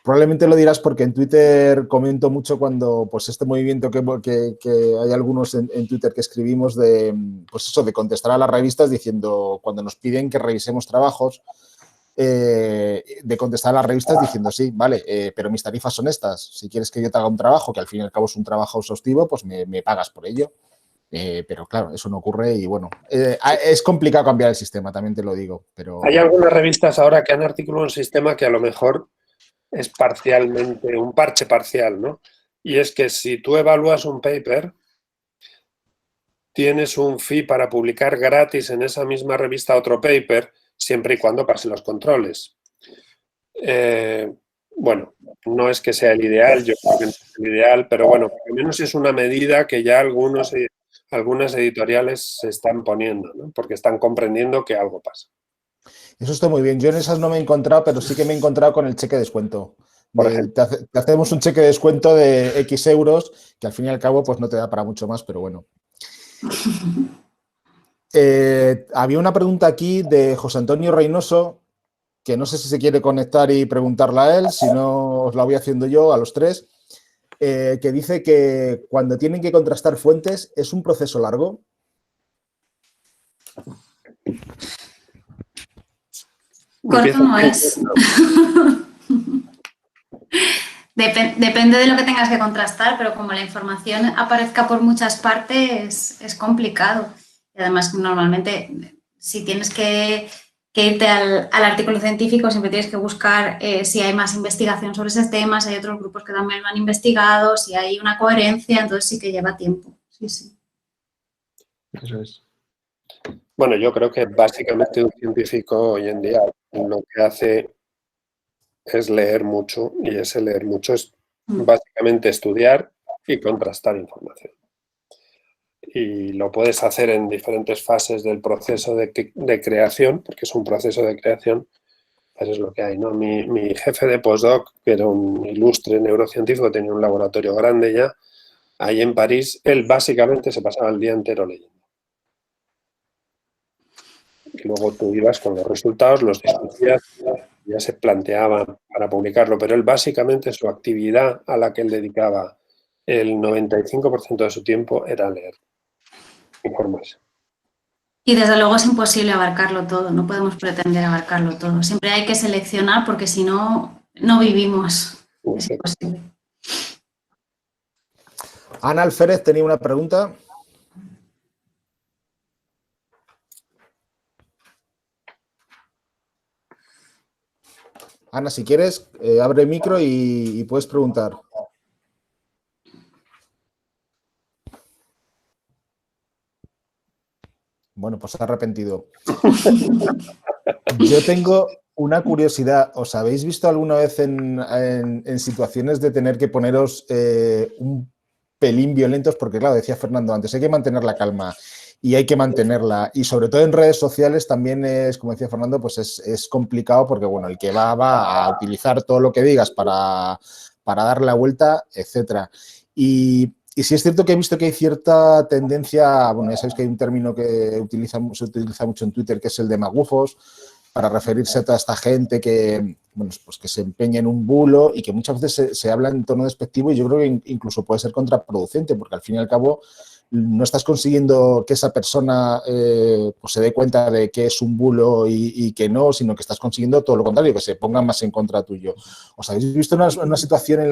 Probablemente lo dirás porque en Twitter comento mucho cuando, pues este movimiento que hay algunos en Twitter que escribimos de, pues eso, de contestar a las revistas diciendo, cuando nos piden que revisemos trabajos, de contestar a las revistas diciendo sí, vale, pero mis tarifas son estas. Si quieres que yo te haga un trabajo, que al fin y al cabo es un trabajo exhaustivo, pues me pagas por ello. Pero claro, eso no ocurre y bueno, es complicado cambiar el sistema, también te lo digo. Pero hay algunas revistas ahora que han articulado un sistema que a lo mejor es parcialmente, un parche parcial, ¿no? Y es que si tú evalúas un paper, tienes un fee para publicar gratis en esa misma revista otro paper, siempre y cuando pase los controles. Bueno, no es que sea el ideal, yo creo que no es el ideal, pero bueno, por lo menos es una medida que ya algunas editoriales se están poniendo, ¿no? Porque están comprendiendo que algo pasa. Eso está muy bien. Yo en esas no me he encontrado, pero sí que me he encontrado con el cheque de descuento. Por ejemplo. Te hacemos un cheque de descuento de X euros, que al fin y al cabo pues no te da para mucho más, pero bueno. Había una pregunta aquí de José Antonio Reynoso, que no sé si se quiere conectar y preguntarla a él, si no os la voy haciendo yo a los tres, que dice que cuando tienen que contrastar fuentes, ¿es un proceso largo? Corto no es. Depende de lo que tengas que contrastar, pero como la información aparezca por muchas partes, es complicado. Y además, normalmente, si tienes que irte al artículo científico, siempre tienes que buscar si hay más investigación sobre ese tema, si hay otros grupos que también lo han investigado, si hay una coherencia, entonces sí que lleva tiempo. Sí, sí. Eso es. Bueno, yo creo que básicamente un científico hoy en día lo que hace es leer mucho, y ese leer mucho es básicamente estudiar y contrastar información. Y lo puedes hacer en diferentes fases del proceso de creación, porque es un proceso de creación, pues es lo que hay, ¿no? Mi jefe de postdoc, que era un ilustre neurocientífico, tenía un laboratorio grande ya, ahí en París, él básicamente se pasaba el día entero leyendo. Y luego tú ibas con los resultados, los discutías, ya se planteaban para publicarlo, pero él básicamente su actividad a la que él dedicaba el 95% de su tiempo era leer, informarse. Y desde luego es imposible abarcarlo todo, no podemos pretender abarcarlo todo. Siempre hay que seleccionar porque si no, no vivimos. Es imposible. Ana Alférez tenía una pregunta. Ana, si quieres, abre el micro y puedes preguntar. Bueno, pues se ha arrepentido. Yo tengo una curiosidad. ¿Os habéis visto alguna vez en situaciones de tener que poneros pelín violentos porque, claro, decía Fernando antes, hay que mantener la calma y hay que mantenerla. Y sobre todo en redes sociales también es, como decía Fernando, pues es complicado porque, bueno, el que va a utilizar todo lo que digas para dar la vuelta, etcétera. Y sí es cierto que he visto que hay cierta tendencia, bueno, ya sabéis que hay un término que se utiliza mucho en Twitter, que es el de magufos, para referirse a toda esta gente que, bueno, pues que se empeña en un bulo y que muchas veces se habla en tono despectivo, y yo creo que incluso puede ser contraproducente, porque al fin y al cabo no estás consiguiendo que esa persona pues se dé cuenta de que es un bulo y que no, sino que estás consiguiendo todo lo contrario, que se pongan más en contra tuyo. ¿Os habéis visto una situación en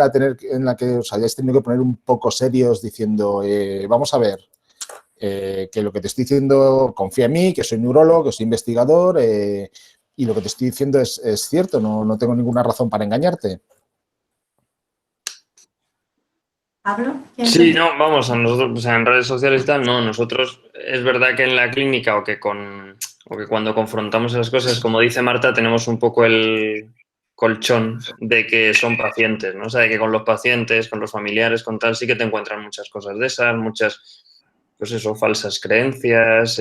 la que os hayáis tenido que poner un poco serios diciendo, vamos a ver, que lo que te estoy diciendo, confía en mí, que soy neurólogo, que soy investigador, y lo que te estoy diciendo es cierto, no tengo ninguna razón para engañarte? ¿Pablo? Sí, no, vamos, a nosotros, o sea, en redes sociales y tal, no, nosotros es verdad que en la clínica o que cuando confrontamos esas cosas, como dice Marta, tenemos un poco el colchón de que son pacientes, ¿no? O sea, de que con los pacientes, con los familiares, con tal, sí que te encuentran muchas cosas de esas, muchas, pues eso, falsas creencias,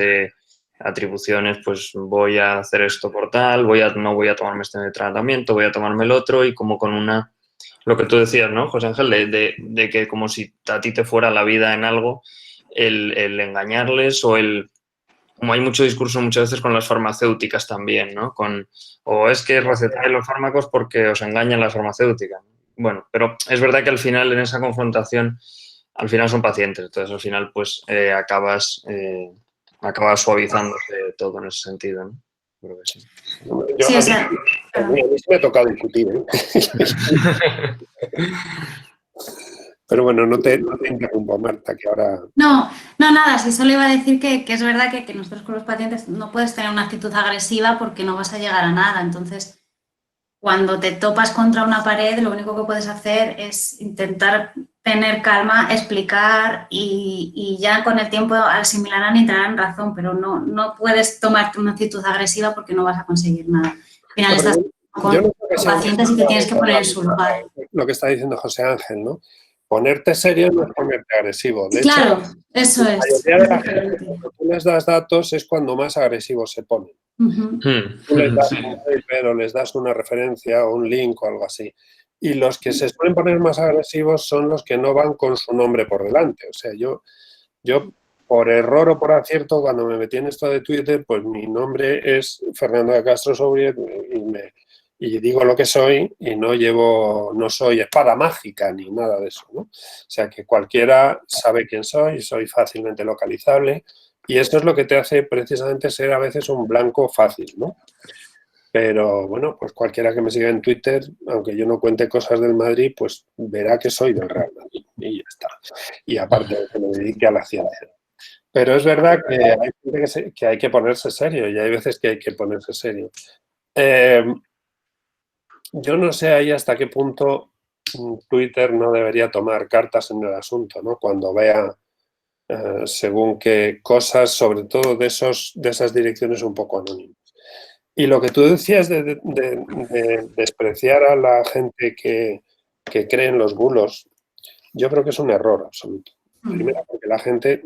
atribuciones, pues voy a hacer esto por tal, no voy a tomarme este tratamiento, voy a tomarme el otro, y como con una... Lo que tú decías, ¿no, José Ángel? De que como si a ti te fuera la vida en algo, el engañarles como hay mucho discurso muchas veces con las farmacéuticas también, ¿no? O es que recetáis los fármacos porque os engañan las farmacéuticas. Bueno, pero es verdad que al final en esa confrontación, al final son pacientes, entonces al final pues acabas suavizándose todo en ese sentido, ¿no? Creo que sí. Sí, o sea, A mí sí me ha tocado discutir, ¿eh? Pero bueno, no te interrumpo, Marta, que ahora... No, nada, sí, solo iba a decir que es verdad que nosotros con los pacientes no puedes tener una actitud agresiva porque no vas a llegar a nada. Entonces, cuando te topas contra una pared, lo único que puedes hacer es intentar tener calma, explicar y ya con el tiempo asimilarán y entrarán en razón, pero no puedes tomarte una actitud agresiva porque no vas a conseguir nada. Al final estás con pacientes y te tienes que poner en su lugar. Lo que está diciendo José Ángel, ¿no? Ponerte serio no es ponerte agresivo. De Claro, hecho, eso la es. mayoría de la gente, cuando tú les das datos, es cuando más agresivos se ponen. Tú les das un paper o les das una referencia o un link o algo así. Y los que se suelen poner más agresivos son los que no van con su nombre por delante. O sea, yo por error o por acierto, cuando me metí en esto de Twitter, pues mi nombre es Fernando de Castro Sobriet y digo lo que soy y no soy espada mágica ni nada de eso, ¿no? O sea, que cualquiera sabe quién soy fácilmente localizable y esto es lo que te hace precisamente ser a veces un blanco fácil, ¿no? Pero bueno, pues cualquiera que me siga en Twitter, aunque yo no cuente cosas del Madrid, pues verá que soy del Real Madrid y ya está. Y aparte de que me dedique a la ciencia. Pero es verdad que hay gente que hay que ponerse serio y hay veces que hay que ponerse serio. Yo no sé ahí hasta qué punto Twitter no debería tomar cartas en el asunto, ¿no? Cuando vea según qué cosas, sobre todo de esas direcciones un poco anónimas. Y lo que tú decías de despreciar a la gente que cree en los bulos, yo creo que es un error absoluto. Primero, porque la gente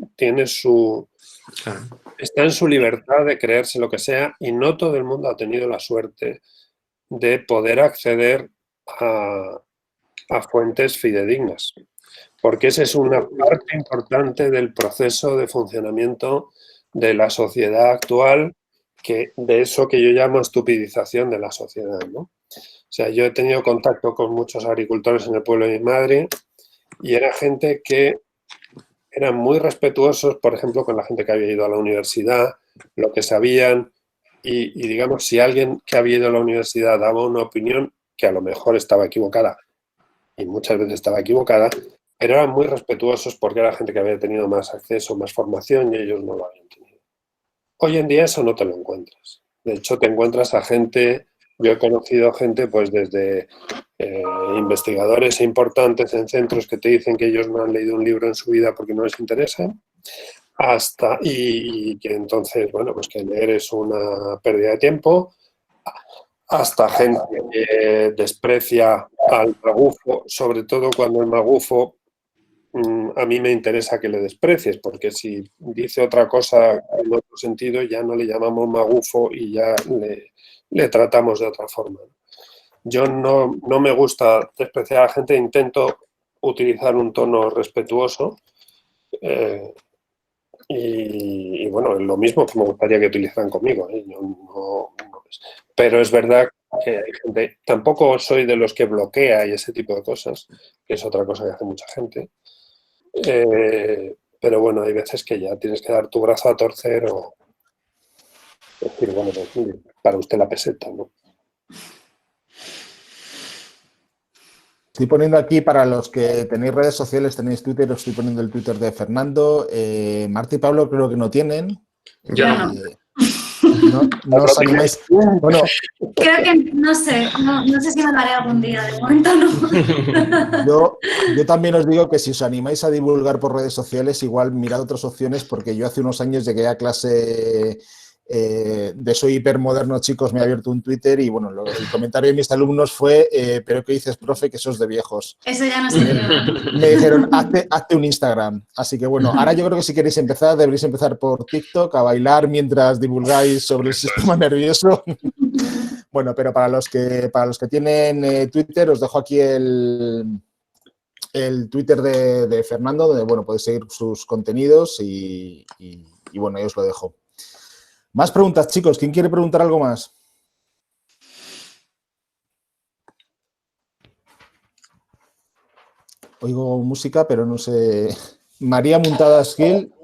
está en su libertad de creerse lo que sea y no todo el mundo ha tenido la suerte de poder acceder a fuentes fidedignas. Porque esa es una parte importante del proceso de funcionamiento de la sociedad actual, de eso que yo llamo estupidización de la sociedad, ¿no? O sea, yo he tenido contacto con muchos agricultores en el pueblo de mi madre y era gente que eran muy respetuosos, por ejemplo, con la gente que había ido a la universidad, lo que sabían, y digamos, si alguien que había ido a la universidad daba una opinión que a lo mejor estaba equivocada, y muchas veces estaba equivocada, pero eran muy respetuosos porque era gente que había tenido más acceso, más formación y ellos no lo habían tenido. Hoy en día eso no te lo encuentras. De hecho, te encuentras a gente, yo he conocido gente pues desde investigadores importantes en centros que te dicen que ellos no han leído un libro en su vida porque no les interesa, y que entonces, bueno, pues que leer es una pérdida de tiempo, hasta gente que desprecia al magufo, sobre todo cuando el magufo a mí me interesa que le desprecies, porque si dice otra cosa en otro sentido ya no le llamamos magufo y ya le tratamos de otra forma. Yo no me gusta despreciar a la gente, intento utilizar un tono respetuoso y bueno, es lo mismo que me gustaría que utilizaran conmigo. Pero es verdad que hay gente, tampoco soy de los que bloquea y ese tipo de cosas, que es otra cosa que hace mucha gente. Pero bueno, hay veces que ya tienes que dar tu brazo a torcer o decir, bueno, pues, para usted la peseta, ¿no? Estoy poniendo aquí, para los que tenéis redes sociales, tenéis Twitter, os estoy poniendo el Twitter de Fernando. Marta y Pablo creo que no tienen. Yo no. No os animáis. Bueno, creo que no sé si me lo haré algún día, de momento no. Yo también os digo que si os animáis a divulgar por redes sociales, igual mirad otras opciones, porque yo hace unos años llegué a clase de soy hipermoderno, chicos, me he abierto un Twitter y bueno, el comentario de mis alumnos fue pero ¿qué dices, profe? Que sos de viejos. Eso ya no sé yo. Me dijeron, hazte un Instagram. Así que bueno, ahora yo creo que si queréis empezar, deberéis empezar por TikTok, a bailar mientras divulgáis sobre el sistema nervioso. Bueno, pero para los que tienen Twitter, os dejo aquí el Twitter de Fernando, donde bueno, podéis seguir sus contenidos y bueno, yo os lo dejo. Más preguntas, chicos. ¿Quién quiere preguntar algo más? Oigo música, pero no sé. María Muntadas Gil,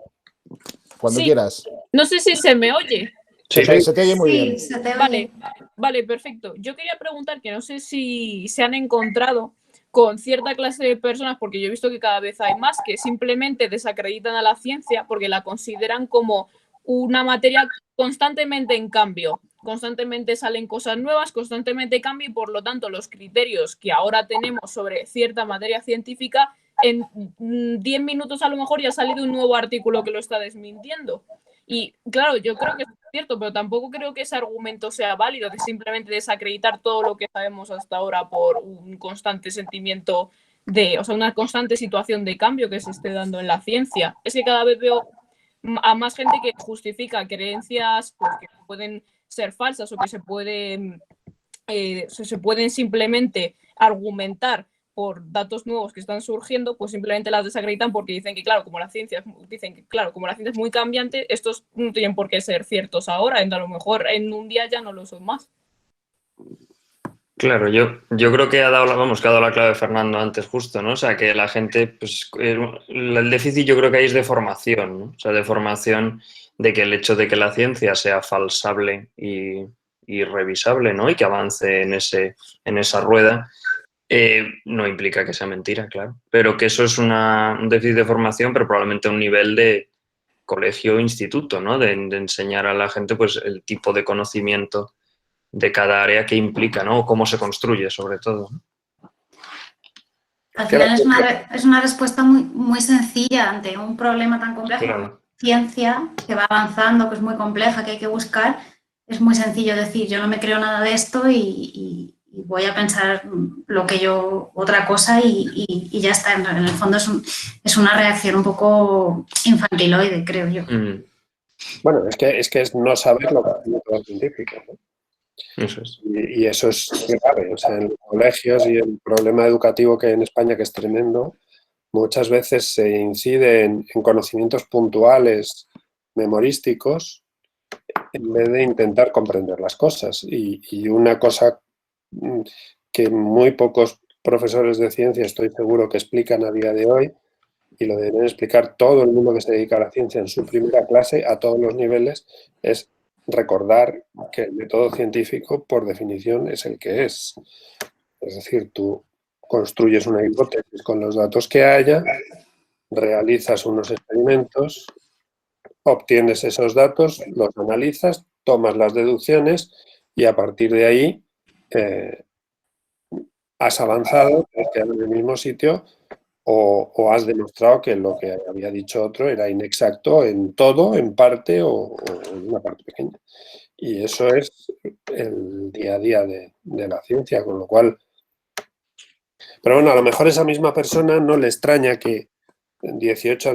cuando quieras. No sé si se me oye. Sí, se te oye muy bien. Se te oye. Vale, perfecto. Yo quería preguntar que no sé si se han encontrado con cierta clase de personas, porque yo he visto que cada vez hay más, que simplemente desacreditan a la ciencia porque la consideran como una materia constantemente en cambio. Constantemente salen cosas nuevas, constantemente cambia y por lo tanto los criterios que ahora tenemos sobre cierta materia científica, en 10 minutos a lo mejor ya ha salido un nuevo artículo que lo está desmintiendo. Y claro, yo creo que es cierto, pero tampoco creo que ese argumento sea válido, de simplemente desacreditar todo lo que sabemos hasta ahora por un constante sentimiento una constante situación de cambio que se esté dando en la ciencia. Es que cada vez veo a más gente que justifica creencias pues, que pueden ser falsas o que se pueden simplemente argumentar por datos nuevos que están surgiendo, pues simplemente las desacreditan porque dicen que, claro, como la ciencia es muy cambiante, estos no tienen por qué ser ciertos ahora, a lo mejor en un día ya no lo son más. Claro, yo creo que ha dado la clave Fernando antes justo, ¿no? O sea, que la gente, pues el déficit yo creo que hay es de formación, ¿no? O sea, de formación de que el hecho de que la ciencia sea falsable y revisable, ¿no? Y que avance en esa rueda, no implica que sea mentira, claro. Pero que eso es un déficit de formación, pero probablemente a un nivel de colegio o instituto, ¿no? De enseñar a la gente, pues, el tipo de conocimiento de cada área que implica, ¿no? O cómo se construye, sobre todo. Al final es una respuesta muy, muy sencilla ante un problema tan complejo. Claro. Ciencia que va avanzando, que es muy compleja, que hay que buscar. Es muy sencillo decir, yo no me creo nada de esto y voy a pensar otra cosa y ya está. En el fondo es una reacción un poco infantiloide, creo yo. Bueno, es que es no saber lo que hace el método científico, ¿no? Eso es. Y eso es grave. O sea, en los colegios y el problema educativo que hay en España, que es tremendo, muchas veces se incide en conocimientos puntuales, memorísticos, en vez de intentar comprender las cosas. Y una cosa que muy pocos profesores de ciencia, estoy seguro, que explican a día de hoy, y lo deben explicar todo el mundo que se dedica a la ciencia en su primera clase, a todos los niveles, es recordar que el método científico, por definición, es el que es. Es decir, tú construyes una hipótesis con los datos que haya, realizas unos experimentos, obtienes esos datos, los analizas, tomas las deducciones y a partir de ahí has avanzado, te has quedado en el mismo sitio o has demostrado que lo que había dicho otro era inexacto en todo, en parte o en una parte pequeña. Y eso es el día a día de la ciencia, con lo cual... Pero bueno, a lo mejor esa misma persona no le extraña que 18